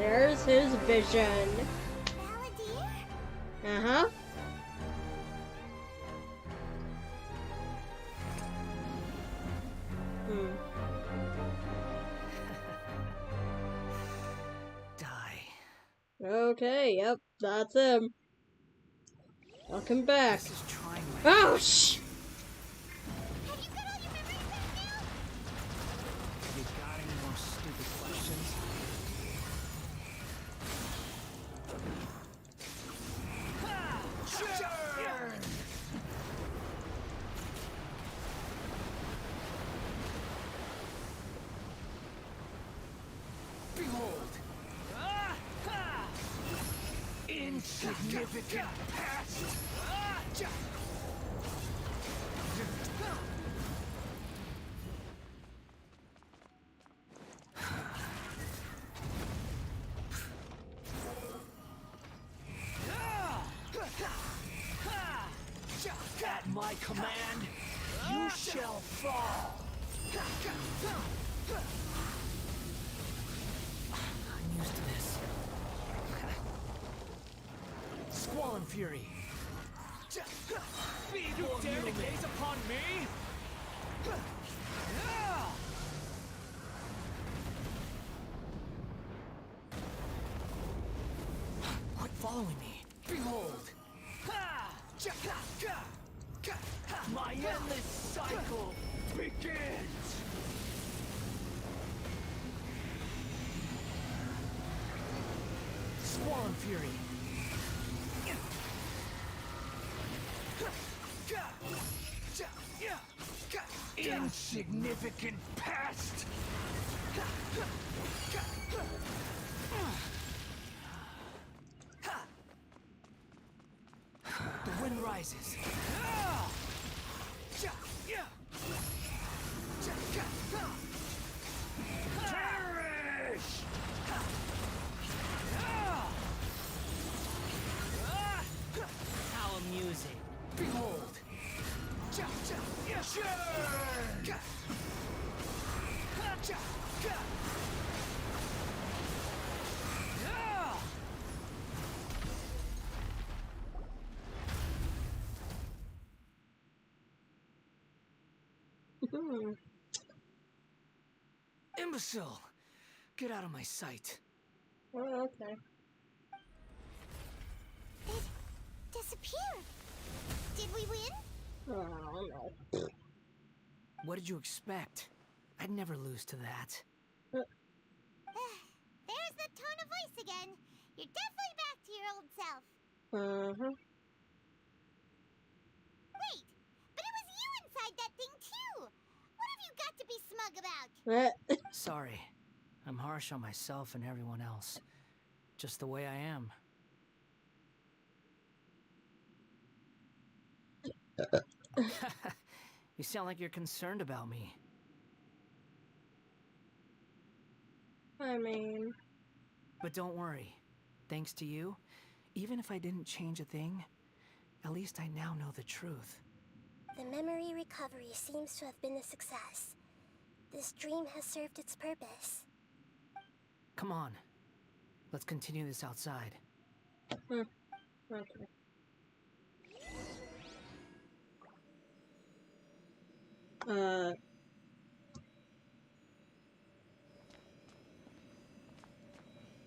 There's his vision. Uh-huh. Die. Okay, yep, that's him. Welcome back. Oh, shh! You got any more stupid questions? Behold! Insignificant past! At my command, you shall fall! I'm used to this. Squall and Fury. You dare to gaze upon me? Quit following me. Behold! My endless cycle begins! Squall and Fury. Insignificant past! The wind rises. Perish! How amusing. Behold! Imbecile! Get out of my sight. Oh, okay. It disappeared. Did we win? Oh, no. What did you expect? I'd never lose to that. There's that tone of voice again. You're definitely back to your old self. Uh-huh. Wait, but it was you inside that thing too. What have you got to be smug about? Sorry. I'm harsh on myself and everyone else. Just the way I am. You sound like you're concerned about me. I mean... But don't worry. Thanks to you, even if I didn't change a thing, at least I now know the truth. The memory recovery seems to have been a success. This dream has served its purpose. Come on. Let's continue this outside. Okay.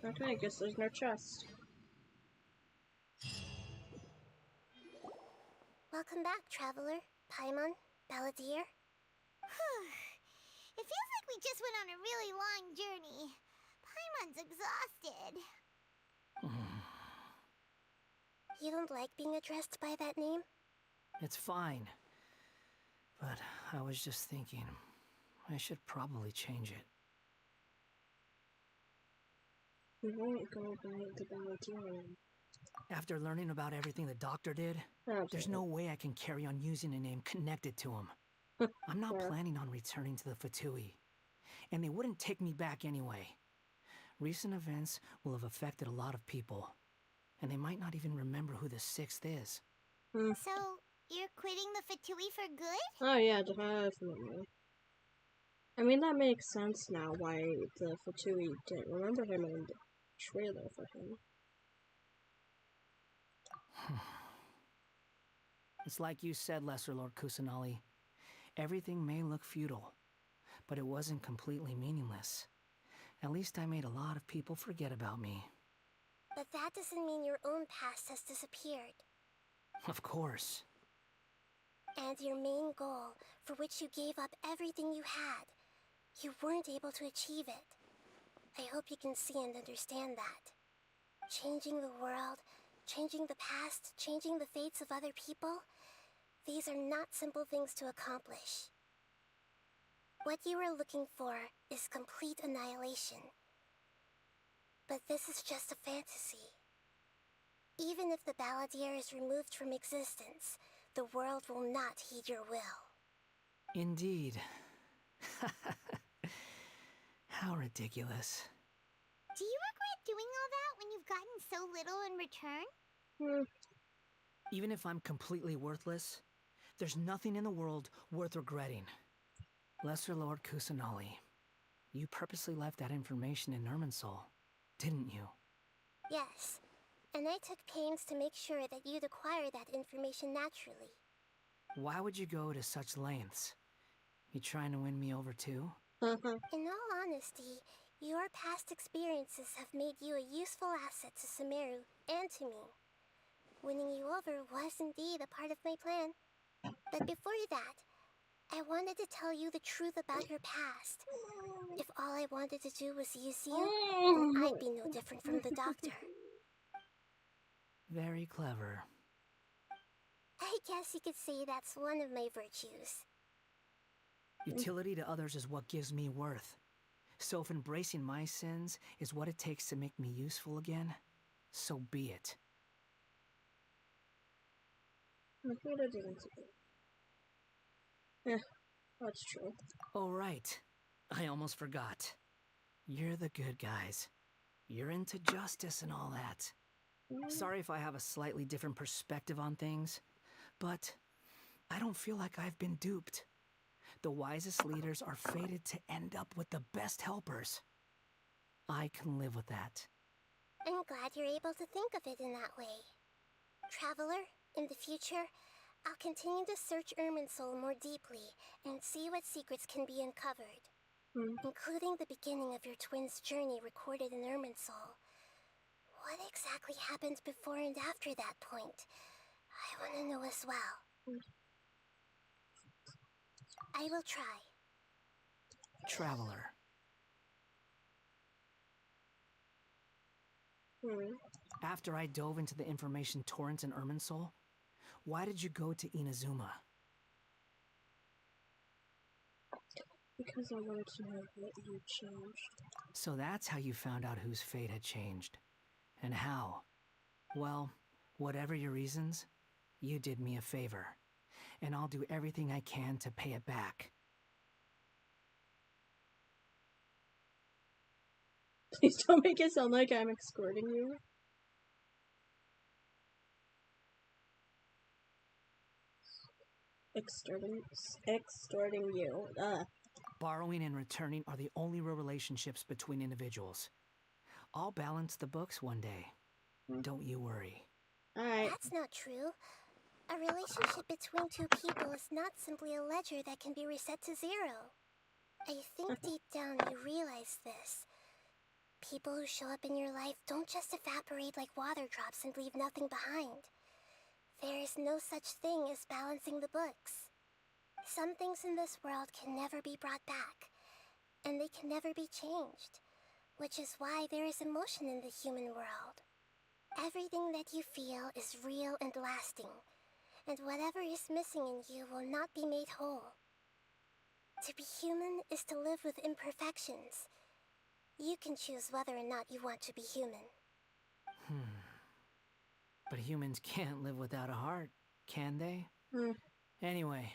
Okay, I guess there's no chest. Welcome back, traveler. Paimon, Balladeer. It feels like we just went on a really long journey. Paimon's exhausted. You don't like being addressed by that name? It's fine. But I was just thinking, I should probably change it. We won't go back to Balladeer. After learning about everything the doctor did, there's no way I can carry on using a name connected to him. I'm not planning on returning to the Fatui, and they wouldn't take me back anyway. Recent events will have affected a lot of people, and they might not even remember who the 6th is. So, you're quitting the Fatui for good? Oh yeah, definitely. I mean, that makes sense now why the Fatui didn't remember him and trailer for him. It's like you said, Lesser Lord Kusanali. Everything may look futile, but it wasn't completely meaningless. At least I made a lot of people forget about me. But that doesn't mean your own past has disappeared. Of course. And your main goal, for which you gave up everything you had, you weren't able to achieve it. I hope you can see and understand that. Changing the world, changing the past, changing the fates of other people, these are not simple things to accomplish. What you are looking for is complete annihilation. But this is just a fantasy. Even if the Balladeer is removed from existence, the world will not heed your will. Indeed. How ridiculous. Do you regret doing all that when you've gotten so little in return? Even if I'm completely worthless, there's nothing in the world worth regretting. Lesser Lord Kusanali, you purposely left that information in Irminsul, didn't you? Yes, and I took pains to make sure that you'd acquire that information naturally. Why would you go to such lengths? You trying to win me over too? In all honesty, your past experiences have made you a useful asset to Sumeru and to me. Winning you over was indeed a part of my plan. But before that, I wanted to tell you the truth about your past. If all I wanted to do was use you, then I'd be no different from the doctor. Very clever. I guess you could say that's one of my virtues. Utility to others is what gives me worth. So if embracing my sins is what it takes to make me useful again, so be it. Yeah, that's true. Oh, right. I almost forgot. You're the good guys. You're into justice and all that. Sorry if I have a slightly different perspective on things, but I don't feel like I've been duped. The wisest leaders are fated to end up with the best helpers. I can live with that. I'm glad you're able to think of it in that way. Traveler, in the future, I'll continue to search Irminsul more deeply and see what secrets can be uncovered, including the beginning of your twins' journey recorded in Irminsul. What exactly happened before and after that point? I want to know as well. I will try. Traveler. After I dove into the information torrents in Irminsul, why did you go to Inazuma? Because I wanted to know what you changed. So that's how you found out whose fate had changed. And how? Well, whatever your reasons, you did me a favor. And I'll do everything I can to pay it back. Please don't make it sound like I'm escorting you. Extorting you. Borrowing and returning are the only real relationships between individuals. I'll balance the books one day. Don't you worry. Alright. That's not true. A relationship between two people is not simply a ledger that can be reset to zero. I think deep down you realize this. People who show up in your life don't just evaporate like water drops and leave nothing behind. There is no such thing as balancing the books. Some things in this world can never be brought back, and they can never be changed, which is why there is emotion in the human world. Everything that you feel is real and lasting, and whatever is missing in you will not be made whole. To be human is to live with imperfections. You can choose whether or not you want to be human. But humans can't live without a heart, can they? Anyway,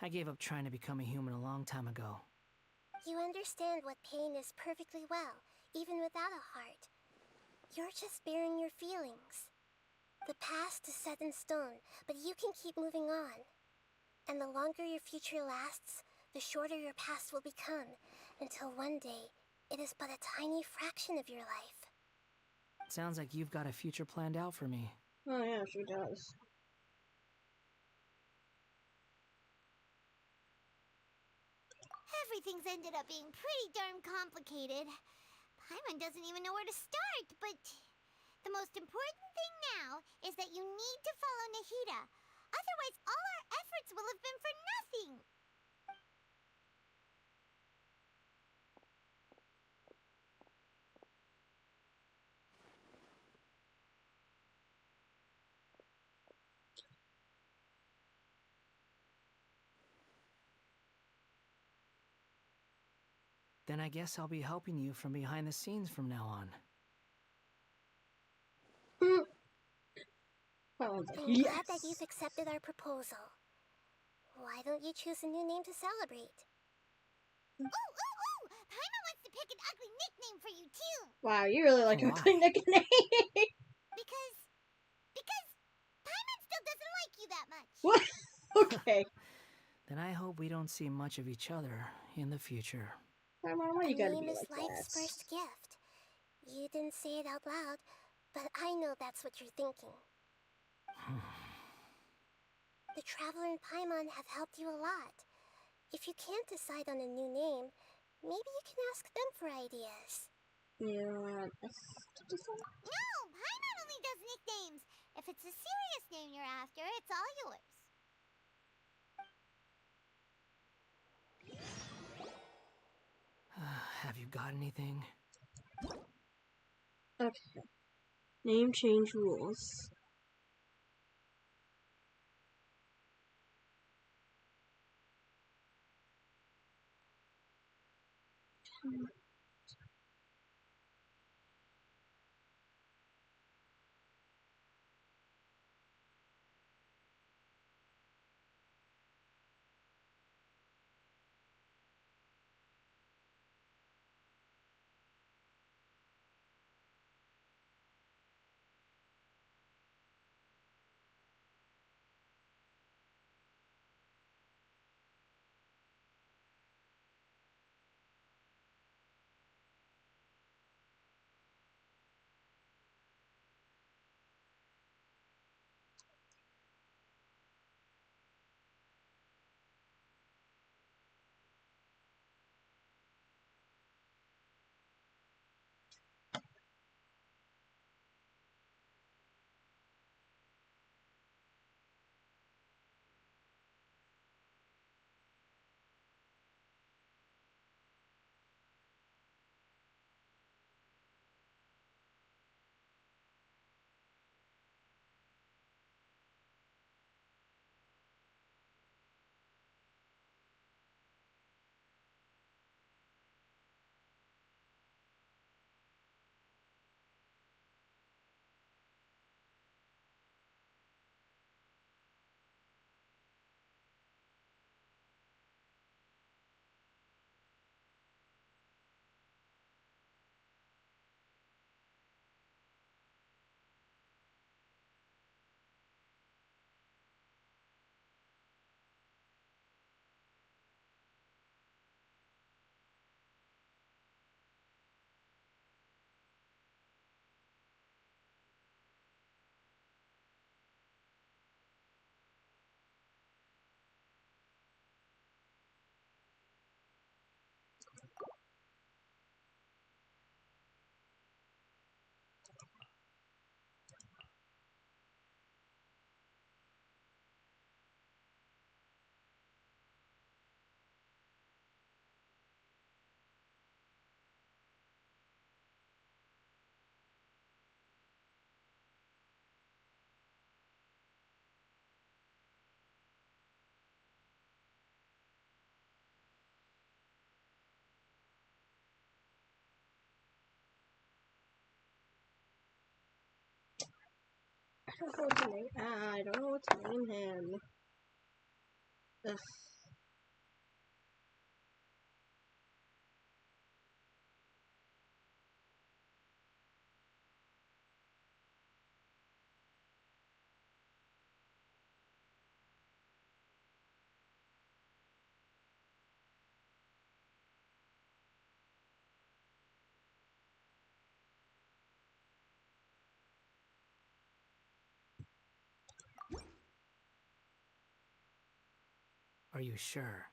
I gave up trying to become a human a long time ago. You understand what pain is perfectly well, even without a heart. You're just bearing your feelings. The past is set in stone, but you can keep moving on. And the longer your future lasts, the shorter your past will become, until one day, it is but a tiny fraction of your life. Sounds like you've got a future planned out for me. Oh yeah, she does. Everything's ended up being pretty darn complicated. Paimon doesn't even know where to start, but the most important thing now is that you need to follow Nahida. Otherwise, all our efforts will have been for nothing. Then I guess I'll be helping you from behind the scenes from now on. I'm glad that you've accepted our proposal. Why don't you choose a new name to celebrate? Ooh! Paimon wants to pick an ugly nickname for you, too! Wow, you really like a clean nickname. Because Paimon still doesn't like you that much. What? Okay. Then I hope we don't see much of each other in the future. Paimon, why you A gotta name be is like life's that? first gift. You didn't say it out loud, but I know that's what you're thinking. The Traveler and Paimon have helped you a lot. If you can't decide on a new name, maybe you can ask them for ideas. Yeah. No, Paimon only does nicknames. If it's a serious name you're after, it's all yours. Have you got anything? Okay. Name change rules. I don't know what to name. I don't know what to name him. Ugh. Are you sure?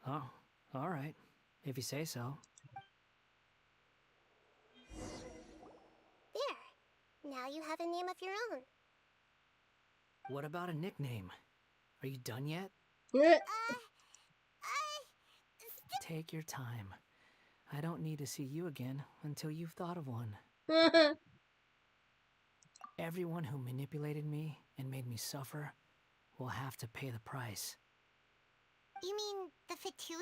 Oh, all right. If you say so. There. Now you have a name of your own. What about a nickname? Are you done yet? Take your time. I don't need to see you again until you've thought of one. Everyone who manipulated me and made me suffer will have to pay the price. You mean the Fatui?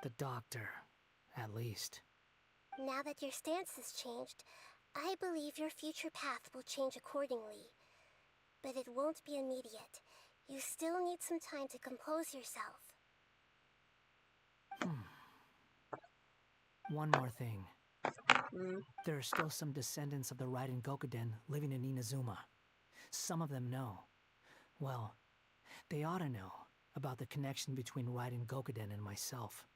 The doctor, at least. Now that your stance has changed, I believe your future path will change accordingly. But it won't be immediate. You still need some time to compose yourself. One more thing. There are still some descendants of the Raiden Gokuden living in Inazuma. Some of them know. Well, they ought to know about the connection between Raiden Gokuden and myself.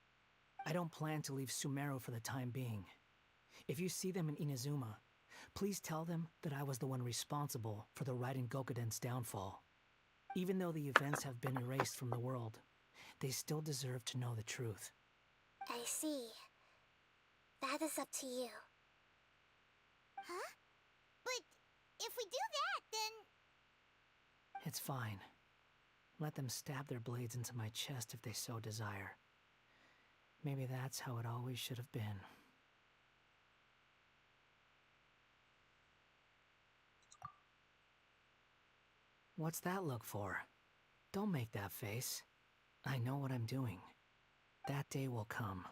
I don't plan to leave Sumeru for the time being. If you see them in Inazuma, please tell them that I was the one responsible for the Raiden Gokuden's downfall. Even though the events have been erased from the world, they still deserve to know the truth. I see. That is up to you. Huh? But if we do that, then... It's fine. Let them stab their blades into my chest if they so desire. Maybe that's how it always should have been. What's that look for? Don't make that face. I know what I'm doing. That day will come.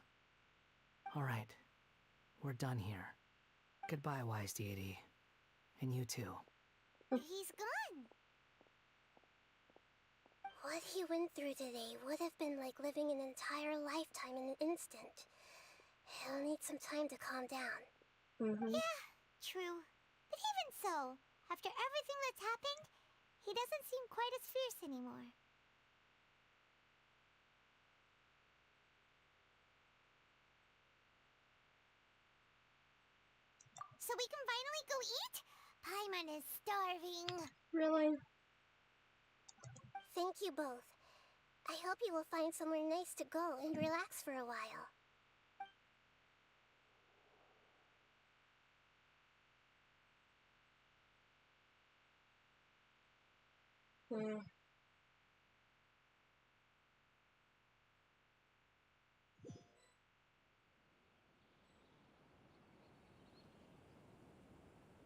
All right. We're done here. Goodbye, wise deity. And you too. He's gone. What he went through today would have been like living an entire lifetime in an instant. He'll need some time to calm down. Yeah, true. But even so, after everything that's happened, he doesn't seem quite as fierce anymore. So we can finally go eat? Paimon is starving. Really? Thank you both. I hope you will find somewhere nice to go and relax for a while.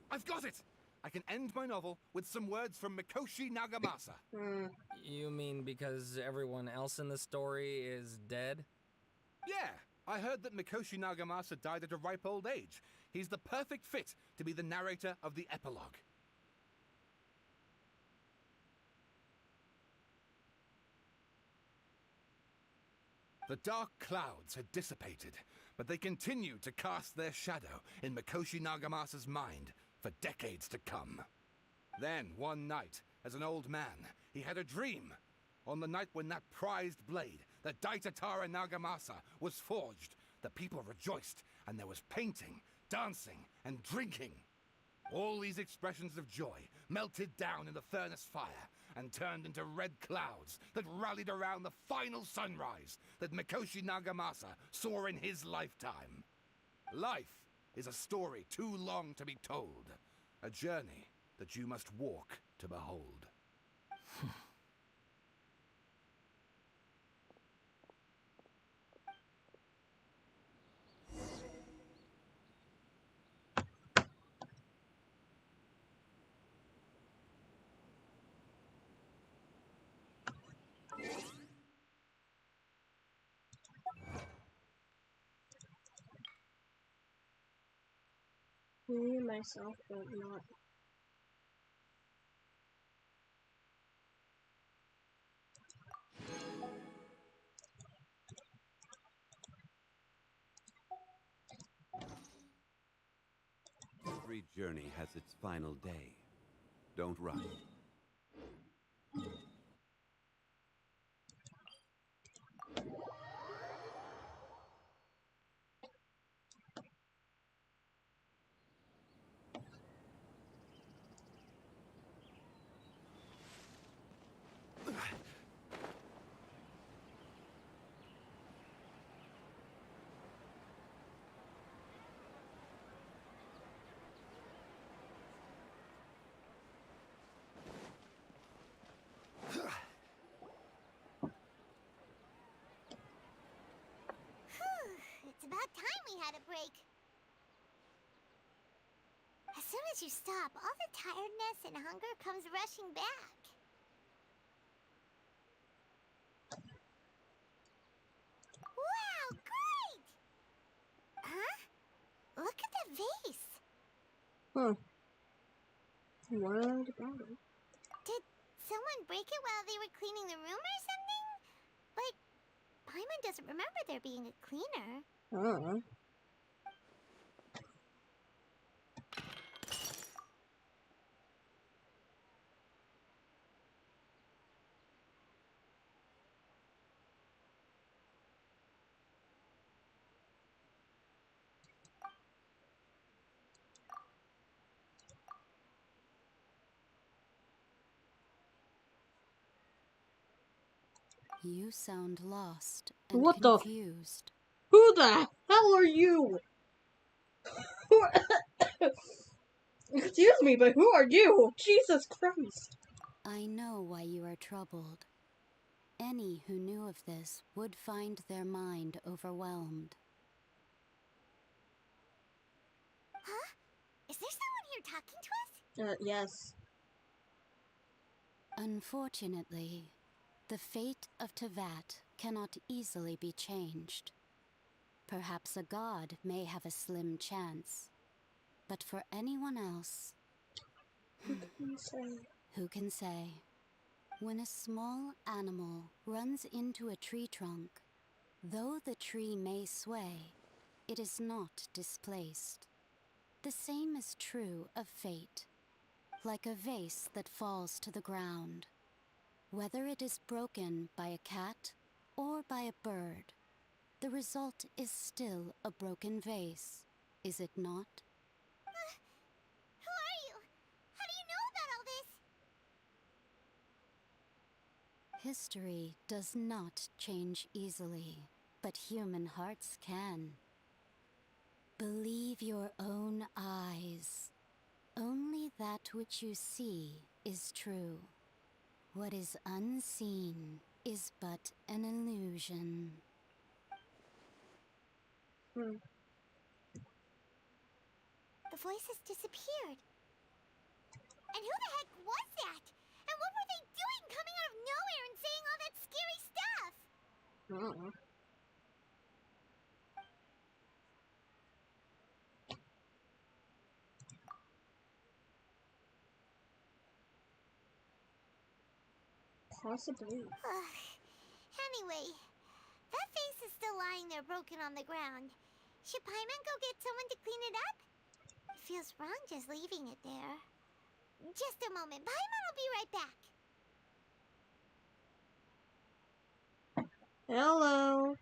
I've got it! I can end my novel with some words from Mikoshi Nagamasa. You mean because everyone else in the story is dead? Yeah, I heard that Mikoshi Nagamasa died at a ripe old age. He's the perfect fit to be the narrator of the epilogue. The dark clouds had dissipated, but they continued to cast their shadow in Mikoshi Nagamasa's mind for decades to come. Then, one night, as an old man, he had a dream. On the night when that prized blade, the Daitatara Nagamasa, was forged, the people rejoiced, and there was painting, dancing, and drinking. All these expressions of joy melted down in the furnace fire and turned into red clouds that rallied around the final sunrise that Mikoshi Nagamasa saw in his lifetime. Life is a story too long to be told, a journey that you must walk to behold. Me and myself, but not. Every journey has its final day. Don't rush. About time we had a break. As soon as you stop, all the tiredness and hunger comes rushing back. Wow, great! Huh? Look at the vase. Huh. What about it? Did someone break it while they were cleaning the room or something? But Paimon doesn't remember there being a cleaner. Oh. You sound lost and What the? confused. Who the hell are you? Excuse me, but who are you? Jesus Christ. I know why you are troubled. Any who knew of this would find their mind overwhelmed. Huh? Is there someone here talking to us? Yes. Unfortunately, the fate of Tevat cannot easily be changed. Perhaps a god may have a slim chance, but for anyone else, who can say? When a small animal runs into a tree trunk, though the tree may sway, it is not displaced. The same is true of fate, like a vase that falls to the ground. Whether it is broken by a cat or by a bird, the result is still a broken vase, is it not? Who are you? How do you know about all this? History does not change easily, but human hearts can. Believe your own eyes. Only that which you see is true. What is unseen is but an illusion. The voice has disappeared. And who the heck was that? And what were they doing coming out of nowhere and saying all that scary stuff? Possibly. Anyway, that vase is still lying there broken on the ground. Should Paimon go get someone to clean it up? It feels wrong just leaving it there. Just a moment. Paimon will be right back. Hello.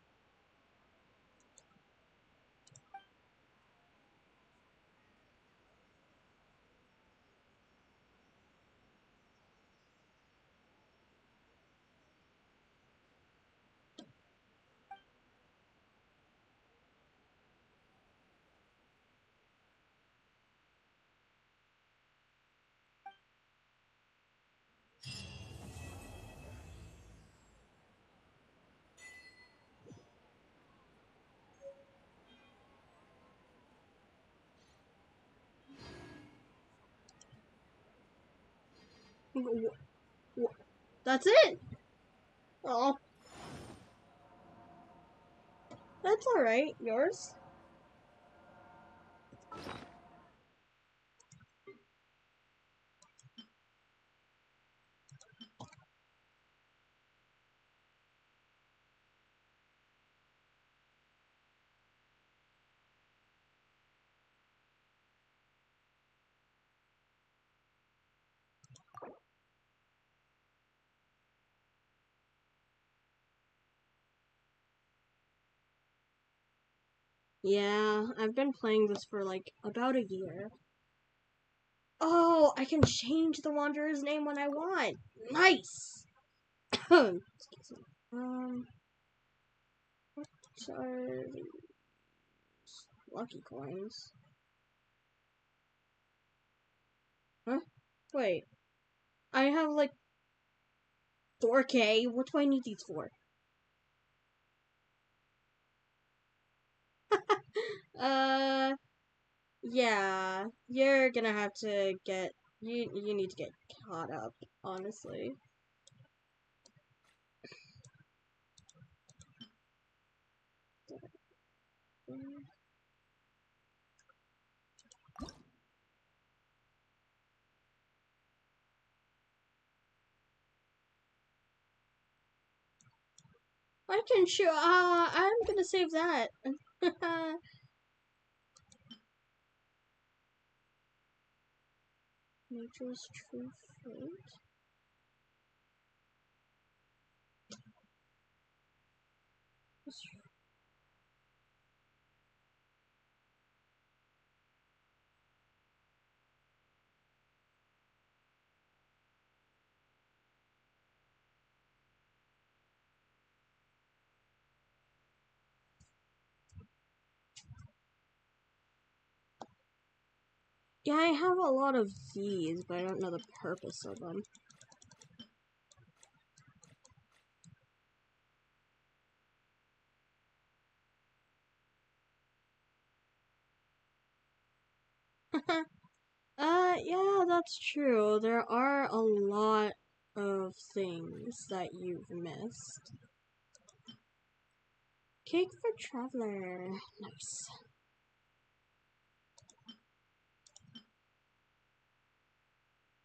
That's it? Oh. That's alright. Yours? Yeah, I've been playing this for like about a year. Oh, I can change the Wanderer's name when I want. Nice! Excuse me. What are these? Lucky coins. Huh? Wait. I have like 4K. What do I need these for? Yeah, you're gonna have to get, you need to get caught up, honestly. I can show, I'm gonna save that. Nature's true fate. Yeah, I have a lot of these, but I don't know the purpose of them. Yeah, that's true. There are a lot of things that you've missed. Cake for Traveler. Nice.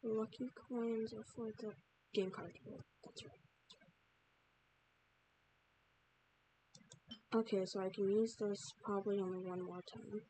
Lucky coins are for the game card. That's right. Okay, so I can use this probably only one more time.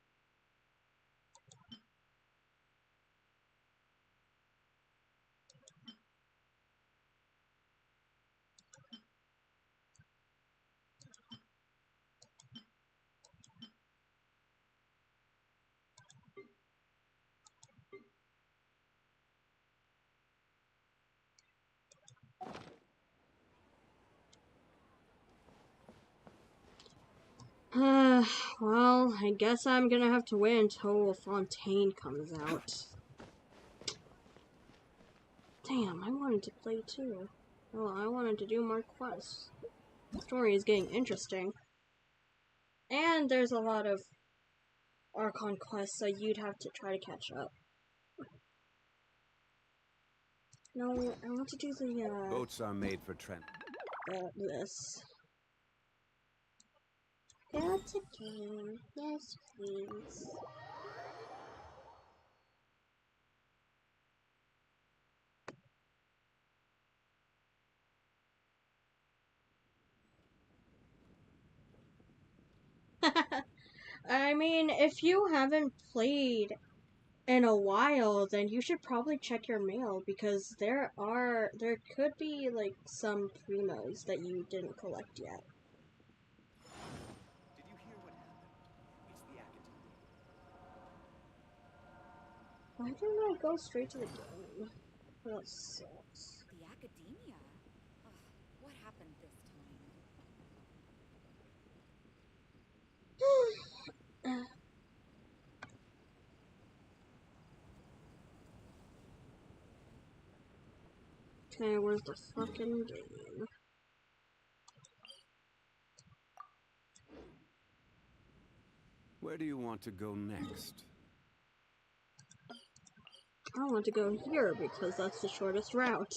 Well, I guess I'm gonna have to wait until Fontaine comes out. Damn, I wanted to play too. Well, I wanted to do more quests. The story is getting interesting. And there's a lot of Archon quests, so you'd have to try to catch up. No, I want to do the, Boats are made for Trent. This. That's a game. Yes, please. I mean, if you haven't played in a while, then you should probably check your mail, because there could be, like, some primos that you didn't collect yet. Did you hear what happened? It's the Academy. Why didn't I go straight to the game? That sucks. The Academia? Ugh, what happened this time? Okay, where's the fucking game? Where do you want to go next? I want to go here because that's the shortest route.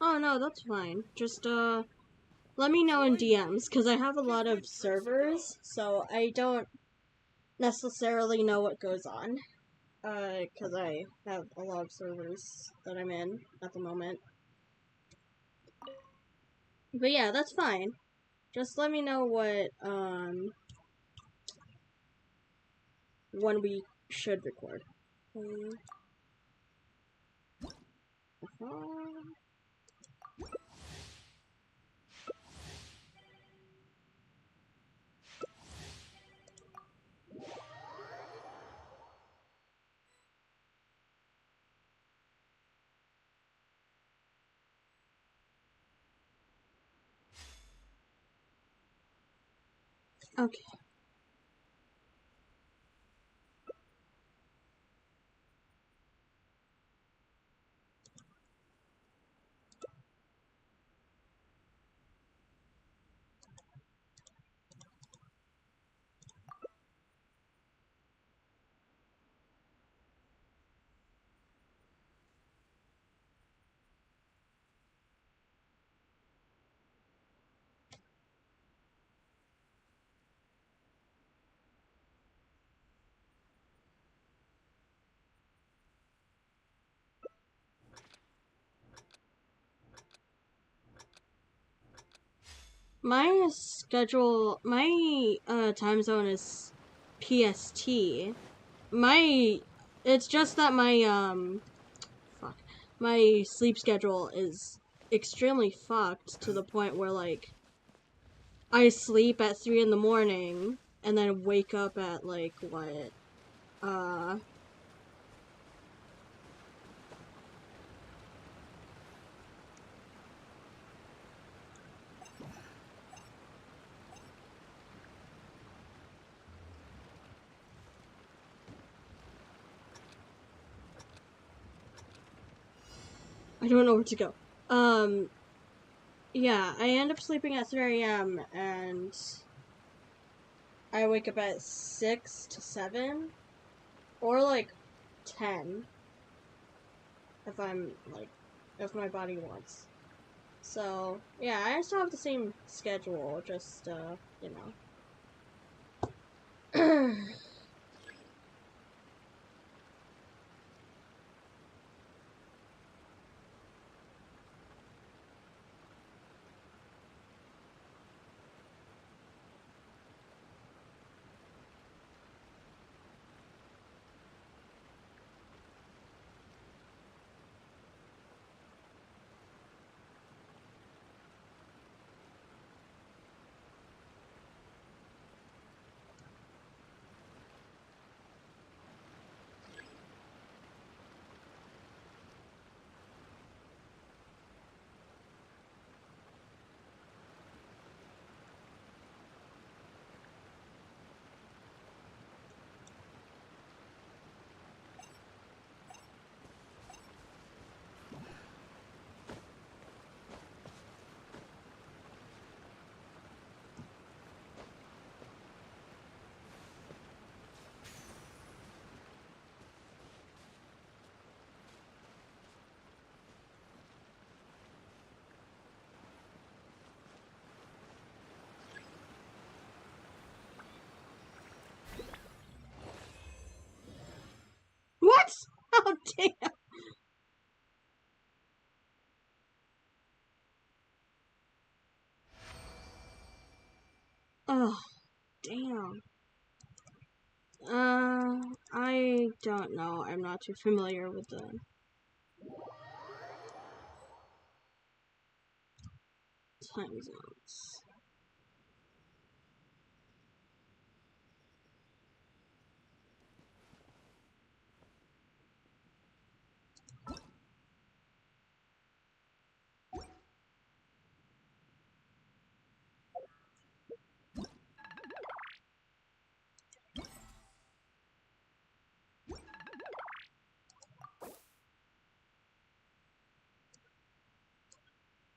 Oh no, that's fine. Just let me know in DMs, because I have a lot of servers, so I don't necessarily know what goes on. Because I have a lot of servers that I'm in at the moment. But yeah, that's fine. Just let me know what, when we should record. Okay. My schedule, my time zone is PST. It's just that my sleep schedule is extremely fucked to the point where like I sleep at 3 in the morning and then wake up at like what, uh, I don't know where to go. Yeah, I end up sleeping at 3 a.m. and I wake up at 6 to 7 or like 10 if if my body wants. So, yeah, I still have the same schedule, just, you know. What? Oh, damn. Oh, damn. I don't know. I'm not too familiar with the time zones.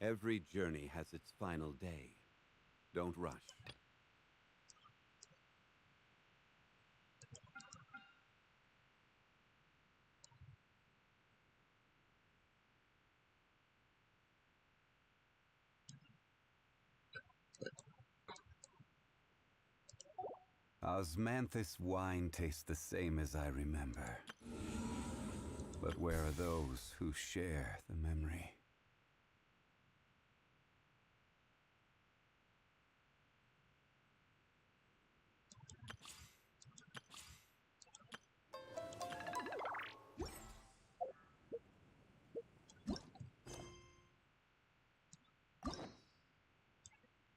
Every journey has its final day. Don't rush. Osmanthus wine tastes the same as I remember. But where are those who share the memory?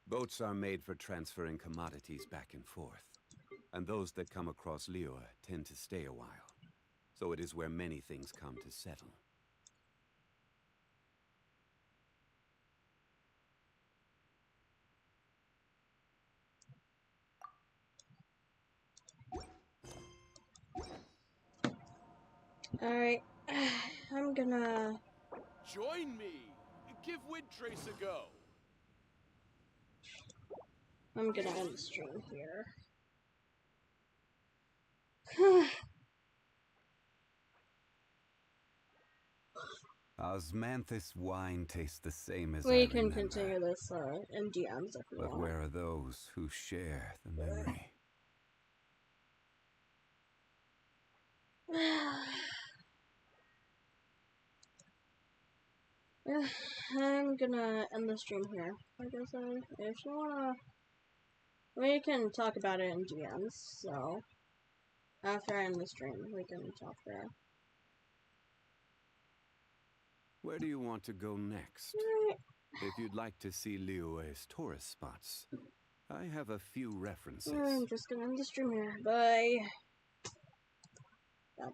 Boats are made for transferring commodities back and forth, and those that come across Liyue tend to stay a while. So it is where many things come to settle. Alright. I'm gonna... Join me! Give Windtrace a go! I'm gonna end the stream here. Osmanthus wine tastes the same as I We can remember. continue this in DMs if we But want. where are those who share the memory? I'm gonna end the stream here. Like I said, if you wanna... We can talk about it in DMs, so... After I end the stream, we can talk there. Where do you want to go next? If you'd like to see Liyue's tourist spots, I have a few references. I'm just gonna end the stream here. Bye. That